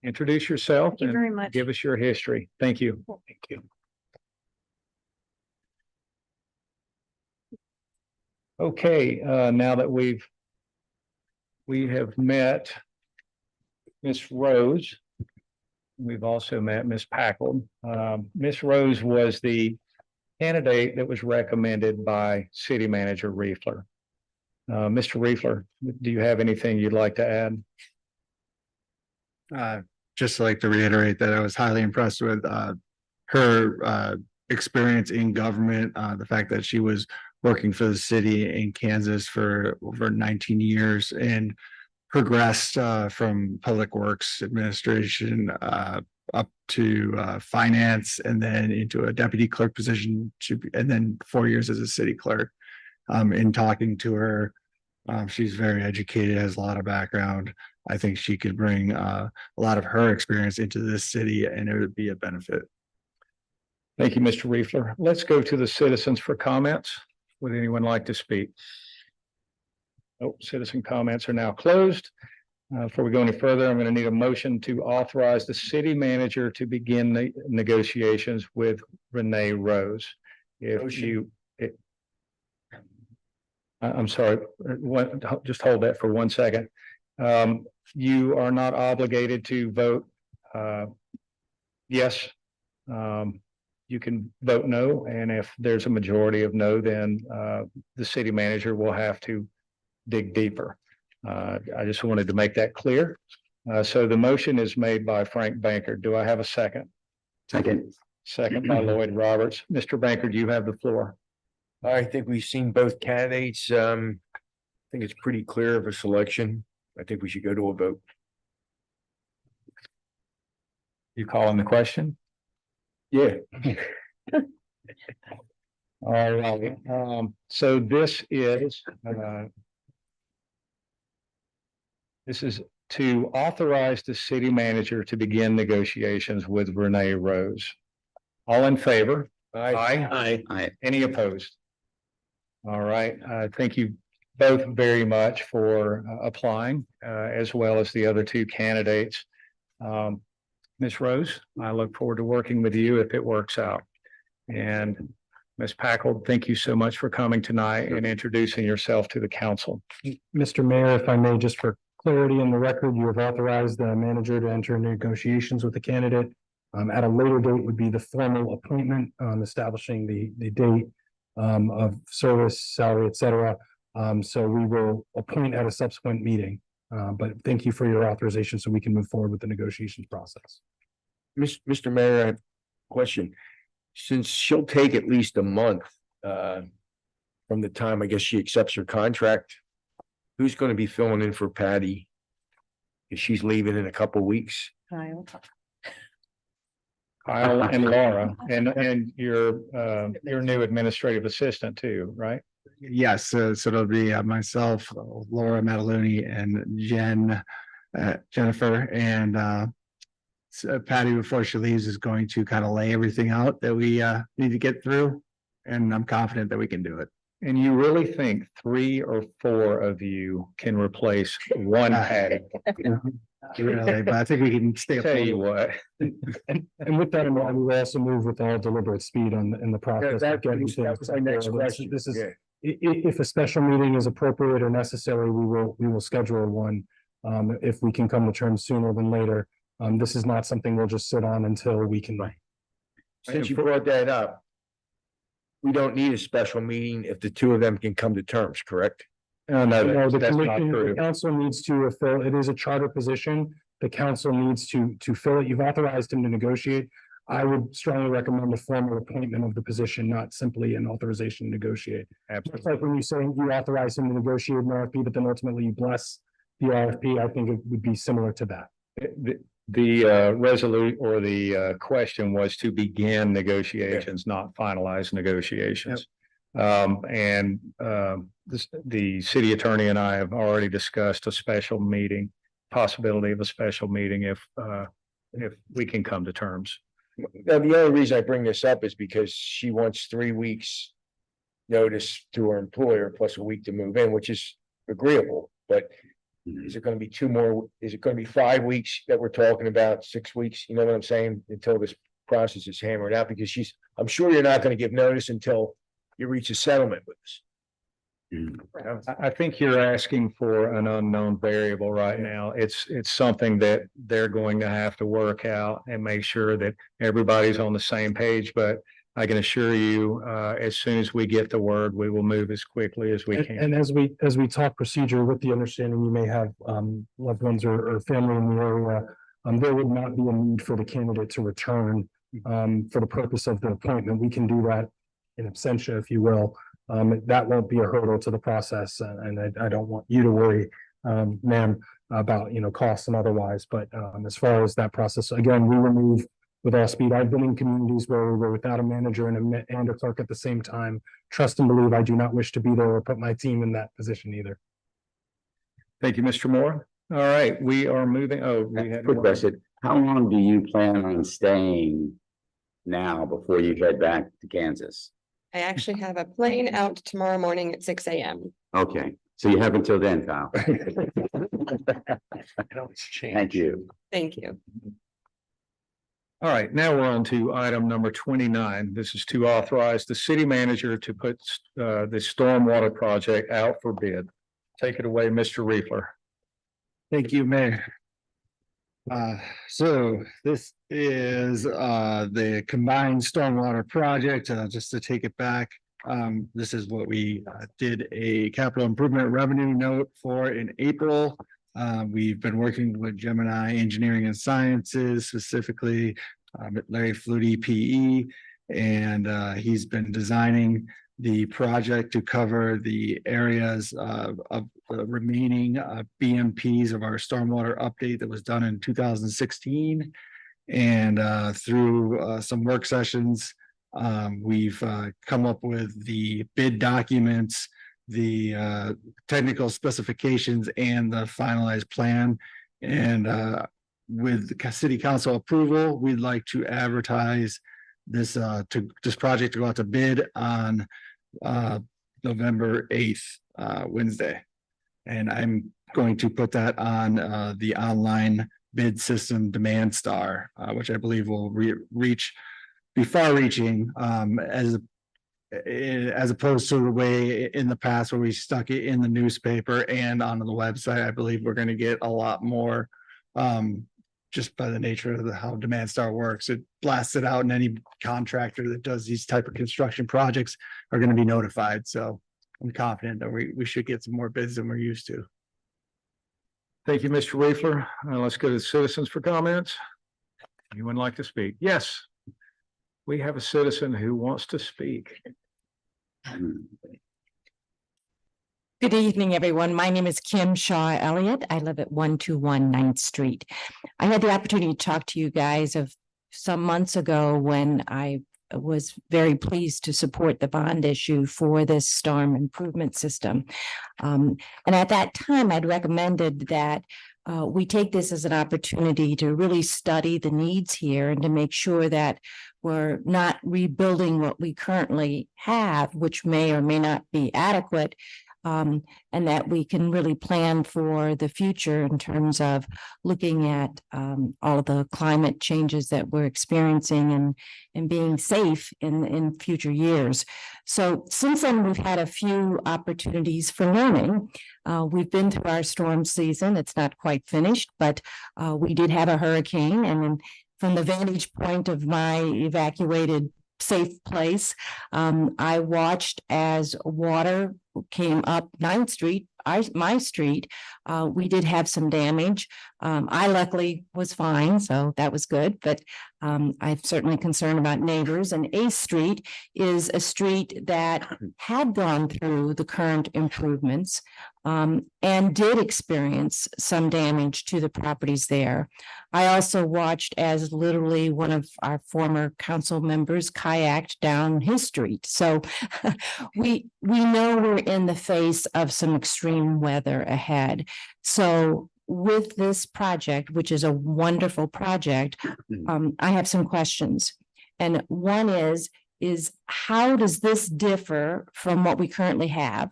introduce yourself Thank you and very much. give us your history. Thank you. Thank you. Okay, now that we have met Miss Rose. We've also met Miss Packold. Miss Rose was the candidate that was recommended by City Manager Riefler. Mr. Riefler, do you have anything you'd like to add? Just like to reiterate that I was highly impressed with her experience in government, the fact that she was working for the city in Kansas for over 19 years and progressed from public works administration up to finance and then into a deputy clerk position and then 4 years as a city clerk. In talking to her, she's very educated, has a lot of background. I think she could bring a lot of her experience into this city and it would be a benefit. Thank you, Mr. Riefler. Let's go to the citizens for comments. Would anyone like to speak? Oh, citizen comments are now closed. Before we go any further, I'm going to need a motion to authorize the city manager to begin the negotiations with Renee Rose. I'm sorry, just hold that for 1 second. You are not obligated to vote yes. You can vote no, and if there's a majority of no, then the city manager will have to dig deeper. I just wanted to make that clear. So the motion is made by Frank Banker. Do I have a second? Second. Second by Lloyd Roberts. Mr. Banker, do you have the floor? I think we've seen both candidates. I think it's pretty clear of a selection. I think we should go to a vote. You calling the question? Yeah. All right, so this is to authorize the city manager to begin negotiations with Renee Rose. All in favor? Aye. Aye. Any opposed? All right, thank you both very much for applying, as well as the other two candidates. Ms. Rose, I look forward to working with you if it works out. And Ms. Packold, thank you so much for coming tonight and introducing yourself to the council. Mr. Mayor, if I may, just for clarity in the record, you have authorized the manager to enter negotiations with the candidate. At a later date would be the formal appointment, establishing the date of service, salary, et cetera. So we will appoint at a subsequent meeting. But thank you for your authorization so we can move forward with the negotiations process. Mr. Mayor, I have a question. Since she'll take at least a month from the time, I guess, she accepts her contract, who's going to be filling in for Patty? If she's leaving in a couple weeks? Kyle and Laura, and your new administrative assistant too, right? Yes, so it'll be myself, Laura Mataloni, and Jennifer, and so Patty, before she leaves, is going to kind of lay everything out that we need to get through, and I'm confident that we can do it. And you really think 3 or 4 of you can replace one Patty? Really, but I think we can stay. Tell you what. And with that in mind, we will also move with all deliberate speed in the process. That was my next question. This is, Yeah. if a special meeting is appropriate or necessary, we will schedule one. If we can come to terms sooner than later. This is not something we'll just sit on until we can. Since you brought that up, we don't need a special meeting if the two of them can come to terms, correct? No, No, the that's not commission, the true. council needs to fill, it is a charter position. The council needs to fill it. You've authorized him to negotiate. I would strongly recommend a formal appointment of the position, not simply an authorization to negotiate. It's like when you say you authorize him to negotiate an RFP, but then ultimately you bless the RFP, I think it would be similar to that. The resolute or the question was to begin negotiations, not finalize negotiations. The city attorney and I have already discussed a special meeting, possibility of a special meeting if we can come to terms. Now, the only reason I bring this up is because she wants 3 weeks. Notice to her employer plus a week to move in, which is agreeable, but. Is it gonna be 2 more, is it gonna be 5 weeks that we're talking about, 6 weeks, you know what I'm saying, until this process is hammered out, because I'm sure you're not gonna give notice until you reach a settlement with us. I think you're asking for an unknown variable right now. It's something that they're going to have to work out and make sure that everybody's on the same page, but I can assure you, as soon as we get the word, we will move as quickly as we And can. and as we talk procedure with the understanding you may have loved ones or family in the area, there would not be a need for the candidate to return for the purpose of the appointment. We can do that in absentia, if you will. That won't be a hurdle to the process, and I don't want you to worry, ma'am, about, costs and otherwise. But as far as that process, again, we will move with all speed. I've been in communities where we were without a manager and a clerk at the same time. Trust and believe I do not wish to be there or put my team in that position either. Thank you, Mr. Moore. All right, we are moving. Oh, we had. Quick question. How long do you plan on staying now before you head back to Kansas? I actually have a plane out tomorrow morning at 6 a.m. Okay, so you have until then, Kyle. Thank you. Thank you. All right, now we're on to item number 29. This is to authorize the city manager to put the stormwater project out for bid. Take it away, Mr. Reefler. Thank you, Mayor. So this is the combined stormwater project, just to take it back. This is what we did a capital improvement revenue note for in April. We've been working with Gemini Engineering and Sciences, specifically Larry Flutie, PE, and he's been designing the project to cover the areas of the remaining BMPs of our stormwater update that was done in 2016. And through some work sessions, we've come up with the bid documents, the technical specifications, and the finalized plan. And with the city council approval, we'd like to advertise this project to go out to bid on November 8th, Wednesday. And I'm going to put that on the online bid system Demand Star, which I believe will be far reaching as opposed to the way in the past where we stuck it in the newspaper and onto the website. I believe we're going to get a lot more just by the nature of how Demand Star works. It blasts it out, and any contractor that does these type of construction projects are going to be notified. So I'm confident that we should get some more bids than we're used to. Thank you, Mr. Reefler. Let's go to the citizens for comments. Anyone like to speak? Yes. We have a citizen who wants to speak. Good evening, everyone. My name is Kim Shaw Elliott. I live at 121 9th Street. I had the opportunity to talk to you guys of some months ago when I was very pleased to support the bond issue for this storm improvement system. And at that time, I'd recommended that we take this as an opportunity to really study the needs here and to make sure that we're not rebuilding what we currently have, which may or may not be adequate, and that we can really plan for the future in terms of looking at all of the climate changes that we're experiencing and being safe in future years. So since then, we've had a few opportunities for learning. We've been through our storm season. It's not quite finished, but we did have a hurricane. And from the vantage point of my evacuated safe place, I watched as water came up 9th Street, my street. We did have some damage. I luckily was fine, so that was good, but I'm certainly concerned about neighbors. And 8th Street is a street that had gone through the current improvements and did experience some damage to the properties there. I also watched as literally one of our former council members kayaked down his street. So we know we're in the face of some extreme weather ahead. So with this project, which is a wonderful project, I have some questions. And one is how does this differ from what we currently have?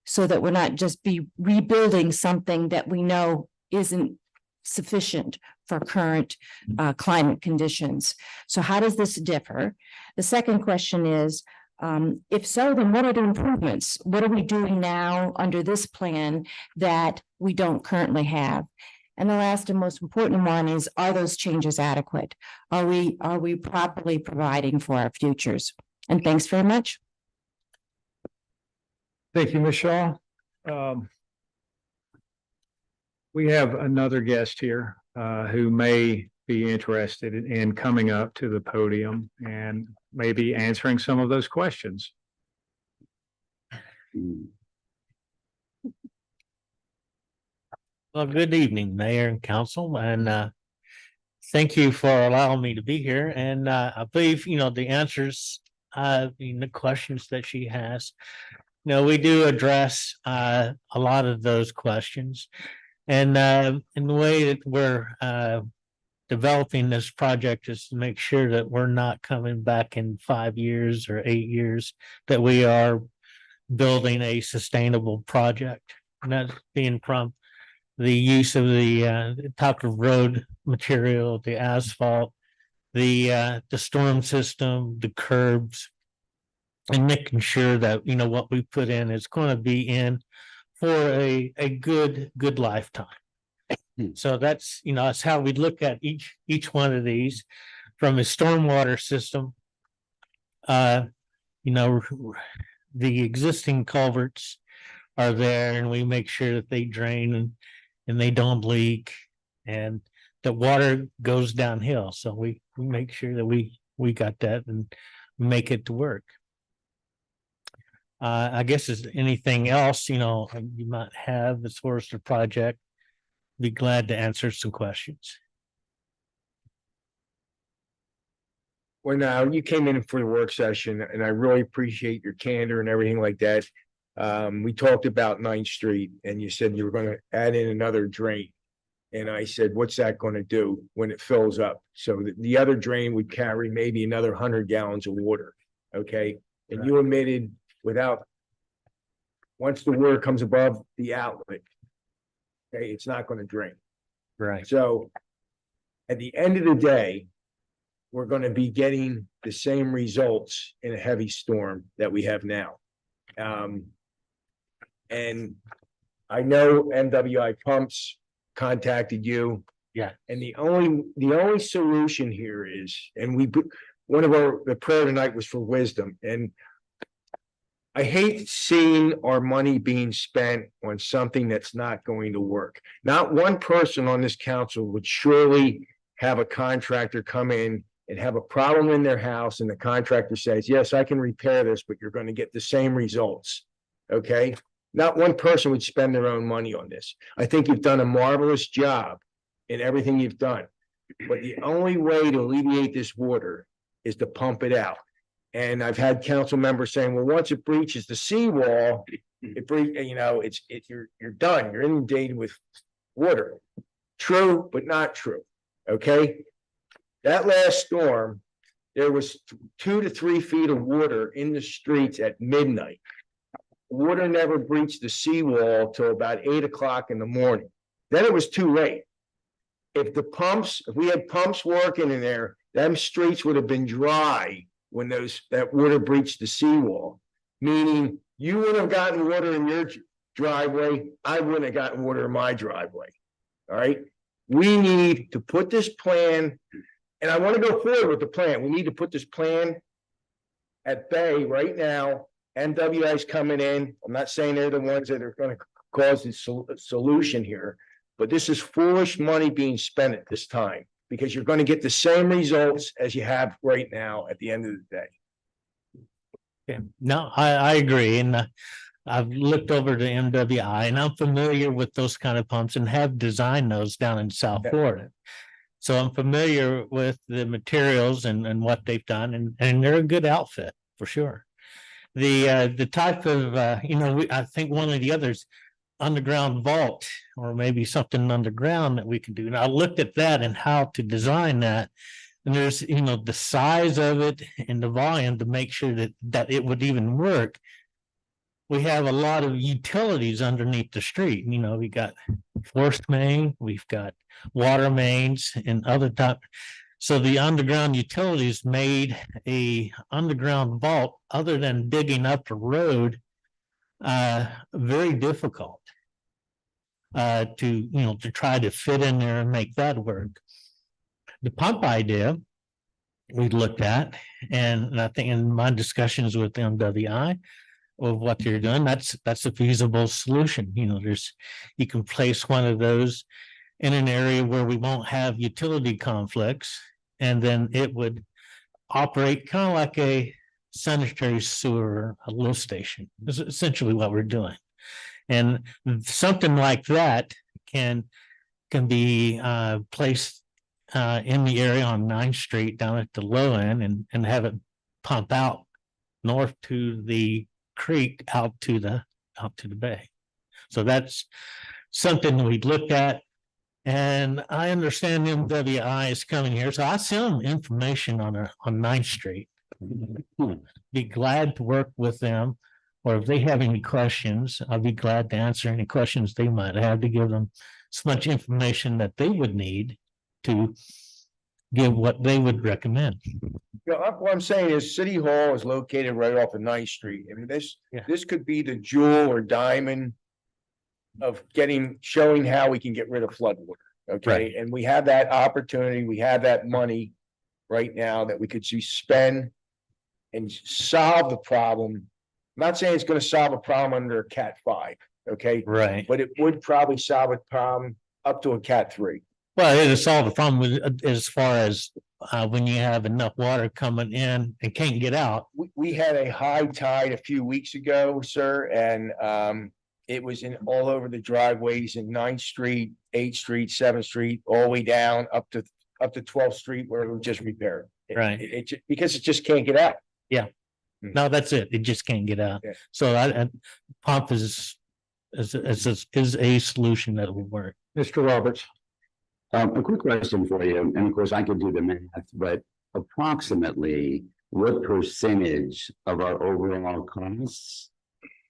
So that we're not just be rebuilding something that we know isn't sufficient for current climate conditions. So how does this differ? The second question is, if so, then what are the improvements? What are we doing now under this plan that we don't currently have? And the last and most important one is, are those changes adequate? Are we properly providing for our futures? And thanks very much. Thank you, Ms. Shaw. We have another guest here who may be interested in coming up to the podium and maybe answering some of those questions. Well, good evening, Mayor and Council, and thank you for allowing me to be here. And I believe, the answers, the questions that she has, we do address a lot of those questions. And in the way that we're developing this project is to make sure that we're not coming back in 5 years or 8 years, that we are building a sustainable project. And that's being from the use of the top of road material, the asphalt, the storm system, the curbs, and making sure that what we put in is going to be in for a good lifetime. So that's that's how we look at each one of these. From a stormwater system, the existing culverts are there, and we make sure that they drain and they don't leak, and the water goes downhill. So we make sure that we got that and make it to work. I guess is anything else, you might have as far as the project, be glad to answer some questions. When you came in for the work session, and I really appreciate your candor and everything like that. We talked about 9th Street, and you said you were going to add in another drain. And I said, what's that going to do when it fills up? So the other drain would carry maybe another 100 gallons of water. Okay. And you admitted once the water comes above the outlet, okay, it's not going to drain. Right. So at the end of the day, we're going to be getting the same results in a heavy storm that we have now. And I know MWI Pumps contacted you. Yeah. And the only solution here is, and the prayer tonight was for wisdom, and I hate seeing our money being spent on something that's not going to work. Not one person on this council would surely have a contractor come in and have a problem in their house, and the contractor says, yes, I can repair this, but you're going to get the same results. Okay. Not one person would spend their own money on this. I think you've done a marvelous job in everything you've done, but the only way to alleviate this water is to pump it out. And I've had council members saying, well, once it breaches the seawall, you're done. You're inundated with water. True, but not true. Okay. That last storm, there was 2 to 3 feet of water in the streets at midnight. Water never breached the seawall till about 8 o'clock in the morning. Then it was too late. If we had pumps working in there, them streets would have been dry when that water breached the seawall. Meaning you would have gotten water in your driveway. I wouldn't have gotten water in my driveway. All right. We need to put this plan, and I want to go forward with the plan. We need to put this plan at bay right now. MWI is coming in. I'm not saying they're the ones that are going to cause the solution here, but this is foolish money being spent at this time, because you're going to get the same results as you have right now at the end of the day. Yeah, no, I agree. And I've looked over to MWI, and I'm familiar with those kind of pumps and have designed those down in South Florida. So I'm familiar with the materials and what they've done, and they're a good outfit for sure. The type of, I think one of the others, underground vault or maybe something underground that we can do. And I looked at that and how to design that. And there's, the size of it and the volume to make sure that it would even work. We have a lot of utilities underneath the street. We got forced main, we've got water mains and other type. So the underground utilities made a underground vault other than digging up the road, very difficult to try to fit in there and make that work. The pump idea we looked at, and I think in my discussions with MWI of what they're doing, that's a feasible solution. You can place one of those in an area where we won't have utility conflicts, and then it would operate kind of like a sanitary sewer, a lift station. This is essentially what we're doing. And something like that can be placed in the area on 9th Street down at the low end and have it pump out north to the creek out to the bay. So that's something we looked at. And I understand MWI is coming here, so I sent them information on 9th Street. Be glad to work with them, or if they have any questions, I'll be glad to answer any questions they might have, to give them as much information that they would need to give what they would recommend. What I'm saying is City Hall is located right off of 9th Street. I mean, this could be the jewel or diamond of showing how we can get rid of floodwater. Okay, Right. And we have that opportunity, we have that money right now that we could spend and solve the problem. I'm not saying it's gonna solve a problem under a Cat 5, okay? Right. But it would probably solve a problem up to a Cat 3. Well, it'll solve the problem as far as when you have enough water coming in and can't get out. We had a high tide a few weeks ago, sir, and it was all over the driveways in 9th Street, 8th Street, 7th Street, all the way down up to 12th Street where it was just repaired. Right. Because it just can't get out. Yeah. No, that's it. It just can't get out. Yeah. So pump is a solution that will work. Mr. Roberts. A quick question for you, and of course I could do the math, but approximately what percentage of our overall costs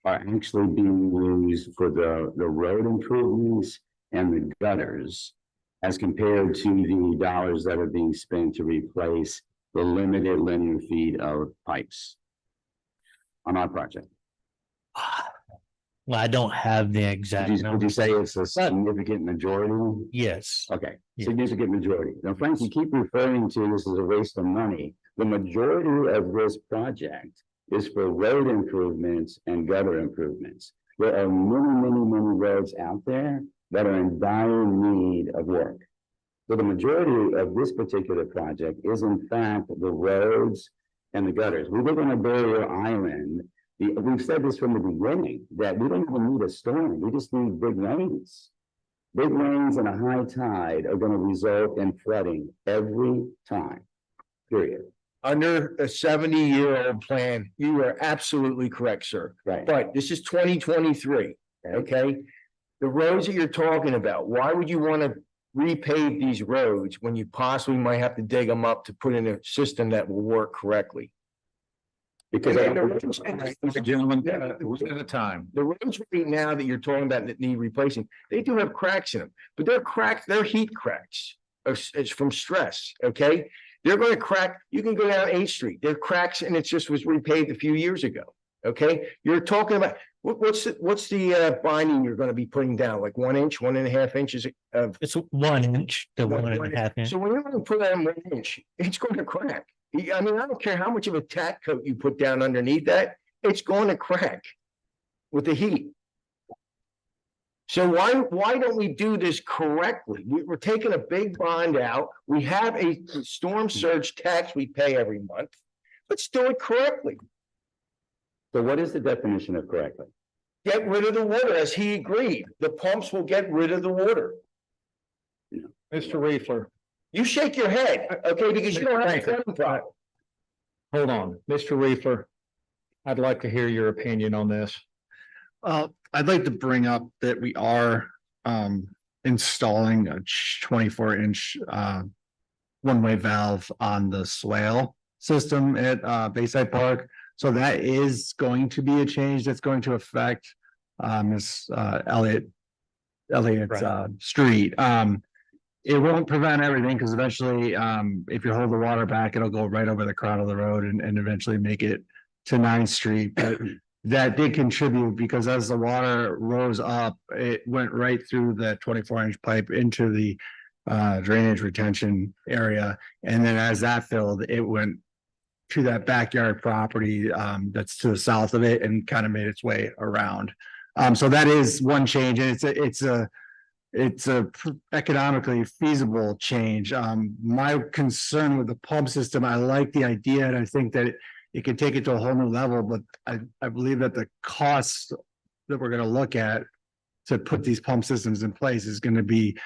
are actually being used for the road improvements and the gutters as compared to the dollars that are being spent to replace the limited linear feet of pipes on our project? Well, I don't have the exact Would number. you say it's a significant majority? Yes. Okay, Yeah. significant majority. Now, Frank, you keep referring to this as a waste of money. The majority of this project is for road improvements and gutter improvements. There are many roads out there that are in dire need of work. So the majority of this particular project is in fact the roads and the gutters. We live on a barrier island. We've said this from the beginning, that we don't even need a storm. We just need big rains. Big rains and a high tide are going to result in flooding every time, period. Under a 70-year-old plan, you are absolutely correct, sir. Right. But this is 2023, okay? The roads that you're talking about, why would you want to repave these roads when you possibly might have to dig them up to put in a system that will work correctly? Because Gentlemen, one at a time. The roads right now that you're talking about that need replacing, they do have cracks in them, but they're heat cracks. It's from stress, okay? They're going to crack. You can go down 8th Street. There are cracks and it just was repaved a few years ago. Okay, you're talking about what's the binding you're going to be putting down, like 1 inch, 1.5 inches of. It's 1 inch to 1.5 inch. So when you're going to put that in 1 inch, it's going to crack. I mean, I don't care how much of a tack coat you put down underneath that, it's going to crack with the heat. So why don't we do this correctly? We're taking a big bond out. We have a storm surge tax we pay every month. Let's do it correctly. So what is the definition of correctly? Get rid of the water, as he agreed. The pumps will get rid of the water. Mr. Riefler. You shake your head, okay, because you don't have a flooding problem. Hold on, Mr. Riefler. I'd like to hear your opinion on this. I'd like to bring up that we are installing a 24-inch one-way valve on the swale system at Bayside Park. So that is going to be a change that's going to affect Miss Elliott's street. It won't prevent everything because eventually, if you hold the water back, it'll go right over the crown of the road and eventually make it to 9th Street. But that did contribute because as the water rose up, it went right through that 24-inch pipe into the drainage retention area. And then as that filled, it went to that backyard property that's to the south of it and kind of made its way around. So that is one change, and it's a economically feasible change. My concern with the pump system, I like the idea, and I think that it can take it to a whole new level, but I believe that the cost that we're going to look at to put these pump systems in place is going to be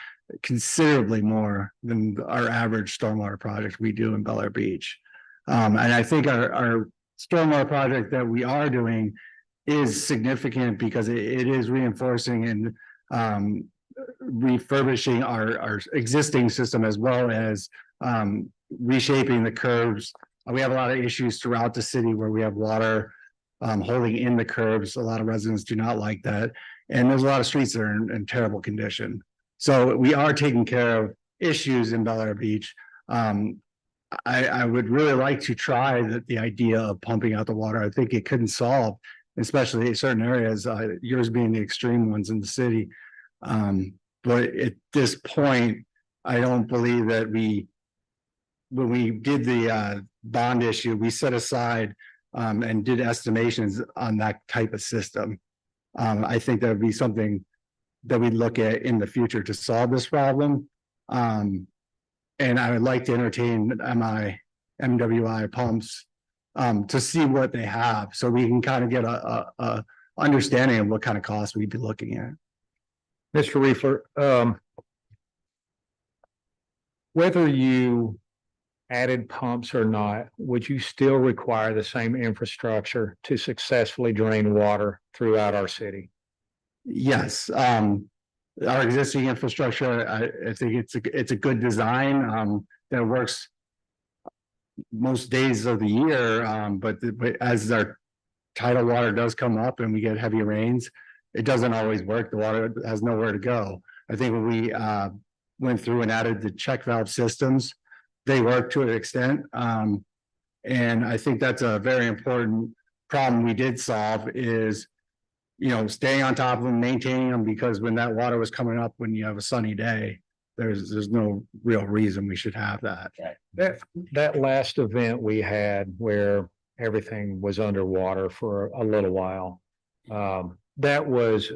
considerably more than our average stormwater project we do in Bel Air Beach. And I think our stormwater project that we are doing is significant because it is reinforcing and refurbishing our existing system as well as reshaping the curbs. We have a lot of issues throughout the city where we have water holding in the curbs. A lot of residents do not like that. And there's a lot of streets that are in terrible condition. So we are taking care of issues in Bel Air Beach. I would really like to try the idea of pumping out the water. I think it couldn't solve, especially in certain areas, yours being the extreme ones in the city. But at this point, I don't believe that when we did the bond issue, we set aside and did estimations on that type of system. I think that would be something that we'd look at in the future to solve this problem. And I would like to entertain MWI pumps to see what they have, so we can kind of get a understanding of what kind of costs we'd be looking at. Mr. Reefler, whether you added pumps or not, would you still require the same infrastructure to successfully drain water throughout our city? Yes, our existing infrastructure, I think it's a good design that works most days of the year. But as our tidal water does come up and we get heavy rains, it doesn't always work. The water has nowhere to go. I think when we went through and added the check valve systems, they work to an extent. And I think that's a very important problem we did solve is, staying on top of them, maintaining them, because when that water was coming up, when you have a sunny day, there's no real reason we should have that. That last event we had where everything was underwater for a little while, that was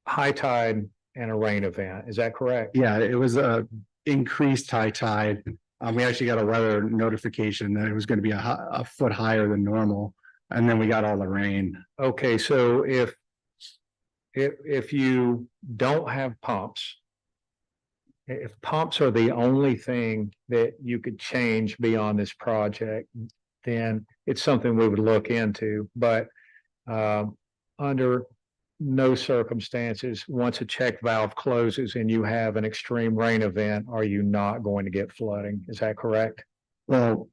high tide and a rain event. Is that correct? Yeah, it was a increased high tide. We actually got a weather notification that it was going to be a foot higher than normal, and then we got all the rain. Okay, so if you don't have pumps, if pumps are the only thing that you could change beyond this project, then it's something we would look into. But under no circumstances, once a check valve closes and you have an extreme rain event, are you not going to get flooding? Is that correct? Well,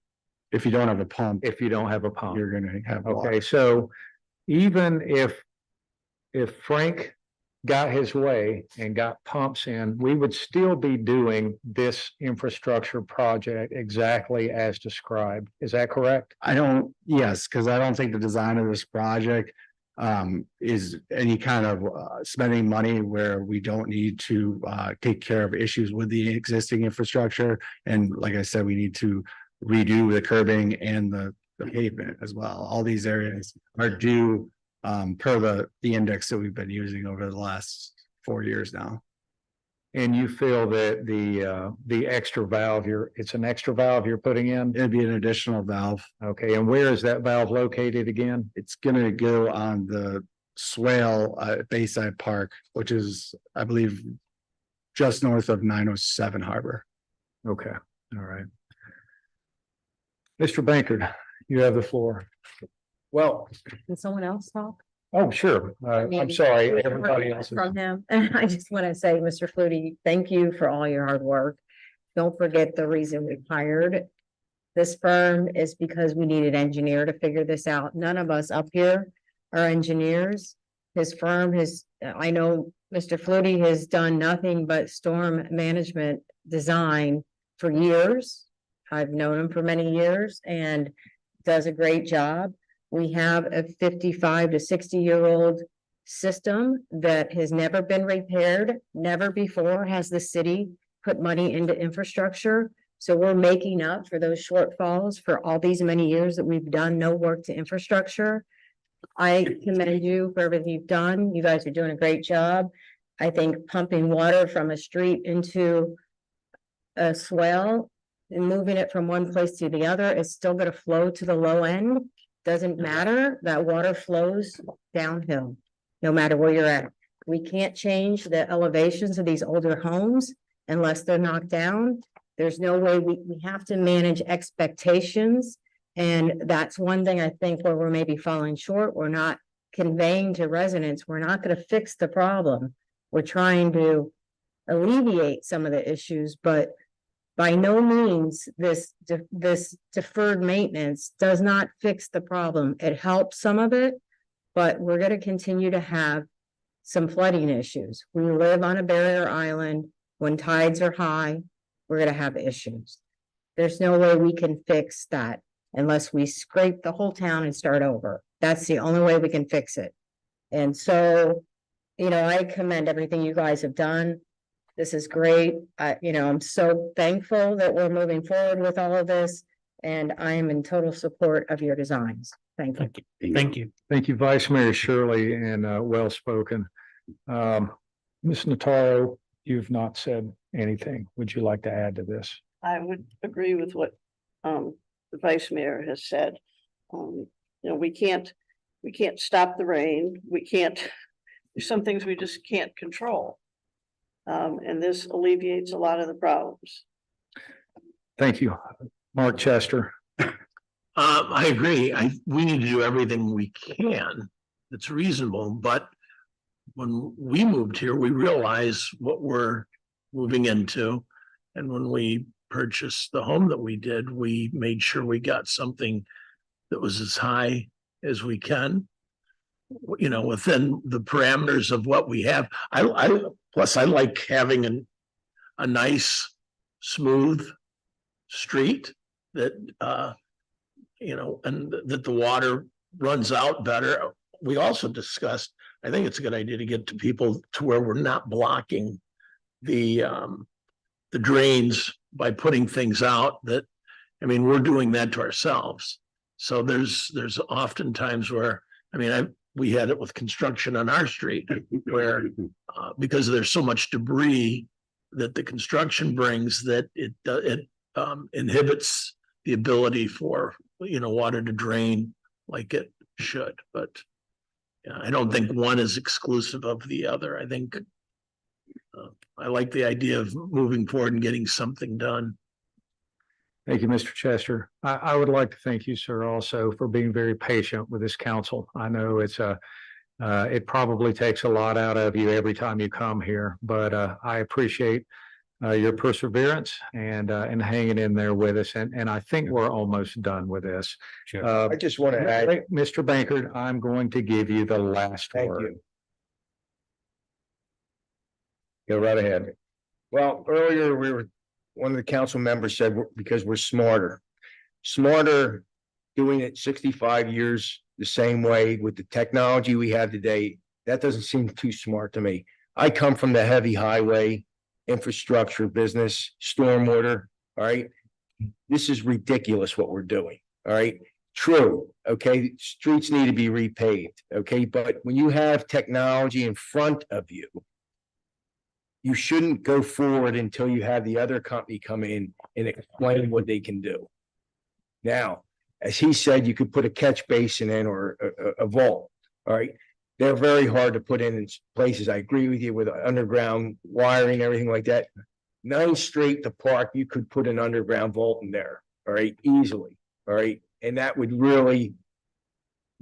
if you don't have a pump, you're going to have water. Okay, so even if Frank got his way and got pumps in, we would still be doing this infrastructure project exactly as described. Is that correct? Yes, because I don't think the design of this project is any kind of spending money where we don't need to take care of issues with the existing infrastructure. And like I said, we need to redo the curbing and the pavement as well. All these areas are due per the index that we've been using over the last 4 years now. And you feel that the extra valve it's an extra valve you're putting in? It'd be an additional valve. Okay, and where is that valve located again? It's gonna go on the swale at Bayside Park, which is, I believe, just north of 907 Harbor. Okay, all right. Mr. Bankard, you have the floor. Well, Did someone else talk? Oh, sure. I'm sorry, everybody else. From him, and I just want to say, Mr. Flutie, thank you for all your hard work. Don't forget the reason we hired this firm is because we need an engineer to figure this out. None of us up here are engineers. His firm has, I know Mr. Flutie has done nothing but storm management design for years. I've known him for many years and does a great job. We have a 55 to 60-year-old system that has never been repaired. Never before has the city put money into infrastructure. So we're making up for those shortfalls for all these many years that we've done no work to infrastructure. I commend you for everything you've done. You guys are doing a great job. I think pumping water from a street into a swell and moving it from one place to the other is still going to flow to the low end. Doesn't matter, that water flows downhill, no matter where you're at. We can't change the elevations of these older homes unless they're knocked down. There's no way we have to manage expectations. And that's one thing I think where we're maybe falling short. We're not conveying to residents, we're not going to fix the problem. We're trying to alleviate some of the issues, but by no means this deferred maintenance does not fix the problem. It helps some of it, but we're going to continue to have some flooding issues. We live on a barrier island. When tides are high, we're going to have issues. There's no way we can fix that unless we scrape the whole town and start over. That's the only way we can fix it. And so, I commend everything you guys have done. This is great. I'm so thankful that we're moving forward with all of this, and I am in total support of your designs. Thank you. Thank you. Thank you, Vice Mayor Shirley, and well spoken. Ms. Notaro, you've not said anything. Would you like to add to this? I would agree with what the Vice Mayor has said. We can't stop the rain. There's some things we just can't control. And this alleviates a lot of the problems. Thank you. Mark Chester. I agree. We need to do everything we can that's reasonable, but when we moved here, we realized what we're moving into. And when we purchased the home that we did, we made sure we got something that was as high as we can, within the parameters of what we have. Plus I like having a nice, smooth street that, and that the water runs out better. We also discussed, I think it's a good idea to get to people to where we're not blocking the drains by putting things out that, we're doing that to ourselves. So there's often times where, we had it with construction on our street where, because there's so much debris that the construction brings, that it inhibits the ability for, water to drain like it should. But I don't think one is exclusive of the other. I think I like the idea of moving forward and getting something done. Thank you, Mr. Chester. I would like to thank you, sir, also for being very patient with this council. I know it probably takes a lot out of you every time you come here, but I appreciate your perseverance and hanging in there with us. And I think we're almost done with this. I just want to add, Mr. Bankert, I'm going to give you the last thank word. you. Go right ahead. Well, earlier one of the council members said, because we're smarter doing it 65 years the same way with the technology we have today. That doesn't seem too smart to me. I come from the heavy highway infrastructure business, stormwater. All right. This is ridiculous what we're doing. All right. True. Okay. Streets need to be repaved. Okay. But when you have technology in front of you, you shouldn't go forward until you have the other company come in and explain what they can do. Now, as he said, you could put a catch basin in or a vault. All right. They're very hard to put in places. I agree with you with underground wiring, everything like that. 9th Street, the park, you could put an underground vault in there. All right. Easily. All right. And that would really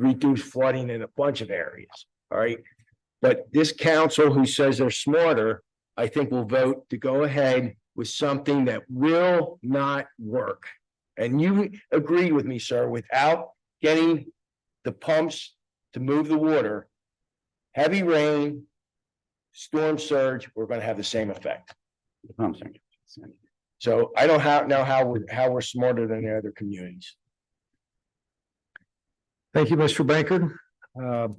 reduce flooding in a bunch of areas, all right? But this council who says they're smarter, I think will vote to go ahead with something that will not work. And you agree with me, sir, without getting the pumps to move the water, heavy rain, storm surge, we're gonna have the same effect. The pumps are. So I don't know how we're smarter than the other communities. Thank you, Mr. Bankard.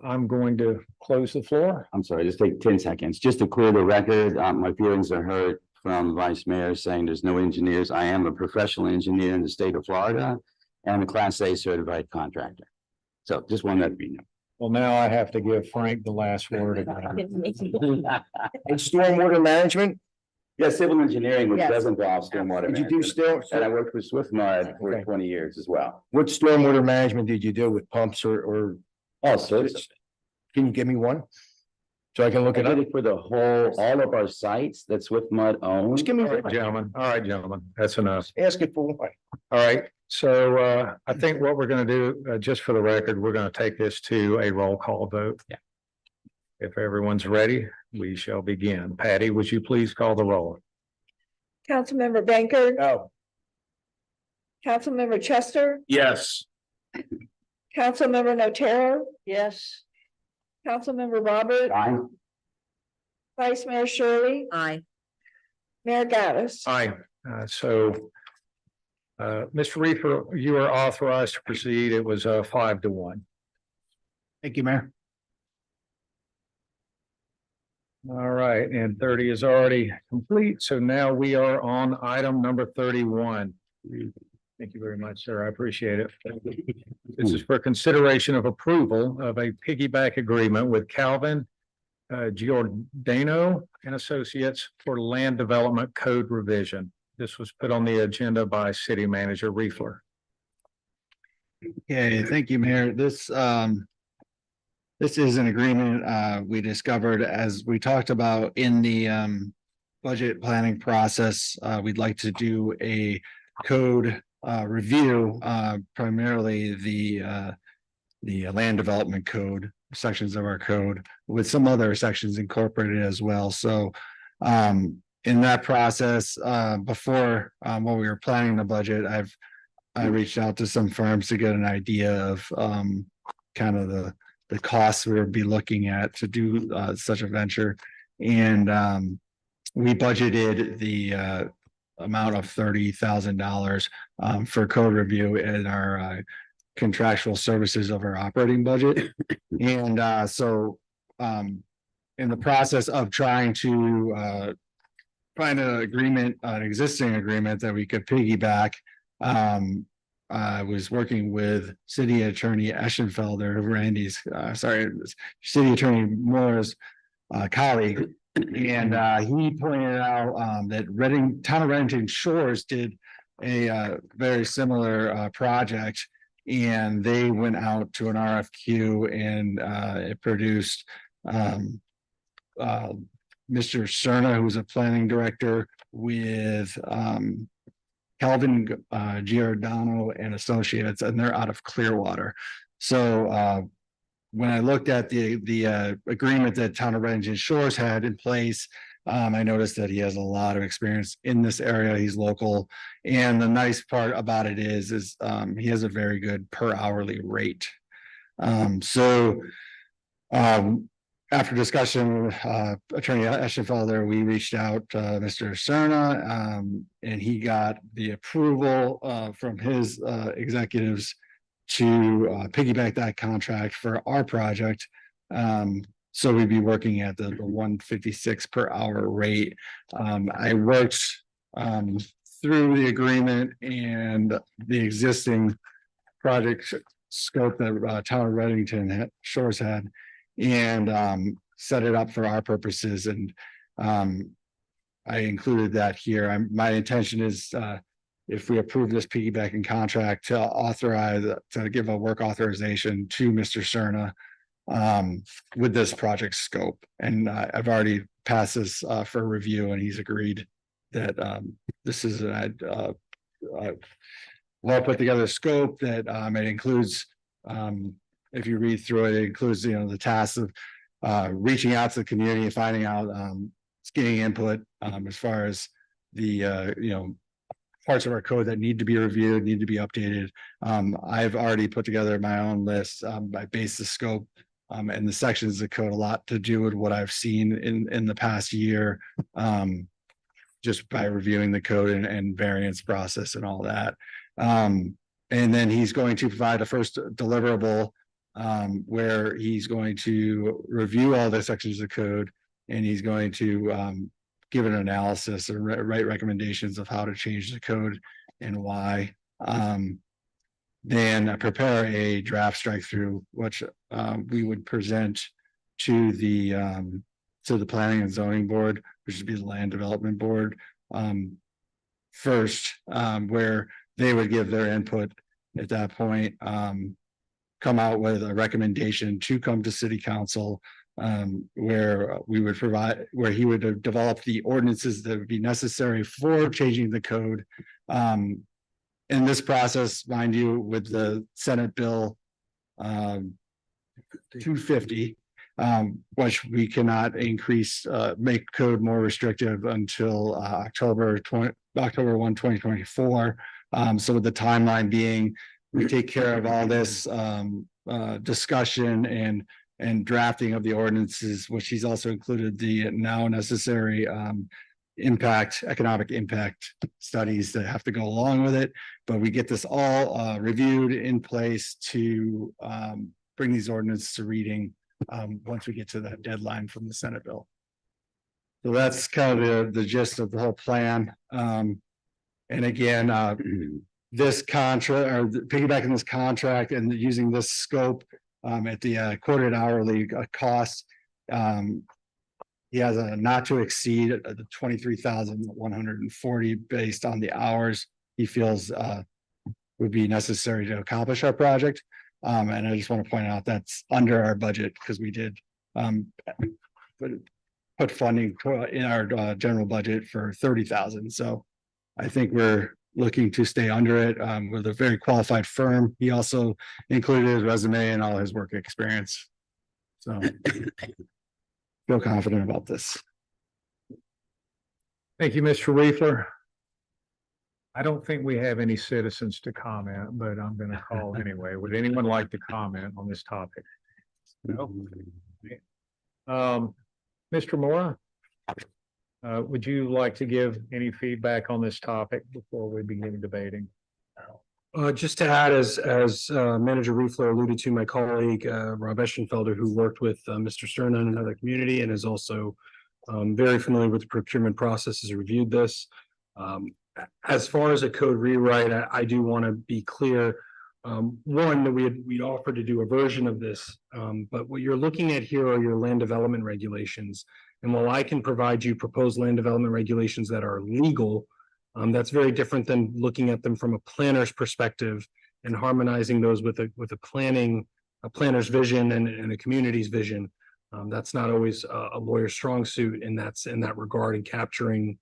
I'm going to close the floor. I'm sorry, just take 10 seconds. Just to clear the record, my feelings are hurt from Vice Mayor saying there's no engineers. I am a professional engineer in the state of Florida and a Class A certified contractor. So just want that to be known. Well, now I have to give Frank the last word. And stormwater management, Yeah, civil engineering, which Yes. does involve stormwater. did you do management. still, And I worked with Swift Mud for Okay. 20 years as well. what stormwater management did you do with pumps or Oh, so can you give me one? So I can look I it did up? it for the all of our sites that Swift Mud owns. Just give me, All right, gentlemen. All right, gentlemen. That's enough. ask it for one. All right. So I think what we're going to do, just for the record, we're going to take this to a roll call vote. Yeah. If everyone's ready, we shall begin. Patty, would you please call the roll? Councilmember Bankard, No. Councilmember Chester, Yes. Councilmember Notaro, Yes. Councilmember Robert, Aye. Vice Mayor Shirley, Aye. Mayor Gaddis. Aye. Mr. Reefer, you are authorized to proceed. It was 5-1. Thank you, Mayor. All right, and 30 is already complete. So now we are on item number 31. Thank you very much, sir. I appreciate it. This is for consideration of approval of a piggyback agreement with Calvin Giordano and Associates for land development code revision. This was put on the agenda by City Manager Reefler. Okay, thank you, Mayor. This is an agreement we discovered as we talked about in the budget planning process. We'd like to do a code review, primarily the land development code sections of our code with some other sections incorporated as well. So in that process, before when we were planning the budget, I reached out to some firms to get an idea of kind of the costs we would be looking at to do such a venture. And we budgeted the amount of $30,000 for code review in our contractual services of our operating budget. And so in the process of trying to find an agreement, an existing agreement that we could piggyback, I was working with City Attorney Eschenfelder, Randy's, City Attorney Moore's colleague. And he pointed out that Town of Reddington Shores did a very similar project. And they went out to an RFQ and it produced Mr. Cerna, who's a planning director, with Calvin Giordano and Associates, and they're out of Clearwater. So when I looked at the agreement that Town of Reddington Shores had in place, I noticed that he has a lot of experience in this area. He's local. And the nice part about it is he has a very good per hourly rate. After discussion with Attorney Eschenfelder, we reached out to Mr. Cerna, and he got the approval from his executives to piggyback that contract for our project. So we'd be working at the 156 per hour rate. I worked through the agreement and the existing project scope that Town of Reddington Shores had, and set it up for our purposes. And I included that here. My intention is if we approve this piggybacking contract to give a work authorization to Mr. Cerna with this project scope. And I've already passed this for review, and he's agreed that this is a well put together scope that it includes if you read through it, it includes, the tasks of reaching out to the community and finding out, getting input, as far as the, parts of our code that need to be reviewed, need to be updated. I've already put together my own list. I base the scope and the sections of code a lot to do with what I've seen in the past year. Just by reviewing the code and variance process and all that. And then he's going to provide a first deliverable where he's going to review all the sections of code and he's going to give an analysis or write recommendations of how to change the code and why. Then prepare a draft strike through, which we would present to the Planning and Zoning Board, which would be the Land Development Board, first, where they would give their input at that point, come out with a recommendation to come to City Council, where we would provide, where he would develop the ordinances that would be necessary for changing the code. In this process, mind you, with the Senate Bill 250, which we cannot increase, make code more restrictive until October 1, 2024. So with the timeline being, we take care of all this discussion and drafting of the ordinances, which he's also included the now necessary economic impact studies that have to go along with it. But we get this all reviewed in place to bring these ordinances to reading once we get to that deadline from the Senate bill. So that's kind of the gist of the whole plan. And again, this contract, or piggybacking this contract and using this scope at the quoted hourly cost, he has a not to exceed the 23,140 based on the hours he feels would be necessary to accomplish our project. And I just want to point out that's under our budget because we did put funding in our general budget for 30,000. So I think we're looking to stay under it with a very qualified firm. He also included his resume and all his work experience. So feel confident about this. Thank you, Mr. Reefler. I don't think we have any citizens to comment, but I'm going to call anyway. Would anyone like to comment on this topic? No. Mr. Mora, would you like to give any feedback on this topic before we begin debating? Just to add, as Manager Reefler alluded to, my colleague Rob Eschenfelder, who worked with Mr. Cerna in another community and is also very familiar with the procurement process, has reviewed this. As far as a code rewrite, I do want to be clear. One, that we'd offered to do a version of this, but what you're looking at here are your land development regulations. And while I can provide you proposed land development regulations that are legal, that's very different than looking at them from a planner's perspective and harmonizing those with a planner's vision and a community's vision. That's not always a lawyer's strong suit, and that's in that regard, in capturing,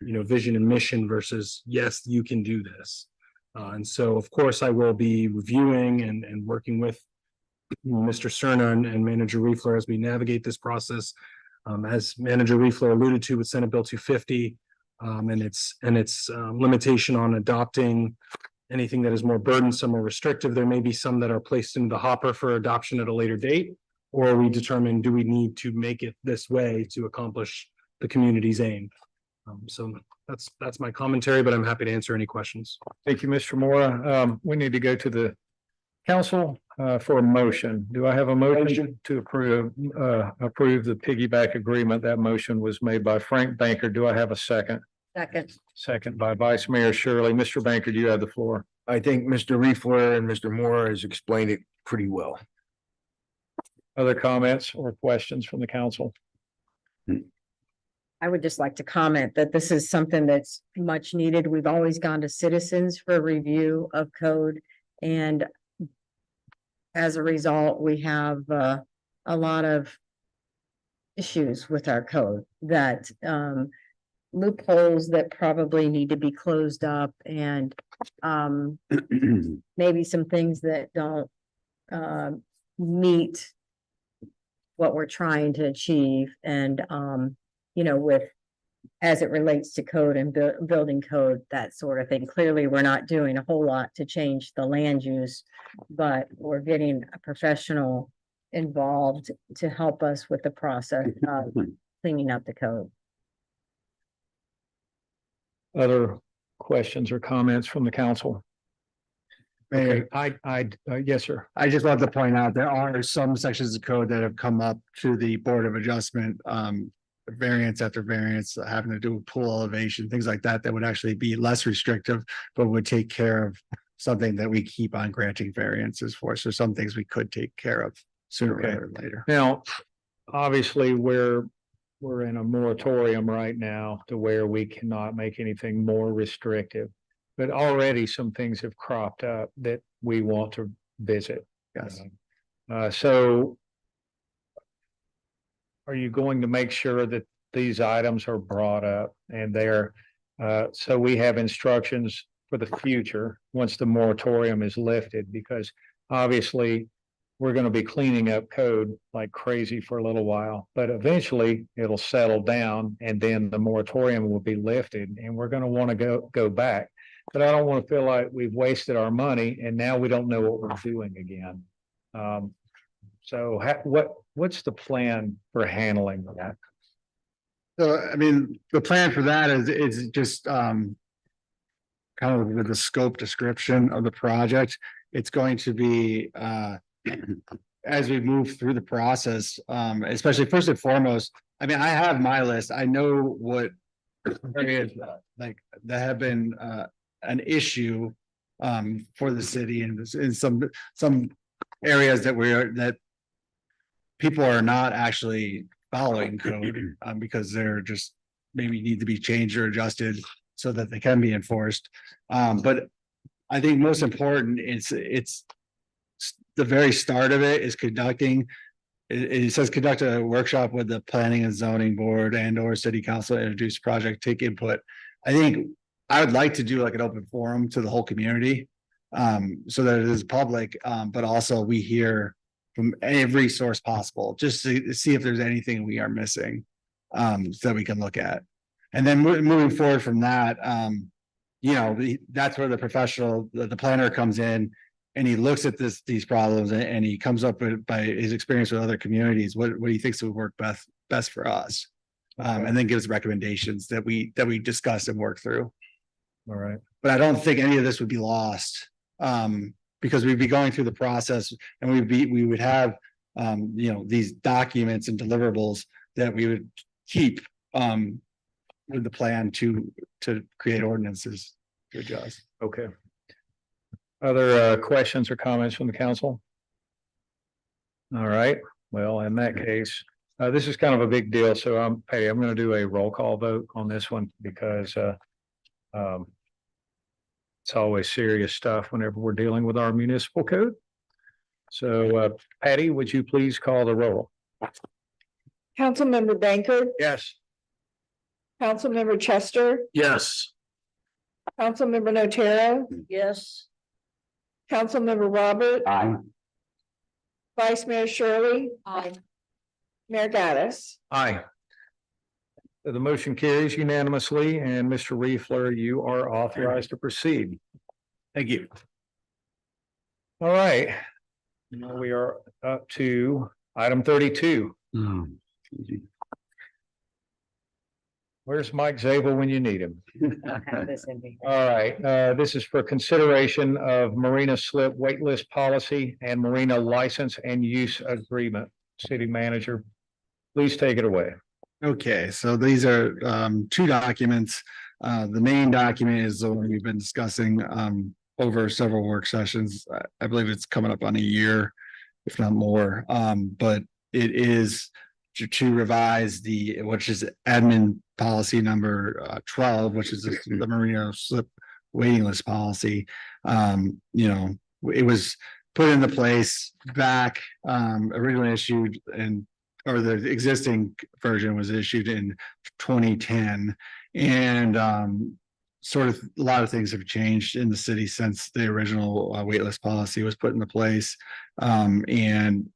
vision and mission versus, yes, you can do this. And so, of course, I will be reviewing and working with Mr. Cerna and Manager Reefler as we navigate this process. As Manager Reefler alluded to with Senate Bill 250, and its limitation on adopting anything that is more burdensome or restrictive. There may be some that are placed into the hopper for adoption at a later date, or we determine, do we need to make it this way to accomplish the community's aim? So that's my commentary, but I'm happy to answer any questions. Thank you, Mr. Mora. We need to go to the council for a motion. Do I have a motion to approve the piggyback agreement? That motion was made by Frank Banker. Do I have a second? Second. Second by Vice Mayor Shirley. Mr. Banker, do you have the floor? I think Mr. Reefler and Mr. Moore has explained it pretty well. Other comments or questions from the council? I would just like to comment that this is something that's much needed. We've always gone to citizens for review of code, and as a result, we have a lot of issues with our code, that loopholes that probably need to be closed up, and maybe some things that don't meet what we're trying to achieve and, you know, with, as it relates to code and building code, that sort of thing. Clearly, we're not doing a whole lot to change the land use, but we're getting a professional involved to help us with the process of cleaning up the code. Other questions or comments from the council? Mayor, Yes, sir. I just want to point out, there are some sections of code that have come up to the Board of Adjustment, variance after variance, having to do with pool elevation, things like that, that would actually be less restrictive, but would take care of something that we keep on granting variances for. So some things we could take care of sooner Okay. rather than later. Now, obviously, we're in a moratorium right now to where we cannot make anything more restrictive. But already some things have cropped up that we want to visit. Yes. So are you going to make sure that these items are brought up and they're, so we have instructions for the future once the moratorium is lifted? Because obviously we're going to be cleaning up code like crazy for a little while, but eventually it'll settle down and then the moratorium will be lifted and we're going to want to go back. But I don't want to feel like we've wasted our money and now we don't know what we're doing again. So what's the plan for handling that? So, I mean, the plan for that is just, kind of with the scope description of the project. It's going to be, as we move through the process, especially first and foremost, I mean, I have my list. I know what areas like that have been, an issue for the city and in some areas that people are not actually following code because they're just maybe need to be changed or adjusted so that they can be enforced. But I think most important it's the very start of it is conducting. It says conduct a workshop with the planning and zoning board and or city council, introduce project, take input. I think I would like to do like an open forum to the whole community, so that it is public, but also we hear from every source possible, just to see if there's anything we are missing, so that we can look at. And then moving forward from that, you know, that's where the professional, the planner comes in and he looks at these problems and he comes up with, by his experience with other communities, what he thinks would work best for us. And then gives recommendations that we discuss and work through. All right. But I don't think any of this would be lost, because we'd be going through the process and we would have, you know, these documents and deliverables that we would keep, with the plan to create ordinances to adjust. Okay. Other questions or comments from the council? All right, well, in that case, this is kind of a big deal, so I'm going to do a roll call vote on this one because it's always serious stuff whenever we're dealing with our municipal code. So Patty, would you please call the roll? Councilmember Banker, Yes. Councilmember Chester, Yes. Councilmember Notaro, Yes. Councilmember Robert, Aye. Vice Mayor Shirley. Aye. Mayor Gaddis. Aye. The motion carries unanimously, and Mr. Riefler, you are authorized to proceed. Thank you. All right. Now we are up to item 32. Where's Mike Zabel when you need him? All right, this is for consideration of marina slip waitlist policy and marina license and use agreement. City manager, please take it away. Okay, so these are two documents. The main document is the one we've been discussing over several work sessions. I believe it's coming up on a year, if not more. But it is to revise which is admin policy number 12, which is the marina slip waiting list policy. You know, it was put into place back, originally issued or the existing version was issued in 2010. And sort of, a lot of things have changed in the city since the original waitlist policy was put into place. And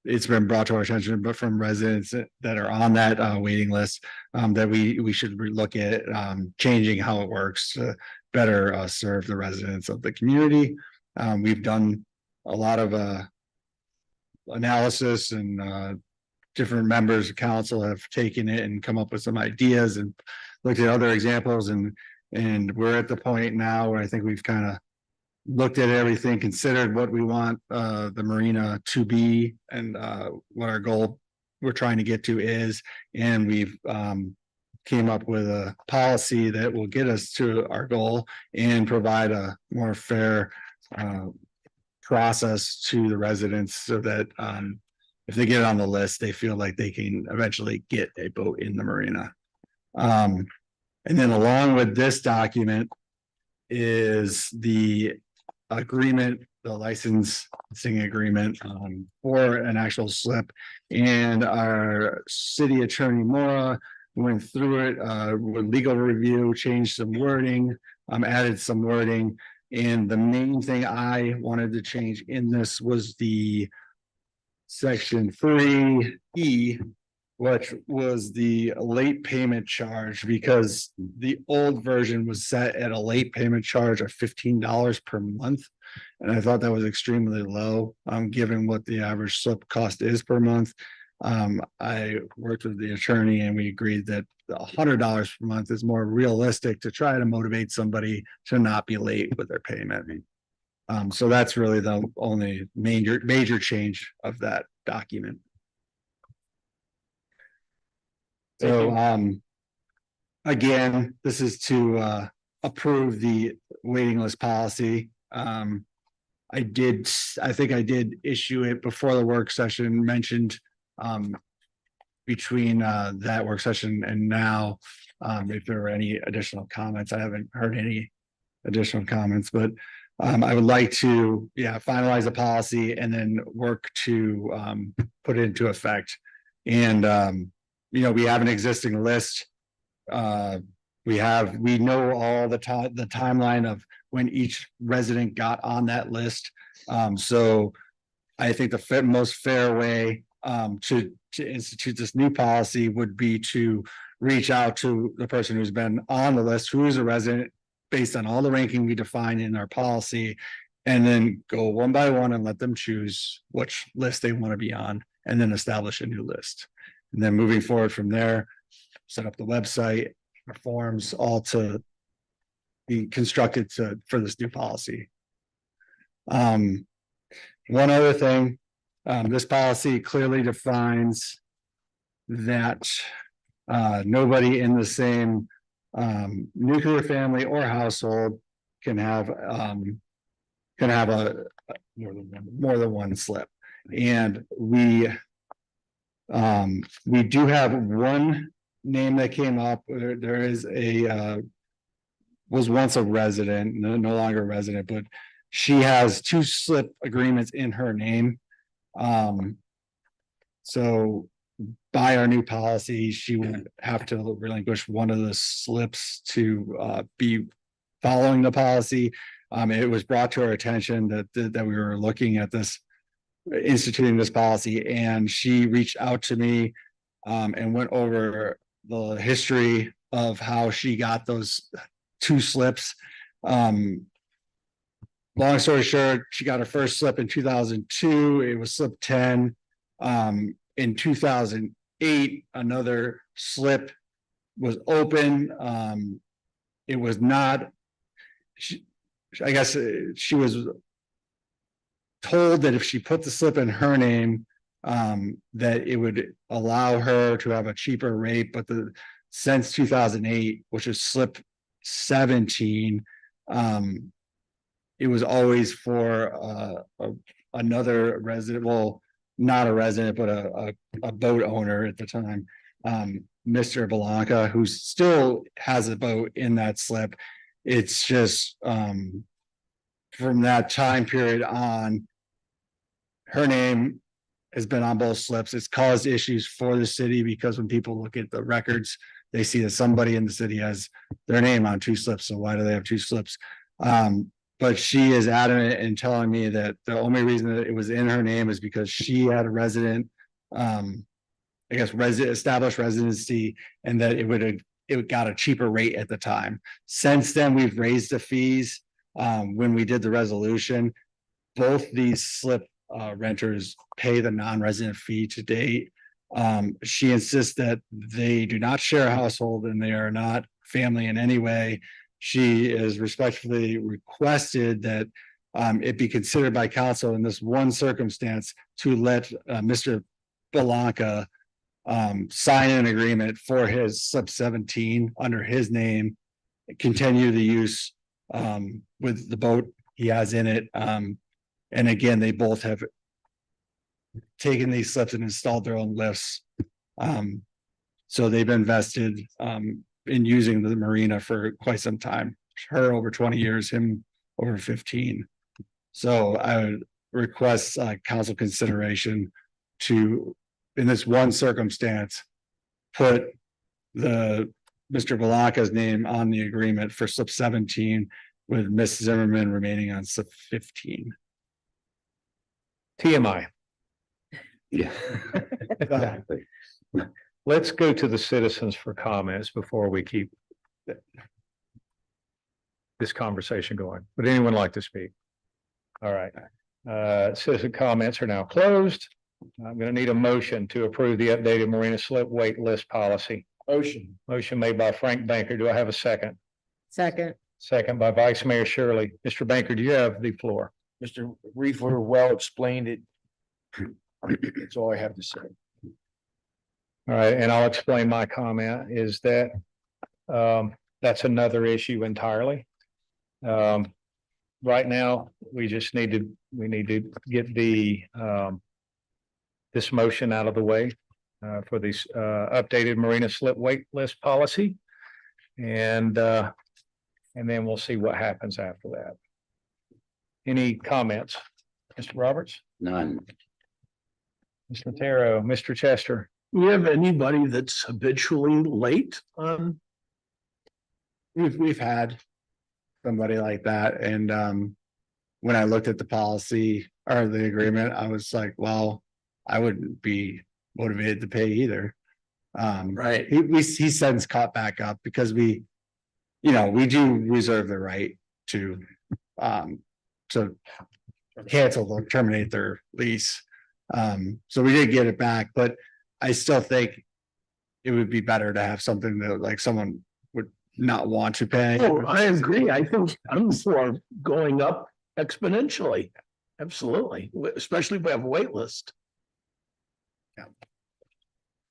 it's been brought to our attention, but from residents that are on that waiting list, that we should look at changing how it works to better serve the residents of the community. We've done a lot of analysis, and different members of council have taken it and come up with some ideas and looked at other examples, and we're at the point now where I think we've kind of looked at everything, considered what we want the marina to be, and what our goal we're trying to get to is, and we've came up with a policy that will get us to our goal and provide a more fair process to the residents, so that if they get on the list, they feel like they can eventually get a boat in the marina. And then along with this document is the agreement, the licensing agreement for an actual slip. And our city attorney Maura went through it with legal review, changed some wording, added some wording. And the main thing I wanted to change in this was the section 3E, which was the late payment charge, because the old version was set at a late payment charge of $15 per month. And I thought that was extremely low, given what the average slip cost is per month. I worked with the attorney and we agreed that $100 per month is more realistic to try to motivate somebody to not be late with their payment. So that's really the only major change of that document. So again, this is to approve the waiting list policy. I think I did issue it before the work session, mentioned between that work session and now, if there were any additional comments. I haven't heard any additional comments, but I would like to, finalize the policy and then work to put it into effect. And we have an existing list. We know all the timeline of when each resident got on that list. So I think the most fair way to institute this new policy would be to reach out to the person who's been on the list, who is a resident, based on all the ranking we define in our policy, and then go one by one and let them choose which list they want to be on, and then establish a new list. And then moving forward from there, set up the website, forms, all to be constructed for this new policy. One other thing, this policy clearly defines that nobody in the same nuclear family or household can have a more than one slip. And we do have one name that came up. There is was once a resident, no longer a resident, but she has 2 slip agreements in her name. So by our new policy, she would have to relinquish one of the slips to be following the policy. It was brought to our attention that we were looking at this, instituting this policy, and she reached out to me and went over the history of how she got those 2 slips. Long story short, she got her first slip in 2002. It was slip 10. In 2008, another slip was open. It was not, I guess she was told that if she put the slip in her name, that it would allow her to have a cheaper rate. But since 2008, which is slip 17, it was always for another resident, well, not a resident, but a boat owner at the time, Mr. Belanca, who still has a boat in that slip. It's just from that time period on, her name has been on both slips. It's caused issues for the city because when people look at the records, they see that somebody in the city has their name on two slips, so why do they have two slips? But she is adamant in telling me that the only reason that it was in her name is because she had a resident, I guess, established residency, and that it got a cheaper rate at the time. Since then, we've raised the fees. When we did the resolution, both these slip renters pay the non-resident fee to date. She insists that they do not share a household and they are not family in any way. She is respectfully requested that it be considered by council in this one circumstance to let Mr. Belanca sign an agreement for his slip 17 under his name, continue the use with the boat he has in it. And again, they both have taken these slips and installed their own lifts. So they've invested in using the marina for quite some time. Her over 20 years, him over 15. So I would request council consideration to, in this one circumstance, put the Mr. Belanca's name on the agreement for slip 17 with Ms. Zimmerman remaining on slip 15. TMI. Yeah. Exactly. Let's go to the citizens for comments before we keep this conversation going. Would anyone like to speak? All right. Citizen comments are now closed. I'm going to need a motion to approve the updated marina slip wait list policy. Motion made by Frank Banker. Do I have a second? Second. Second by Vice Mayor Shirley. Mr. Banker, do you have the floor? Mr. Reefer well explained it. That's all I have to say. All right, and I'll explain my comment is that that's another issue entirely. Right now, we need to get the this motion out of the way for this updated marina slip wait list policy. And then we'll see what happens after that. Any comments? Mr. Roberts? None. Mr. Matero, Mr. Chester? Do you have anybody that's habitually late on? We've had somebody like that, and when I looked at the policy or the agreement, I was like, well, I wouldn't be motivated to pay either. Right. He sends caught back up because we do reserve the right to cancel or terminate their lease. So we did get it back, but I still think it would be better to have something that like someone would not want to pay. Oh, I agree. I think I'm for going up exponentially. Absolutely, especially if we have a wait list.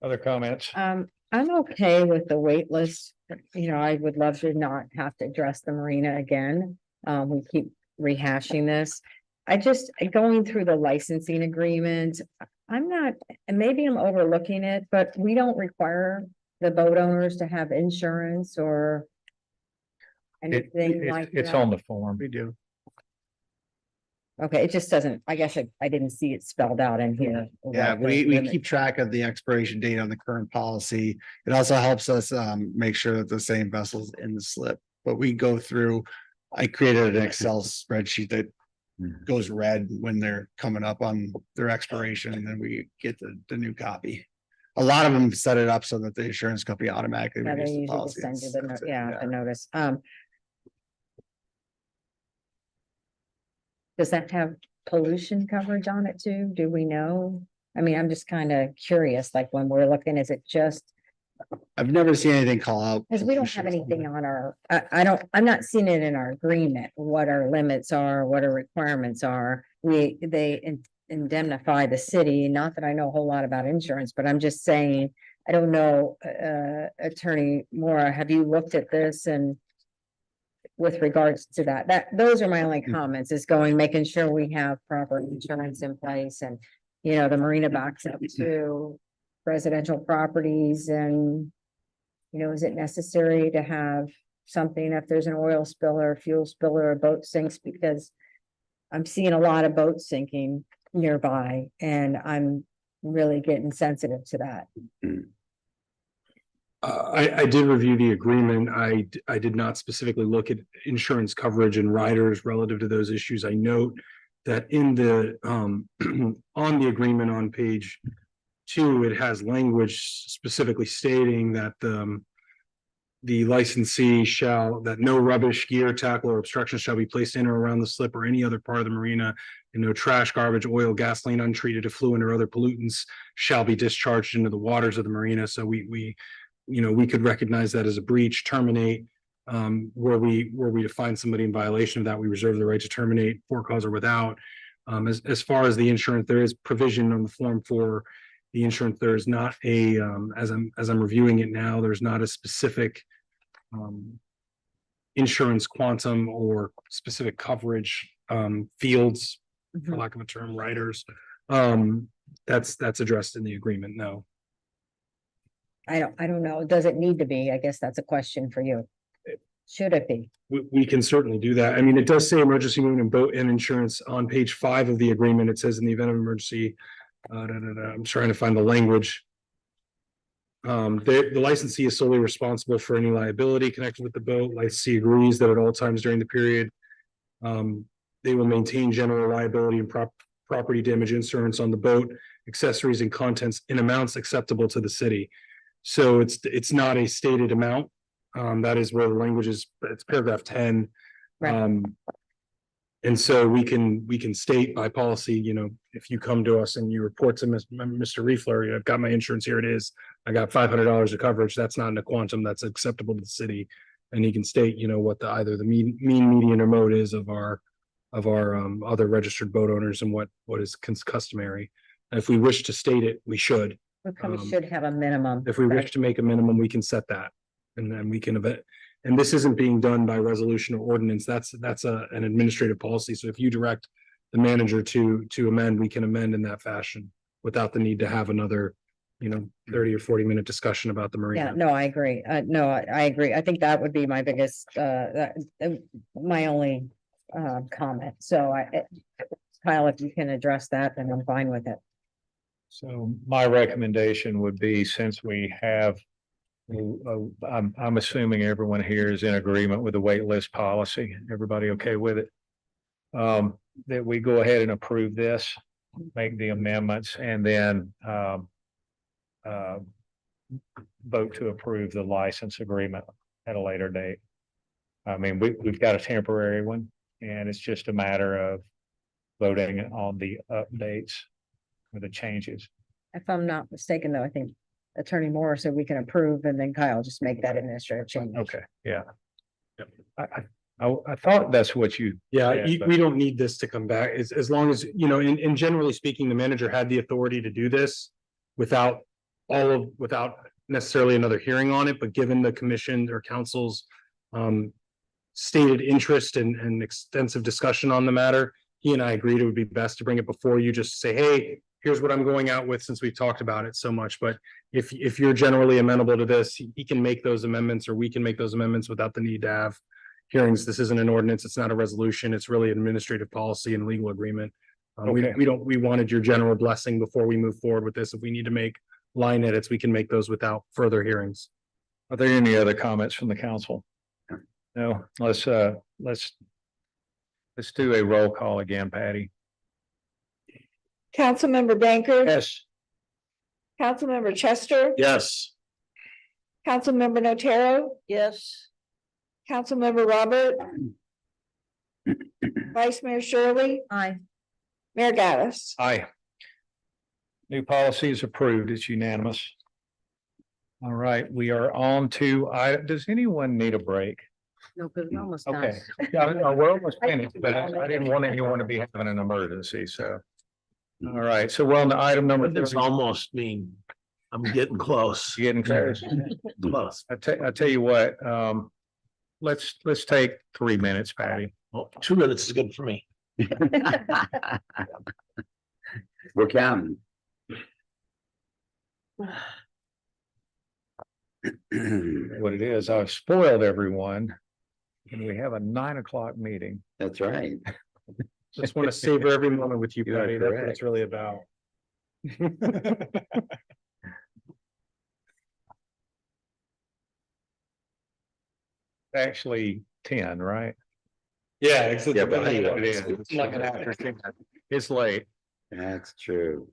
Other comments? I'm okay with the wait list. You know, I would love to not have to address the marina again. We keep rehashing this. Going through the licensing agreement, I'm not, and maybe I'm overlooking it, but we don't require the boat owners to have insurance or anything like that. It's on the form. We do. Okay, it just doesn't, I guess I didn't see it spelled out in here. Yeah, we keep track of the expiration date on the current policy. It also helps us make sure that the same vessel's in the slip, but we go through, I created an Excel spreadsheet that goes red when they're coming up on their expiration, and then we get the new copy. A lot of them set it up so that the insurance company automatically Yeah, they renews the usually policy. just send you the notice. Does that have pollution coverage on it too? Do we know? I mean, I'm just kind of curious, like when we're looking, is it just, I've never seen anything call out. because we don't have anything on our, I'm not seeing it in our agreement, what our limits are, what our requirements are. They indemnify the city, not that I know a whole lot about insurance, but I'm just saying, I don't know, Attorney Mora, have you looked at this and with regards to that, those are my only comments, is making sure we have proper insurance in place, and, you know, the marina backs up to residential properties, and, you know, is it necessary to have something if there's an oil spill or a fuel spill or a boat sinks? Because I'm seeing a lot of boats sinking nearby, and I'm really getting sensitive to that. I did review the agreement. I did not specifically look at insurance coverage and riders relative to those issues. I note that in the, on the agreement on page 2, it has language specifically stating that, the licensee shall, that no rubbish, gear, tackle, or obstruction shall be placed in or around the slip or any other part of the marina, and no trash, garbage, oil, gasoline, untreated effluent, or other pollutants shall be discharged into the waters of the marina. So we could recognize that as a breach, terminate. Were we to find somebody in violation of that, we reserve the right to terminate for cause or without. As far as the insurance, there is provision on the form for the insurance. There is not a, as I'm reviewing it now, there's not a specific insurance quantum or specific coverage fields, for lack of a term, riders. That's addressed in the agreement. No. I don't know. Does it need to be? I guess that's a question for you. Should it be? We can certainly do that. I mean, it does say emergency movement and boat and insurance on page 5 of the agreement. It says in the event of emergency, I'm trying to find the language. The licensee is solely responsible for any liability connected with the boat. Licensee agrees that at all times during the period, they will maintain general liability and property damage insurance on the boat, accessories, and contents in amounts acceptable to the city. So it's not a stated amount. That is where the language is. It's paragraph 10. Right. And so we can state by policy, if you come to us and you report to Mr. Riefler, I've got my insurance, here it is. I got $500 of coverage. That's not in a quantum that's acceptable to the city. And he can state, what either the mean, median, or mode is of our other registered boat owners and what is customary. And if we wish to state it, we should. We probably should have a minimum. If we wish to make a minimum, we can set that. And then we can and this isn't being done by resolution or ordinance. That's an administrative policy. So if you direct the manager to amend, we can amend in that fashion without the need to have another, 30 or 40-minute discussion about the marina. Yeah, no, I agree. No, I agree. I think that would be my biggest, my only comment. So Kyle, if you can address that, then I'm fine with it. So my recommendation would be, since we have, I'm assuming everyone here is in agreement with the wait list policy. Everybody okay with it? That we go ahead and approve this, make the amendments, and then vote to approve the license agreement at a later date. I mean, we've got a temporary one, and it's just a matter of voting on the updates or the changes. If I'm not mistaken, though, I think Attorney Moore said we can approve, and then Kyle just make that administrative change. Okay, yeah. I thought that's what you. Yeah, said, but- we don't need this to come back as long as, and generally speaking, the manager had the authority to do this without necessarily another hearing on it, but given the commission or council's stated interest and extensive discussion on the matter, he and I agreed it would be best to bring it before you, just say, hey, here's what I'm going out with, since we've talked about it so much. But if you're generally amenable to this, he can make those amendments, or we can make those amendments without the need to have hearings. This isn't an ordinance. It's not a resolution. It's really an administrative policy and legal agreement. Okay. We wanted your general blessing before we move forward with this. If we need to make line edits, we can make those without further hearings. Are there any other comments from the council? No, let's do a roll call again, Patty. Councilmember Banker. Yes. Councilmember Chester. Yes. Councilmember Notaro. Yes. Councilmember Robert. Vice Mayor Shirley. Aye. Mayor Gaddis. Aye. New policy is approved. It's unanimous. All right, we are on to, does anyone need a break? No, because we're almost done. Okay, yeah, no, we're almost finished, but I didn't want anyone to be having an emergency, so. All right, so we're on to item number What does 3. almost mean? I'm getting close. Getting close. Close. I tell you what, let's take 3 minutes, Patty. Well, 2 minutes is good for me. We're counting. What it is, I've spoiled everyone. And we have a 9 o'clock meeting. That's right. Just want to savor every moment with you, You are Patty. That's what correct. it's really about. actually 10, right? Yeah, it's. Yeah, but It is. It's late. That's true.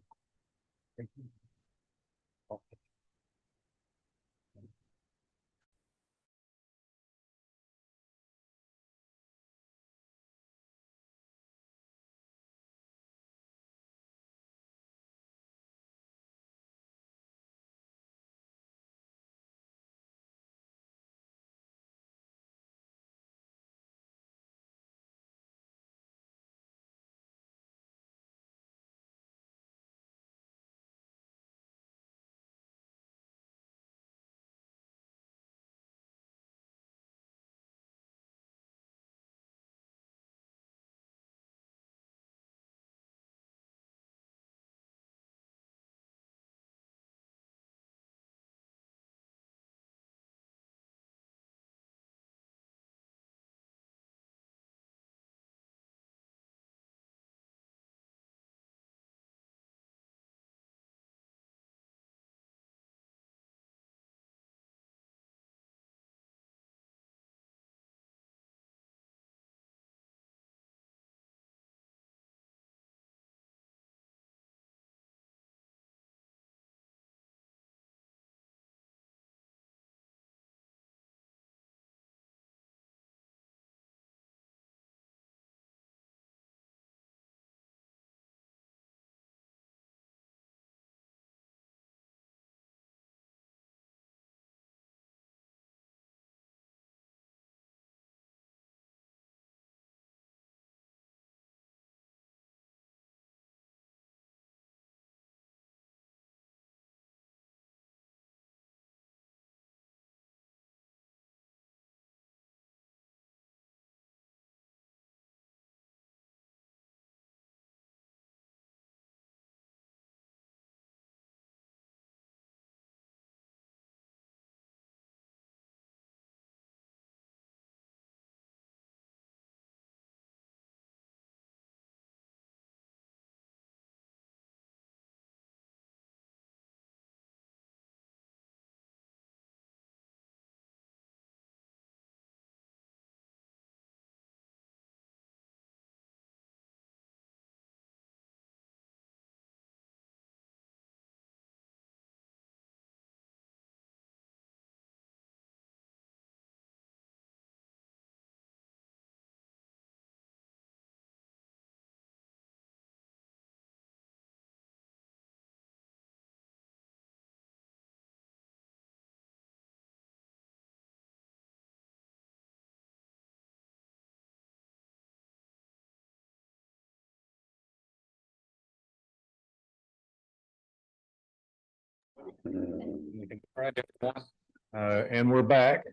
And we're back.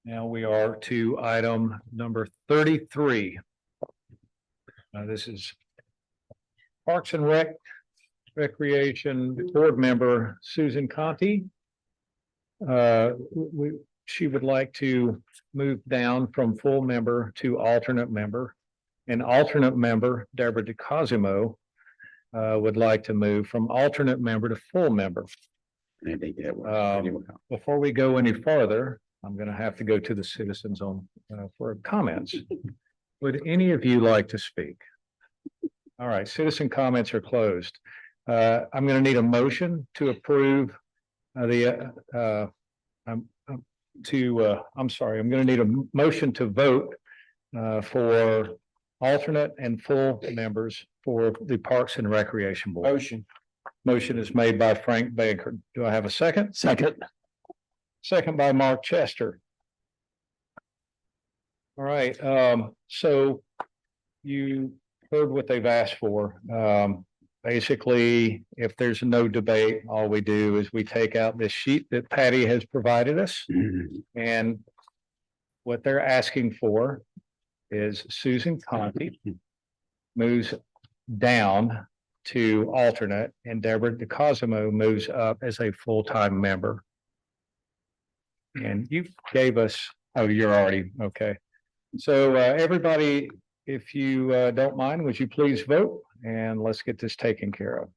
Now we are to item number 33. This is Parks and Recreation Board Member Susan Conti. She would like to move down from full member to alternate member. And alternate member Deborah DeCosimo would like to move from alternate member to full member. I think that works pretty well. Before we go any farther, I'm going to have to go to the citizens on for comments. Would any of you like to speak? All right, citizen comments are closed. I'm going to need a motion to approve I'm sorry, I'm going to need a motion to vote for alternate and full members for the Parks and Recreation Board. Motion is made by Frank Baker. Do I have a second? Second. Second by Mark Chester. All right, so you heard what they've asked for. Basically, if there's no debate, all we do is we take out this sheet that Patty has provided us. And what they're asking for is Susan Conti moves down to alternate and Deborah DeCosimo moves up as a full-time member. And you gave us, oh, you're already, okay. So everybody, if you don't mind, would you please vote and let's get this taken care of.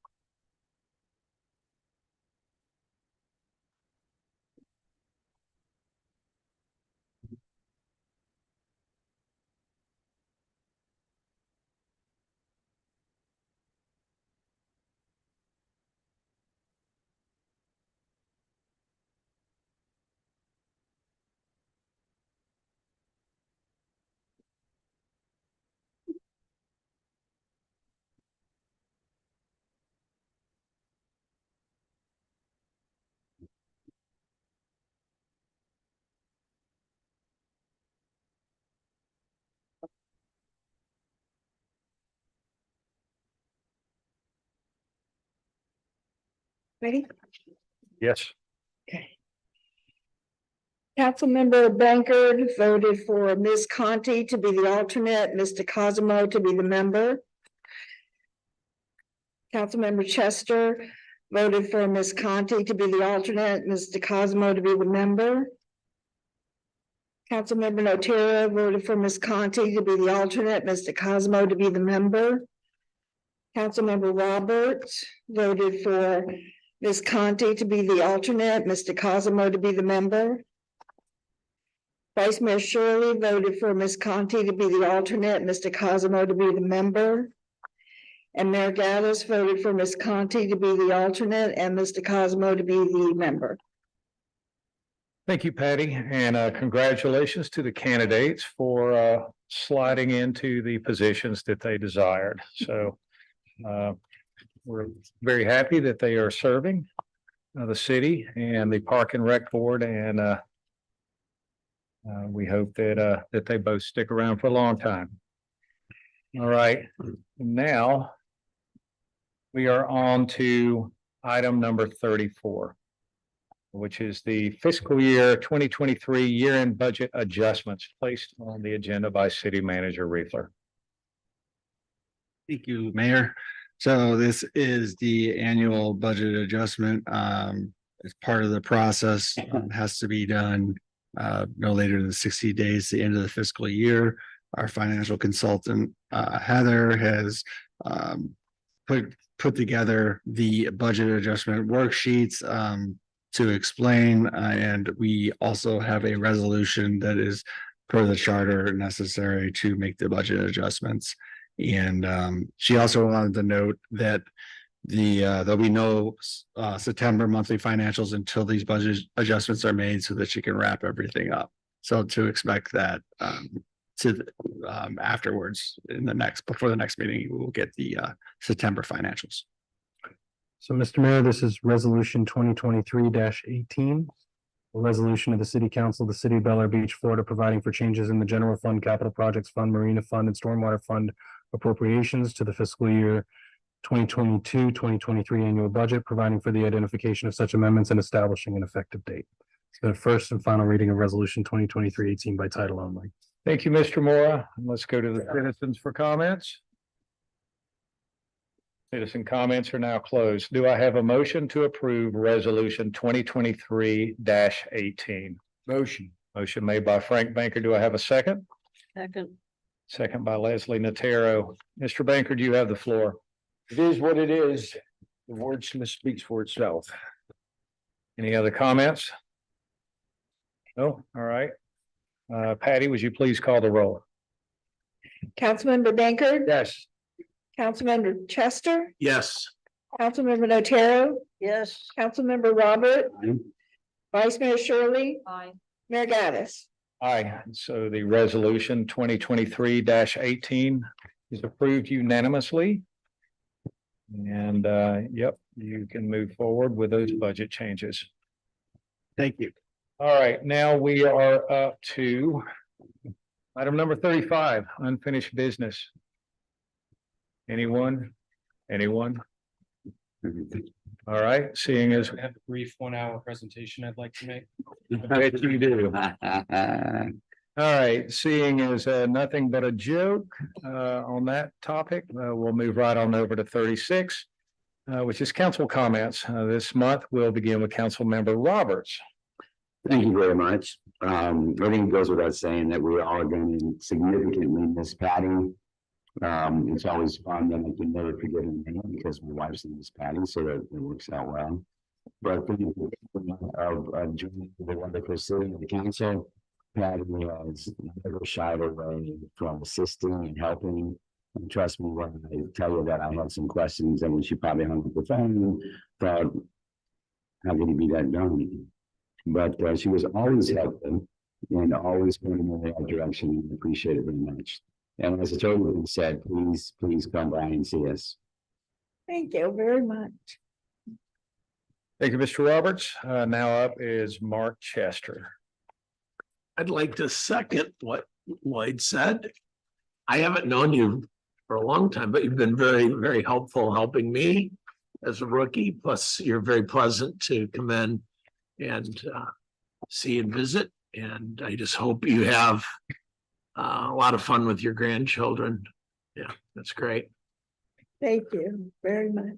Ready? Yes. Councilmember Bankard voted for Ms. Conti to be the alternate, Mr. Cosimo to be the member. Councilmember Chester voted for Ms. Conti to be the alternate, Mr. Cosimo to be the member. Councilmember Notera voted for Ms. Conti to be the alternate, Mr. Cosimo to be the member. Councilmember Roberts voted for Ms. Conti to be the alternate, Mr. Cosimo to be the member. Vice Mayor Shirley voted for Ms. Conti to be the alternate, Mr. Cosimo to be the member. And Mayor Gaddis voted for Ms. Conti to be the alternate and Mr. Cosimo to be the member. Thank you, Patty, and congratulations to the candidates for sliding into the positions that they desired. So we're very happy that they are serving the city and the Park and Rec Board, and we hope that that they both stick around for a long time. All right, now we are on to item number 34, which is the fiscal year 2023 year-end budget adjustments placed on the agenda by City Manager Riefler. Thank you, Mayor. So this is the annual budget adjustment. As part of the process, has to be done no later than 60 days, the end of the fiscal year. Our financial consultant, Heather, has put together the budget adjustment worksheets to explain, and we also have a resolution that is per the charter necessary to make the budget adjustments. And she also wanted to note that there'll be no September monthly financials until these budget adjustments are made, so that she can wrap everything up. So to expect that afterwards before the next meeting, we will get the September financials. So, Mr. Mayor, this is resolution 2023-18. A resolution of the City Council of the City of Bel Air Beach, Florida, providing for changes in the General Fund, Capital Projects Fund, Marina Fund, and Stormwater Fund appropriations to the fiscal year 2022-2023 annual budget, providing for the identification of such amendments and establishing an effective date. So the first and final reading of resolution 2023-18 by title only. Thank you, Mr. Mora. Let's go to the citizens for comments. Citizen comments are now closed. Do I have a motion to approve resolution 2023-18? Motion. Motion made by Frank Banker. Do I have a second? Second. Second by Leslie Natero. Mr. Banker, do you have the floor? It is what it is. The wordsmith speaks for itself. Any other comments? No, all right. Patty, would you please call the roll? Councilmember Bankard. Yes. Councilmember Chester. Yes. Councilmember Notero. Yes. Councilmember Robert. Vice Mayor Shirley. Aye. Mayor Gaddis. Aye. So the resolution 2023-18 is approved unanimously. And yep, you can move forward with those budget changes. Thank you. All right, now we are up to item number 35, unfinished business. Anyone? Anyone? All right, seeing as I have a brief 1-hour presentation I'd like to make. I bet you do. All right, seeing as nothing but a joke on that topic, we'll move right on over to 36, which is council comments. This month, we'll begin with Council Member Roberts. Thank you very much. I think it goes without saying that we all are going to significantly miss Patty. It's always fun, and I can never forget her name because my wife's name is Patty, so that it works out well. But of joining the wonderful city of the council, Patty has never shied away from assisting and helping. And trust me when I tell you that I had some questions, and when she probably hung up the phone, thought, how can you be that dumb? But she was always helping and always pointing in the right direction, and appreciate it very much. And as I told you, he said, please come by and see us. Thank you very much. Thank you, Mr. Roberts. Now up is Mark Chester. I'd like to second what Lloyd said. I haven't known you for a long time, but you've been very, very helpful helping me. as a rookie, plus you're very pleasant to come in and see and visit. And I just hope you have a lot of fun with your grandchildren. Yeah, that's great. Thank you very much.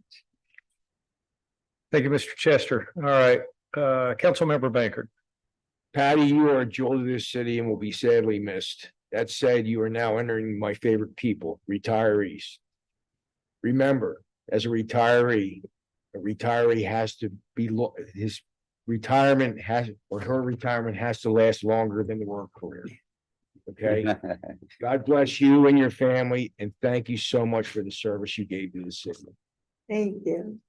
Thank you, Mr. Chester. All right, Councilmember Bankert. Patty, you are a jewel to this city and will be sadly missed. That said, you are now entering my favorite people, retirees. Remember, as a retiree has to be, his retirement has, or her retirement has to last longer than the work career. Okay? God bless you and your family, and thank you so much for the service you gave to the city. Thank you.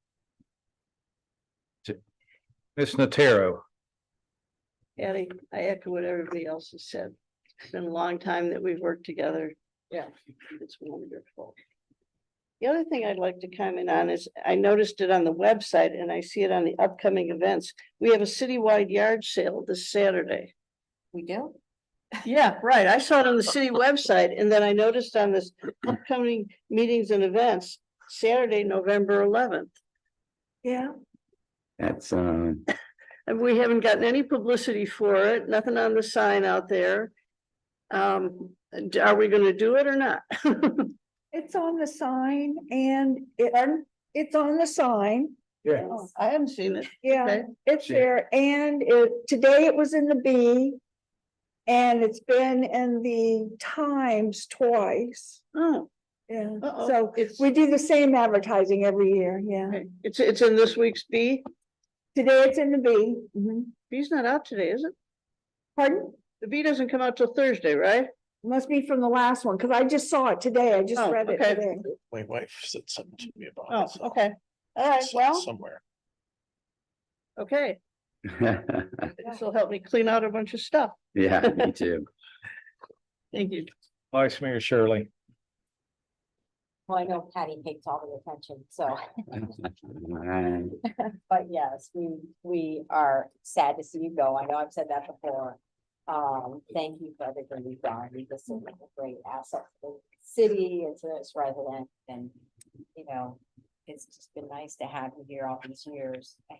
Ms. Natero. Patty, I echo what everybody else has said. It's been a long time that we've worked together. Yeah, it's wonderful. The other thing I'd like to comment on is I noticed it on the website and I see it on the upcoming events. We have a citywide yard sale this Saturday. We do? Yeah, right. I saw it on the city website and then I noticed on this upcoming meetings and events, Saturday, November 11th. Yeah. That's, And we haven't gotten any publicity for it, nothing on the sign out there. Are we gonna do it or not? It's on the sign and it's on the sign. Yeah. I haven't seen it. Yeah, Okay. it's there and today it was in the Bee. And it's been in the Times twice. Oh. Yeah, Uh-oh. so It's- we do the same advertising every year, yeah. Okay. It's in this week's Bee. Today it's in the Bee. Bee's not out today, is it? Pardon? The Bee doesn't come out till Thursday, right? Must be from the last one, because I just saw it today. I just Oh, read it okay. today. My wife said something to me about Oh, it. okay. All right, well, Somewhere. okay. This will help me clean out a bunch of stuff. yeah, me too. Thank you. Vice Mayor Shirley. Well, I know Patty hates all the attention, so, Alright. but yes, we are sad to see you go. I know I've said that before. Thank you for everything you've done. This is a great asset for the city and to its residents, and, you know, it's just been nice to have you here all these years. I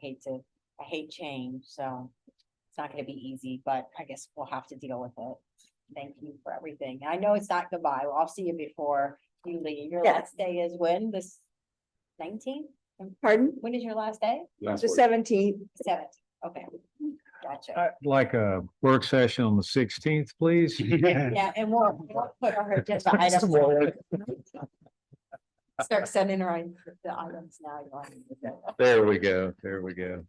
hate change, so it's not gonna be easy, but I guess we'll have to deal with it. Thank you for everything. I know it's not goodbye. Well, I'll see you before you leave. Your Yeah. last day is when? This 19th? Pardon? When is your last day? The 17th. 7th. Okay. Gotcha. I'd like a work session on the 16th, please. Yeah, and we'll put our agenda items. on. Start sending around the items now. you want. There we go, there we go.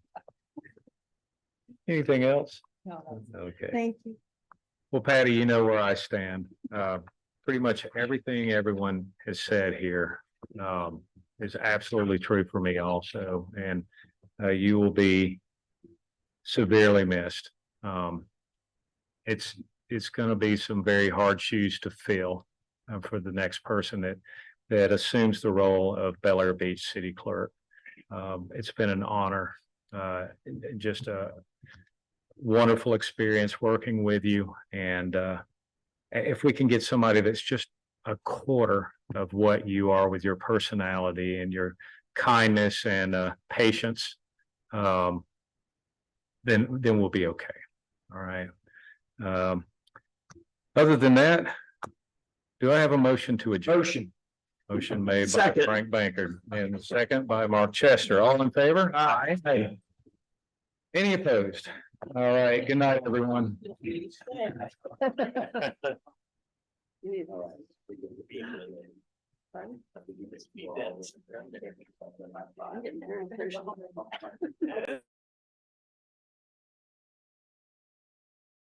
Anything else? No, Okay. Thank you. Well, Patty, you know where I stand. Pretty much everything everyone has said here is absolutely true for me also, and you will be severely missed. It's gonna be some very hard shoes to fill for the next person that assumes the role of Bel Air Beach City Clerk. It's been an honor, just a wonderful experience working with you. And if we can get somebody that's just a quarter of what you are with your personality and your kindness and patience, then we'll be okay. All right. Other than that, do I have a motion to adjourn? Motion made by Second. Frank Bankert and second by Mark Chester. All in favor? Aye. Any opposed? All right. Good night, everyone. I'm getting very thirsty.